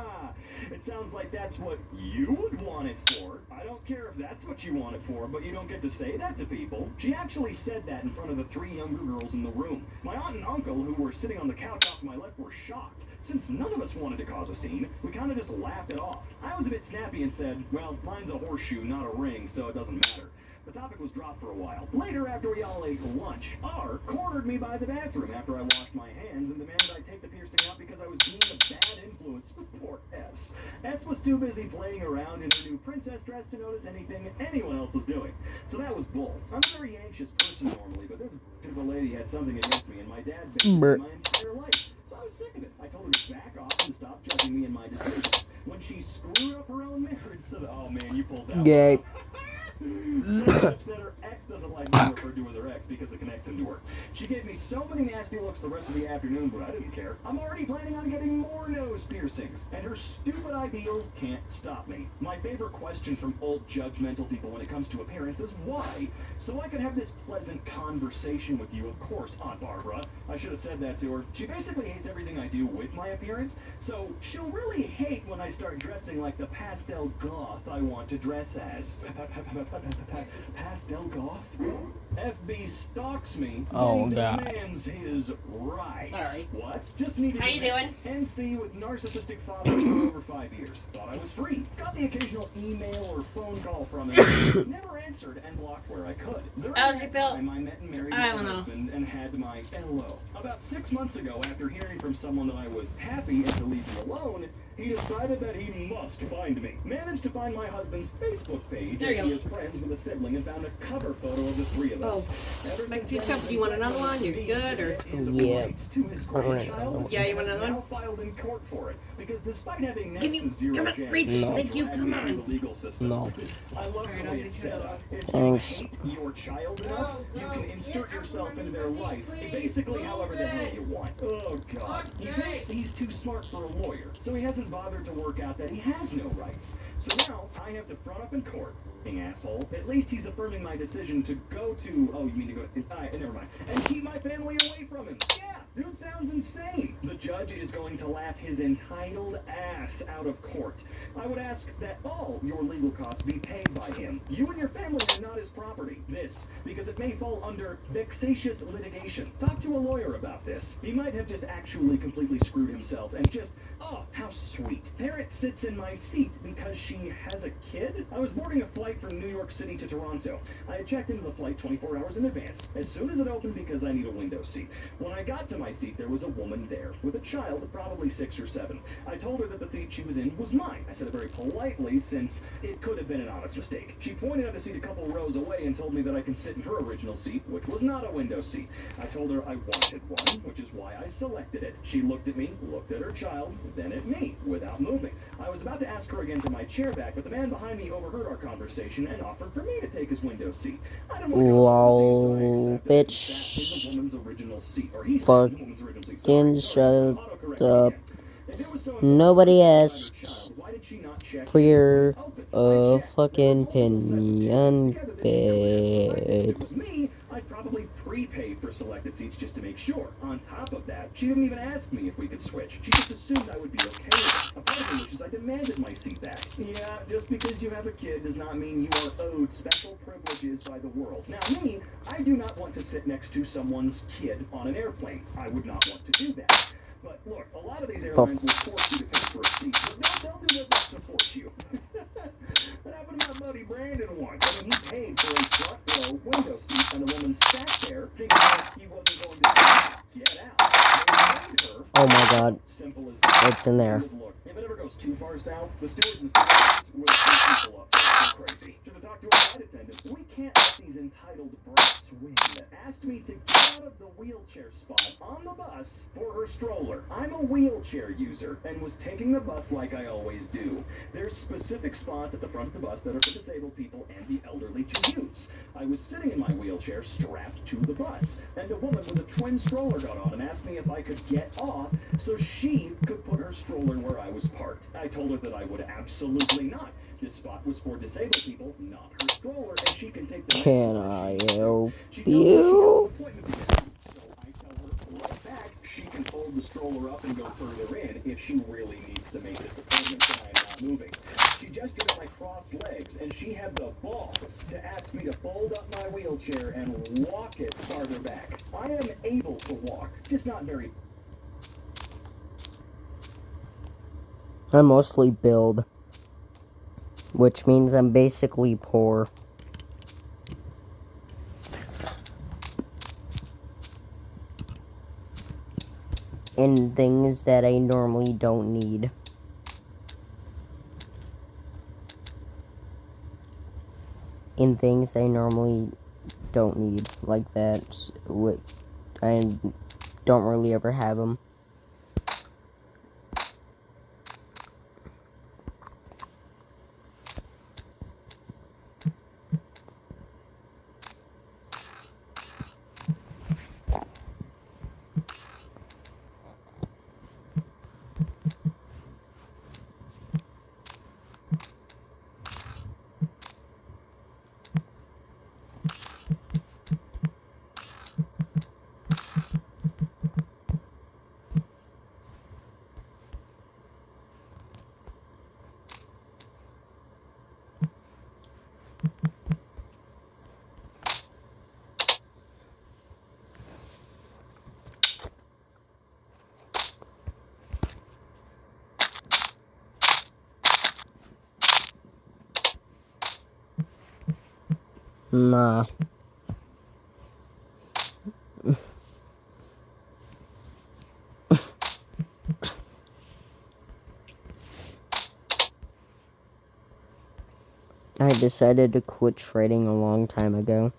It sounds like that's what you would want it for. I don't care if that's what you want it for, but you don't get to say that to people. She actually said that in front of the three younger girls in the room. My aunt and uncle, who were sitting on the couch off to my left, were shocked. Since none of us wanted to cause a scene, we kind of just laughed it off. I was a bit snappy and said, "Well, mine's a horseshoe, not a ring, so it doesn't matter." The topic was dropped for a while. Later, after we all ate lunch, R cornered me by the bathroom after I washed my hands and demanded I take the piercing out because I was being a bad influence for poor S. S was too busy playing around in her new princess dress to notice anything anyone else was doing. So that was bull. I'm a very anxious person normally, but this particular lady had something against me, and my dad basically my entire life. So I was sick of it. I told her to back off and stop judging me and my decisions. When she screwed up her own marriage, so oh man, you pulled that Gay. so much that her ex doesn't like being referred to as her ex because it connects into her. She gave me so many nasty looks the rest of the afternoon, but I didn't care. I'm already planning on getting more nose piercings, and her stupid ideals can't stop me. My favorite question from old judgmental people when it comes to appearance is why? So I could have this pleasant conversation with you, of course, Aunt Barbara. I should have said that to her. She basically hates everything I do with my appearance, so she'll really hate when I start dressing like the pastel goth I want to dress as. Pastel goth? FB stalks me, Oh, then God. demands his rights. Sorry. What? Just needed How you to doing? NC with narcissistic father for over 5 years. Thought I was free. Got the occasional email or phone call from him. Never answered and blocked where I could. During How'd you that feel? time, I met and married I my don't know. husband and had my LO. About 6 months ago, after hearing from someone that I was happy and to leave me alone, he decided that he must find me. Managed to find my husband's Facebook page There as you he go. is friends with a sibling and found a cover photo of the three of us. Ever Make since two cups. Do you want another one? You're good, or? Yeah. rights to his I want grandchild, another one. Yeah, you want another has one? now filed in court for it because despite having next Give you- to zero come on, chance reach. to Thank you, drag come me through on. the legal system, No. I love the Alright, I'll way get it's you set the up. If you Thanks. hate your child enough, you can insert yourself into their life basically however the hell you want. Oh God, he thinks he's too smart for a lawyer, so he hasn't bothered to work out that he has no rights. So now I have to front up in court. Asshole. At least he's affirming my decision to go to. Oh, you mean to go? Never mind. And keep my family away from him. Yeah. Dude sounds insane. The judge is going to laugh his entitled ass out of court. I would ask that all your legal costs be paid by him. You and your family are not his property. This, because it may fall under vexatious litigation. Talk to a lawyer about this. He might have just actually completely screwed himself and just, oh, how sweet. Parrot sits in my seat because she has a kid? I was boarding a flight from New York City to Toronto. I had checked into the flight 24 hours in advance, as soon as it opened because I need a window seat. When I got to my seat, there was a woman there with a child, probably 6 or 7. I told her that the seat she was in was mine. I said it very politely, since it could have been an honest mistake. She pointed at a seat a couple rows away and told me that I can sit in her original seat, which was not a window seat. I told her I wanted one, which is why I selected it. She looked at me, looked at her child, then at me, without moving. I was about to ask her again for my chair back, but the man behind me overheard our conversation and offered for me to take his window seat. I didn't want to Lol, bitch. That is the woman's original seat, or he said the woman's original seat. Fucking Sorry, shut autocorrect up. again. If it was so Nobody important asked to decide her child, why did she not check for your it open? I checked. fucking There were multiple sets of opinion, tickets together that she could have selected. If bitch. it was me, I'd probably prepay for selected seats just to make sure. On top of that, she didn't even ask me if we could switch. She just assumed I would be okay with it. A part of me wishes I demanded my seat back. Yeah, just because you have a kid does not mean you are owed special privileges by the world. Now, me, I do not want to sit next to someone's kid on an airplane. I would not want to do that. But look, a lot of these airlines will force you to pay for a seat, but they'll do their best to force you. That happened to my buddy Brandon once. I mean, he paid for a front row window seat, and the woman sat there thinking that he wasn't going to say, get out. They made her. Oh my god, Simple as that. it's in there. Because look, if it ever goes too far south, the stewards and stewardesses will shoot people up. They're crazy. Should have talked to a flight attendant. We can't let these entitled brats win. Asked me to get out of the wheelchair spot on the bus for her stroller. I'm a wheelchair user and was taking the bus like I always do. There's specific spots at the front of the bus that are for disabled people and the elderly to use. I was sitting in my wheelchair strapped to the bus, and a woman with a twin stroller got on and asked me if I could get off so she could put her stroller where I was parked. I told her that I would absolutely not. This spot was for disabled people, not her stroller, and she can take the Can next I one she help wants to. She knows that she has you? an appointment to get to, so I tell her right back she can fold the stroller up and go further in if she really needs to make this appointment and I'm not moving. She gestured at my crossed legs, and she had the balls to ask me to fold up my wheelchair and walk it farther back. I am able to walk, just not very. I mostly build, which means I'm basically poor. In things that I normally don't need. In things I normally don't need, like that. I don't really ever have them. Nah. I decided to quit trading a long time ago.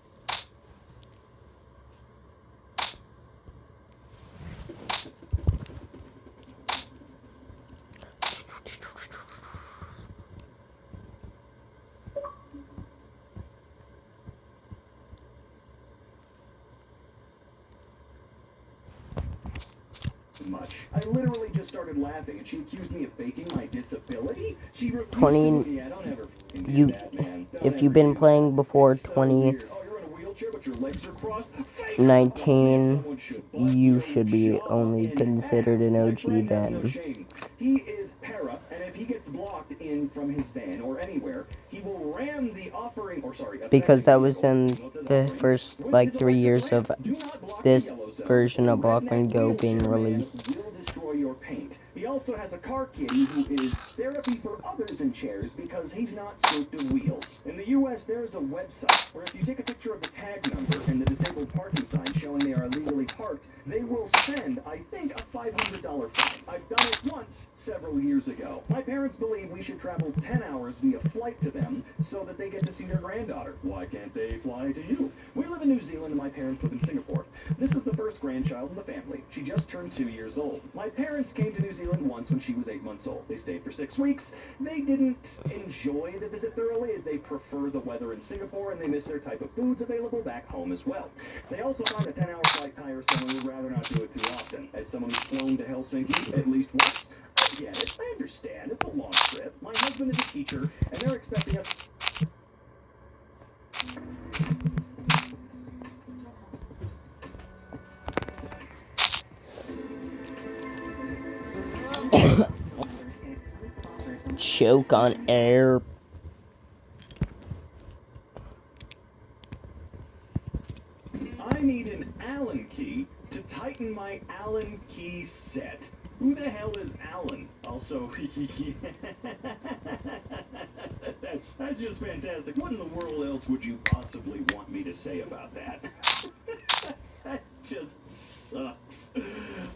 Much. I literally just started laughing, and she accused me of faking my disability. She refused 20 to. Yeah, don't ever do you that, man. Don't if ever you've been do playing that. before It's so 20 weird. Oh, you're in a wheelchair? wheelchair, but your legs are crossed. Fake. 19, Someone should bust you your should be jaw only in considered half. an My OG friend has no then. shame. He is para, and if he gets blocked in from his van or anywhere, he will ram the offering, or sorry, Because that was vehicle, in even though it says the offering, first, with like, his 3 years electric of lamp. Do not block this the yellow zone. version of The Blockman redneck Go being wheelchair man released. will destroy your paint. He also has a car kitty who is therapy for others in chairs because he's not spooked of wheels. In the U.S., there is a website where if you take a picture of the tag number and the disabled parking sign showing they are illegally parked, they will send, I think, a $500 fine. I've done it once several years ago. My parents believe we should travel 10 hours via flight to them so that they get to see their granddaughter. Why can't they fly to you? We live in New Zealand and my parents live in Singapore. This is the first grandchild in the family. She just turned 2 years old. My parents came to New Zealand once when she was 8 months old. They stayed for 6 weeks. They didn't enjoy the visit thoroughly as they prefer the weather in Singapore and they miss their type of foods available back home as well. They also found a 10-hour flight tiresome and would rather not do it too often. As someone who's flown to Helsinki at least once, I get it. I understand. It's a long trip. My husband is a teacher and they're expecting us... Choke on air. I need an Allen key to tighten my Allen key set. Who the hell is Allen? Also, that's just fantastic. What in the world else would you possibly want me to say about that? That just sucks.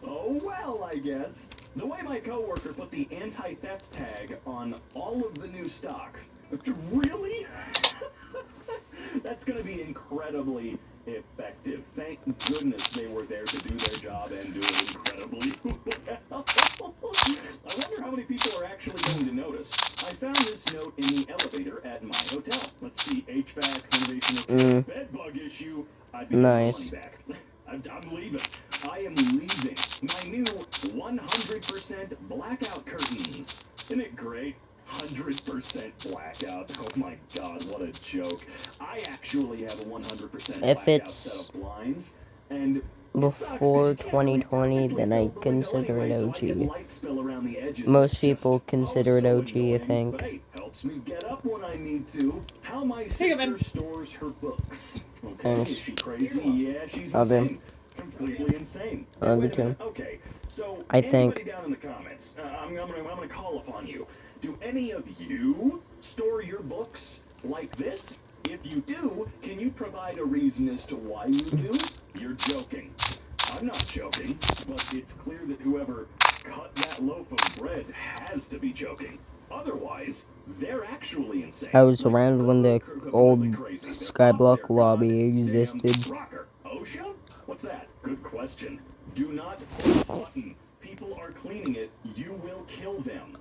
Oh well, I guess. The way my coworker put the anti-theft tag on all of the new stock. Really? That's gonna be incredibly effective. Thank goodness they were there to do their job and do it incredibly well. I wonder how many people are actually going to notice. I found this note in the elevator at my hotel. Let's see, HVAC, renovation, bed bug issue. I'd be Nice. money back. I'm leaving. I am leaving. My new 100% blackout curtains. Isn't it great? 100% blackout. Oh my god, what a joke. I actually have a 100% blackout it's set of blinds, and it before sucks 'cause you can't really 2020, perfectly then I build the window consider it anyway, so I get OG. light spill around the edges. Most It's people just, consider it so OG, I annoying, think. But hey, helps me get up when I need to. How my Here you go, sister babe. stores her books. Okay, Thanks. is she crazy? Yeah, she's Love you. insane. Completely insane. I love you Wait a minute. too. Okay, so I think- anybody down in the comments, I'm gonna call upon you. Do any of you store your books like this? If you do, can you provide a reason as to why you do? You're joking. I'm not joking, but it's clear that whoever cut that loaf of bread has to be joking. Otherwise, they're actually insane. I was around when the old Crazy. They're Skyblock up there, lobby goddamn existed. rocker. OSHA? What's that? Good question. Do not push button. People are cleaning it. You will kill them.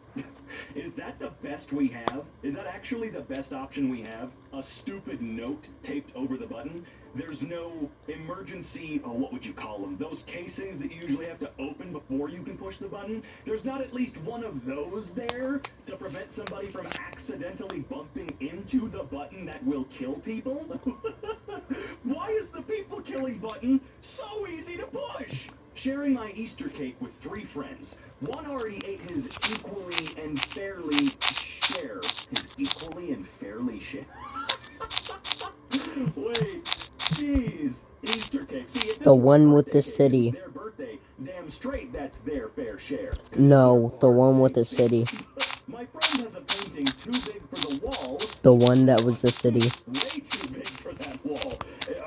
Is that the best we have? Is that actually the best option we have? A stupid note taped over the button? There's no emergency, what would you call them? Those casings that you usually have to open before you can push the button? There's not at least one of those there to prevent somebody from accidentally bumping into the button that will kill people? Why is the people killing button so easy to push? Sharing my Easter cake with 3 friends. One already ate his equally and fairly share. His equally and fairly share? Wait, jeez. Easter cake. See, if this The were one a with birthday the cake, city. it's their birthday. Damn straight that's their fair share. No, the one with the city. My friend has a painting too big for the wall. The one that was the city. Way too big for that wall.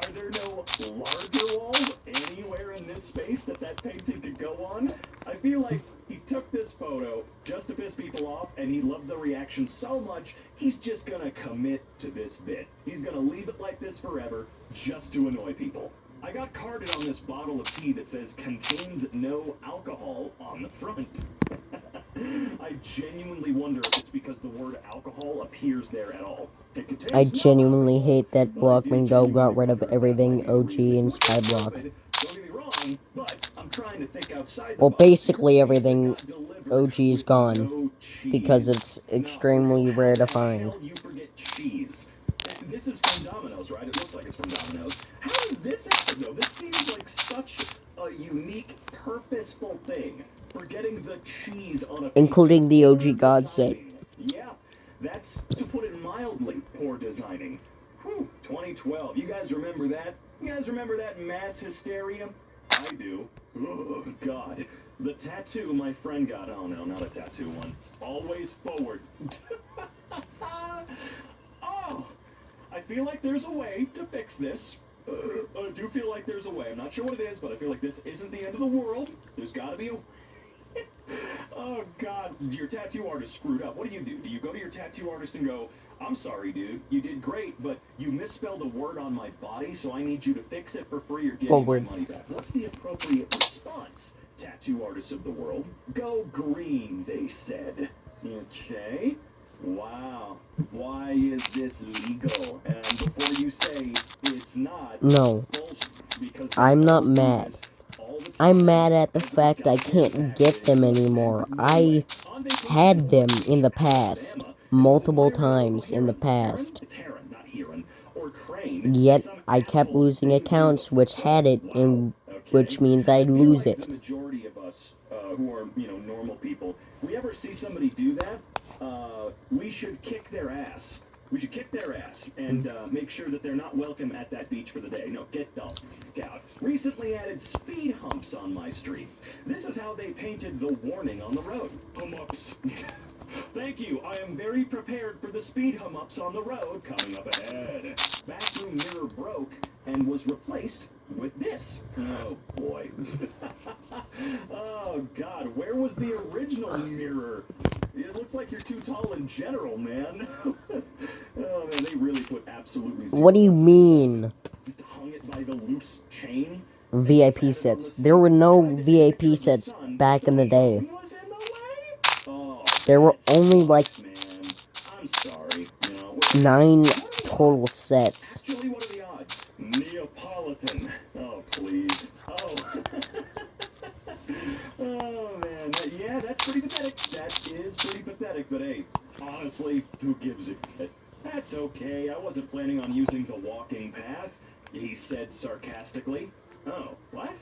Are there no larger walls anywhere in this space that painting could go on? I feel like he took this photo just to piss people off, and he loved the reaction so much, he's just gonna commit to this bit. He's gonna leave it like this forever, just to annoy people. I got carded on this bottle of tea that says contains no alcohol on the front. I genuinely wonder if it's because the word alcohol appears there at all. It contains I no genuinely alcohol, hate that but I did Blockman Go got genuinely rid of wonder if everything that might be a OG reason. and Which is Skyblock. stupid, don't get me wrong, but I'm trying to think outside the Well, box. basically Because it everything got delivered OG is with gone, no cheese. because it's Now, extremely how rare to the find. hell you forget cheese? This is from Domino's, right? right? It looks like it's from Domino's. How does this happen, though? This seems like such a unique, purposeful thing for getting the cheese on a pizza. Including the OG God set. Yeah, that's, to put it mildly, poor designing. Whew, 2012. You guys remember that? You guys remember that mass hysteria? I do. Oh, God. The tattoo my friend got. Oh, no, not a tattoo one. Always forward. Oh, I feel like there's a way to fix this. I do feel like there's a way. I'm not sure what it is, but I feel like this isn't the end of the world. There's got to be a... Oh, God. Your tattoo artist screwed up. What do? Do you go to your tattoo artist and go, I'm sorry, dude. You did great, but you misspelled a word on my body, so I need you to fix it for free or give me my money back. What's the appropriate response, tattoo artists of the world? Go green, they said. Okay. Wow. Why is this legal? And before you say it's not, No. bullshit, because I'm not mad. I'm mad at the fact I can't get them anymore. I had them in the past. Multiple times in the past. Yet, I kept losing accounts which had it, and which means I'd lose it. The majority of us who are, normal people, we ever see somebody do that, we should kick their ass. We should kick their ass and make sure that they're not welcome at that beach for the day. No, get the f*** out. Recently added speed humps on my street. This is how they painted the warning on the road. Hum-ups. Thank you. I am very prepared for the speed hum-ups on the road coming up ahead. Bathroom mirror broke and was replaced with this. Oh, boy. Oh, God. Where was the original mirror? It looks like you're too tall in general, man. Oh, man, they really put absolutely zero. What do you mean? Just hung it by the loose chain? VIP sets. There were no VIP sets back in the day. There were only like 9 total sets. Actually, what are the odds? Neapolitan. Oh, please. Oh. Oh, man. Yeah, that's pretty pathetic. That is pretty pathetic, but hey, honestly, who gives a shit? That's okay. I wasn't planning on using the walking path, he said sarcastically. Oh, what?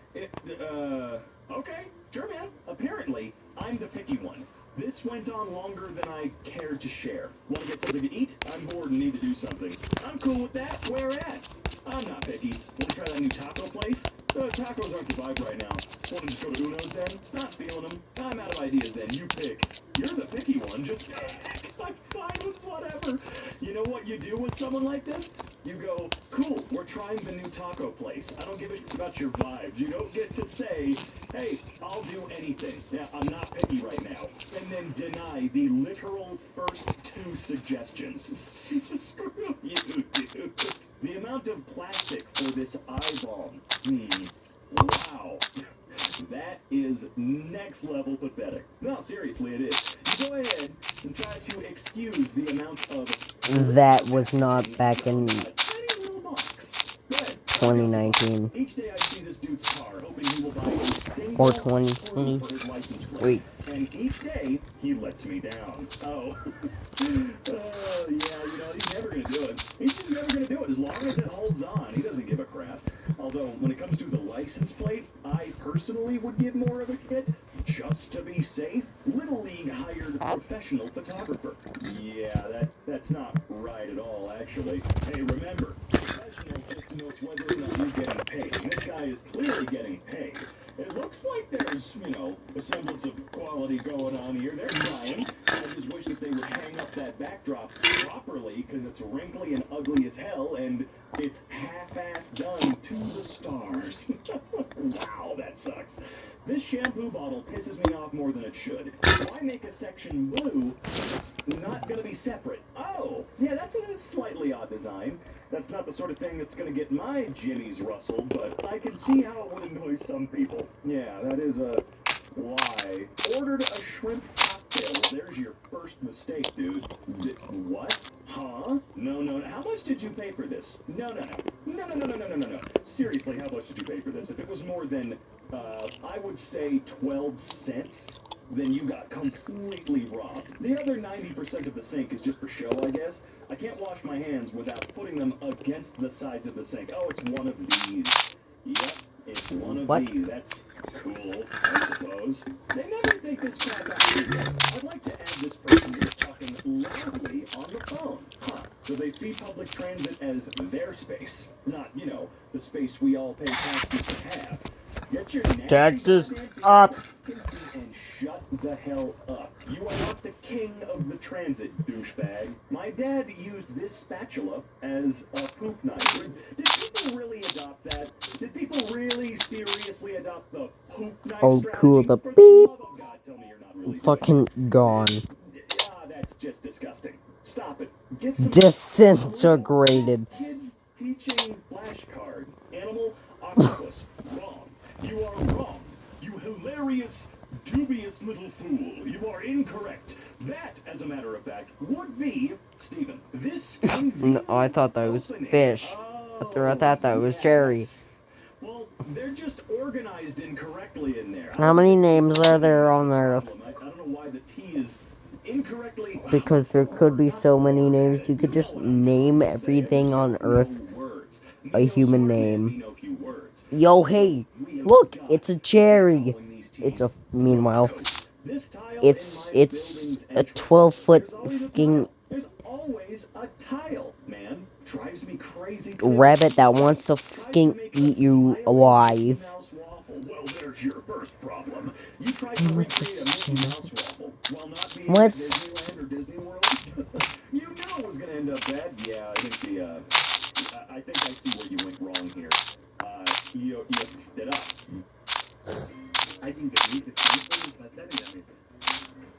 Okay. Sure, man. Apparently, I'm the picky one. This went on longer than I cared to share. Want to get something to eat? I'm bored and need to do something. I'm cool with that. Where at? I'm not picky. Want to try that new taco place? Tacos aren't the vibe right now. Want to just go to Uno's then? Not feeling them. I'm out of ideas then. You pick. You're the picky one. Just pick. I'm fine with whatever. You know what you do with someone like this? You go, cool, we're trying the new taco place. I don't give a shit about your vibes. You don't get to say, hey, I'll do anything. Yeah, I'm not picky right now. And then deny the literal first 2 suggestions. Screw you, dude. The amount of plastic for this eye balm. Wow. That is next level pathetic. No, seriously, it is. You go ahead and try to excuse the amount of... That was not back in 2019. Each day I see this dude's car, hoping he will buy a single Or 2020. for his license plate. Wait. And each day, he lets me down. Oh. Yeah, he's never gonna do it. He's just never gonna do it as long as it holds on. He doesn't give a crap. Although, when it comes to the license plate, I personally would give more of a shit. Just to be safe, Little League hired professional photographer. Yeah, that's not right at all, actually. Hey, remember, professional just knows whether or not you're getting paid. And this guy is clearly getting paid. It looks like there's, a semblance of quality going on here. They're trying. I just wish that they would hang up that backdrop properly, because it's wrinkly and ugly as hell, and it's half-assed done to the stars. Wow, that sucks. This shampoo bottle pisses me off more than it should. Why make a section blue if it's not going to be separate? Oh, yeah, that's a slightly odd design. That's not the sort of thing that's going to get my jimmies rustled, but I can see how it would annoy some people. Yeah, that is a lie. Ordered a shrimp cocktail. Well, there's your first mistake, dude. What? Huh? No. How much did you pay for this? No. Seriously, how much did you pay for this? If it was more than, I would say 12 cents, then you got completely robbed. The other 90% of the sink is just for show, I guess. I can't wash my hands without putting them against the sides of the sink. Oh, it's one of these. Yep, it's one of What? these. That's cool, I suppose. They never think this crap out either. I'd like to add this person who's talking loudly on the phone. Huh. So they see public transit as their space, not, you know, the space we all pay taxes to have. Get your nasty Taxes goddamn up. and shut the hell up. You are not the king of the transit, douchebag. My dad used this spatula as a poop knife. Did people really adopt that? Did people really seriously adopt the poop knife Oh, strategy? cool, the For beep. love of God, tell me you're not really Fucking gone. Ah, that's just disgusting. Stop it. Get some Disintegrated. Kids teaching flashcard. Animal octopus. Wrong. You are wrong. You hilarious, dubious little fool. You are incorrect. That, as a matter of fact, would be Stephen. This No, I thought that was opening. fish. I thought that was Jerry. Yes. Well, they're just organized incorrectly in there. How many names are there on Earth? I don't know why the T is incorrectly. Because there could be so many names. You could just name everything on Earth a human name. Yo, hey, look, it's a cherry. It's a, meanwhile, it's a 12-foot fucking There's always a tile, man. Drives me crazy. rabbit that wants to fucking eat you alive. Well, there's your first problem. You tried to recreate a Mickey Mouse waffle while not being What? at Disneyland or Disney World. You knew it was gonna end up bad. Yeah, I think I see where you went wrong here. You f***ed it up. Hay ingredientes que no pueden faltar en la mesa,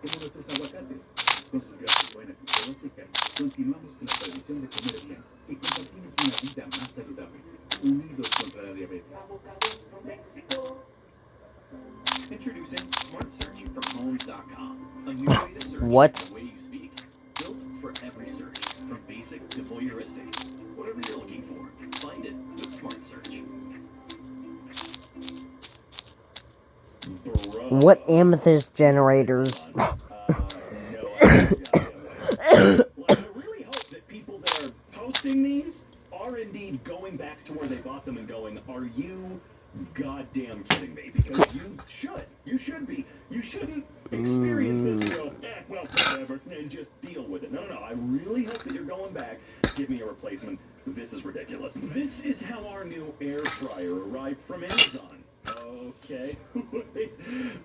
como nuestros aguacates. Con sus grasas buenas y cero azúcar, continuamos con la tradición de comer bien y compartimos una vida más saludable, unidos contra la diabetes. Avocados from Mexico. Introducing Smart Search from Homes.com. A new way to search What? the way you speak. Built for every search, from basic to voyeuristic. Whatever you're looking for, find it with Smart Search. What amethyst generators? No, I really hope that people that are posting these are indeed going back to where they bought them and going, are you goddamn kidding me? Because you should be. You shouldn't experience this and go, well, whatever, and just deal with it. No, I really hope that you're going back. Give me a replacement. This is ridiculous. This is how our new air fryer arrived from Amazon. Okay.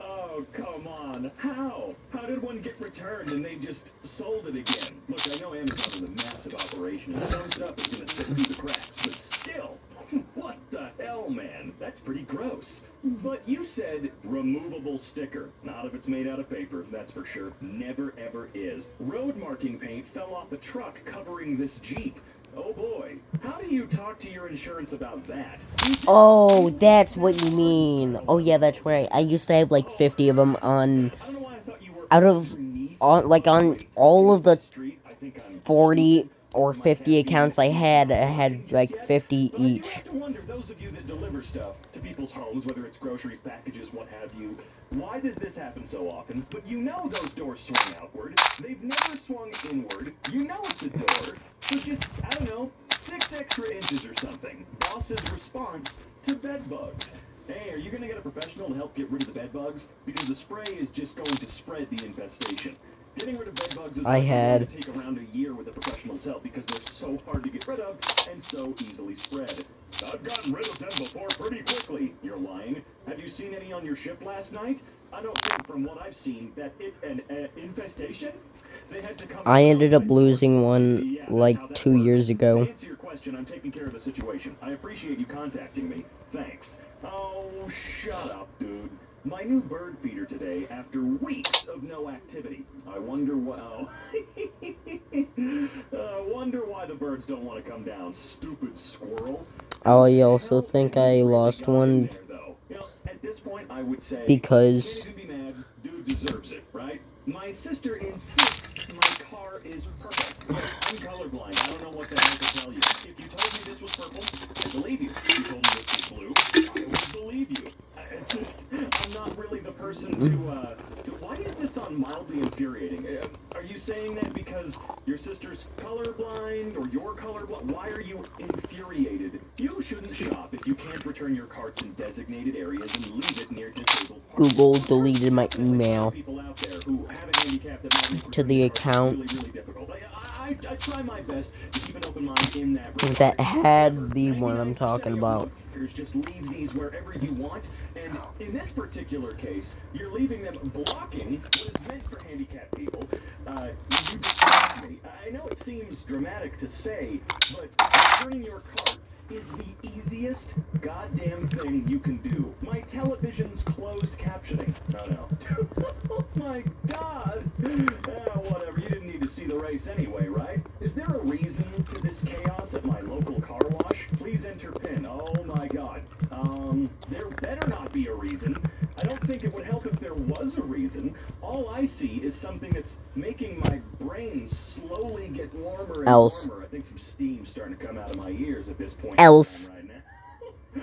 Oh, come on. How? How did one get returned and they just sold it again? Look, I know Amazon is a massive operation and some stuff is going to slip through the cracks, but still, what the hell, man? That's pretty gross. But you said removable sticker. Not if it's made out of paper, that's for sure. Never ever is. Road marking paint fell off the truck covering this Jeep. Oh boy, how do you talk to your insurance about that? Oh, that's what you mean. Oh yeah, that's right. I used to have like 50 of them on, on all of the 40 or 50 accounts I had like 50 each. You have to wonder, those of you that deliver stuff to people's homes, whether it's groceries, packages, what have you, why does this happen so often? But you know those doors swing outward. They've never swung inward. You know it's a door. So just, I don't know, 6 extra inches or something. Boss's response to bed bugs. Hey, are you going to get a professional to help get rid of the bed bugs? Because the spray is just going to spread the infestation. Getting rid of bed bugs is going to take around a year with a professional's help because they're so hard to get rid of and so easily spread. I've gotten rid of them before pretty quickly. You're lying. Have you seen any on your ship last night? I don't think from what I've seen that an infestation? They had to come. I ended up losing one like 2 years ago. To answer your question, I'm taking care of the situation. I appreciate you contacting me. Thanks. Oh, shut up, dude. My new bird feeder today after weeks of no activity. I wonder wonder why the birds don't want to come down, stupid squirrel. I also think I lost one At this point, I would say because be mad. Dude deserves it, right? My sister insists my car is purple. I'm colorblind. I don't know what the hell to tell you. If you told me this was purple, I believe you. If you told me this was blue, I would believe you. I'm not really the person to why is this on mildly infuriating? Are you saying that because your sister's colorblind or you're colorblind? Why are you infuriated? You shouldn't shop if you can't return your carts in designated areas and leave it near disabled parking. Google deleted my email People out there who have a handicap that might make to the returning carts account really difficult. I try my best to keep an open mind in that regard. that had the one I'm talking about. Just leave these wherever you want, and in this particular case, you're leaving them blocking what is meant for handicapped people. You disgust me. I know it seems dramatic to say, but returning your cart is the easiest goddamn thing you can do. My television's closed captioning. Oh no. Oh my god. Whatever, you didn't need to see the race anyway, right? Is there a reason to this chaos at my local car wash? Please enter PIN. Oh my god. There better not be a reason. I don't think it would help if there was a reason. All I see is something that's making my brain slowly get warmer and Else. warmer. I think some steam's starting to come out of my ears at this point Else. right now.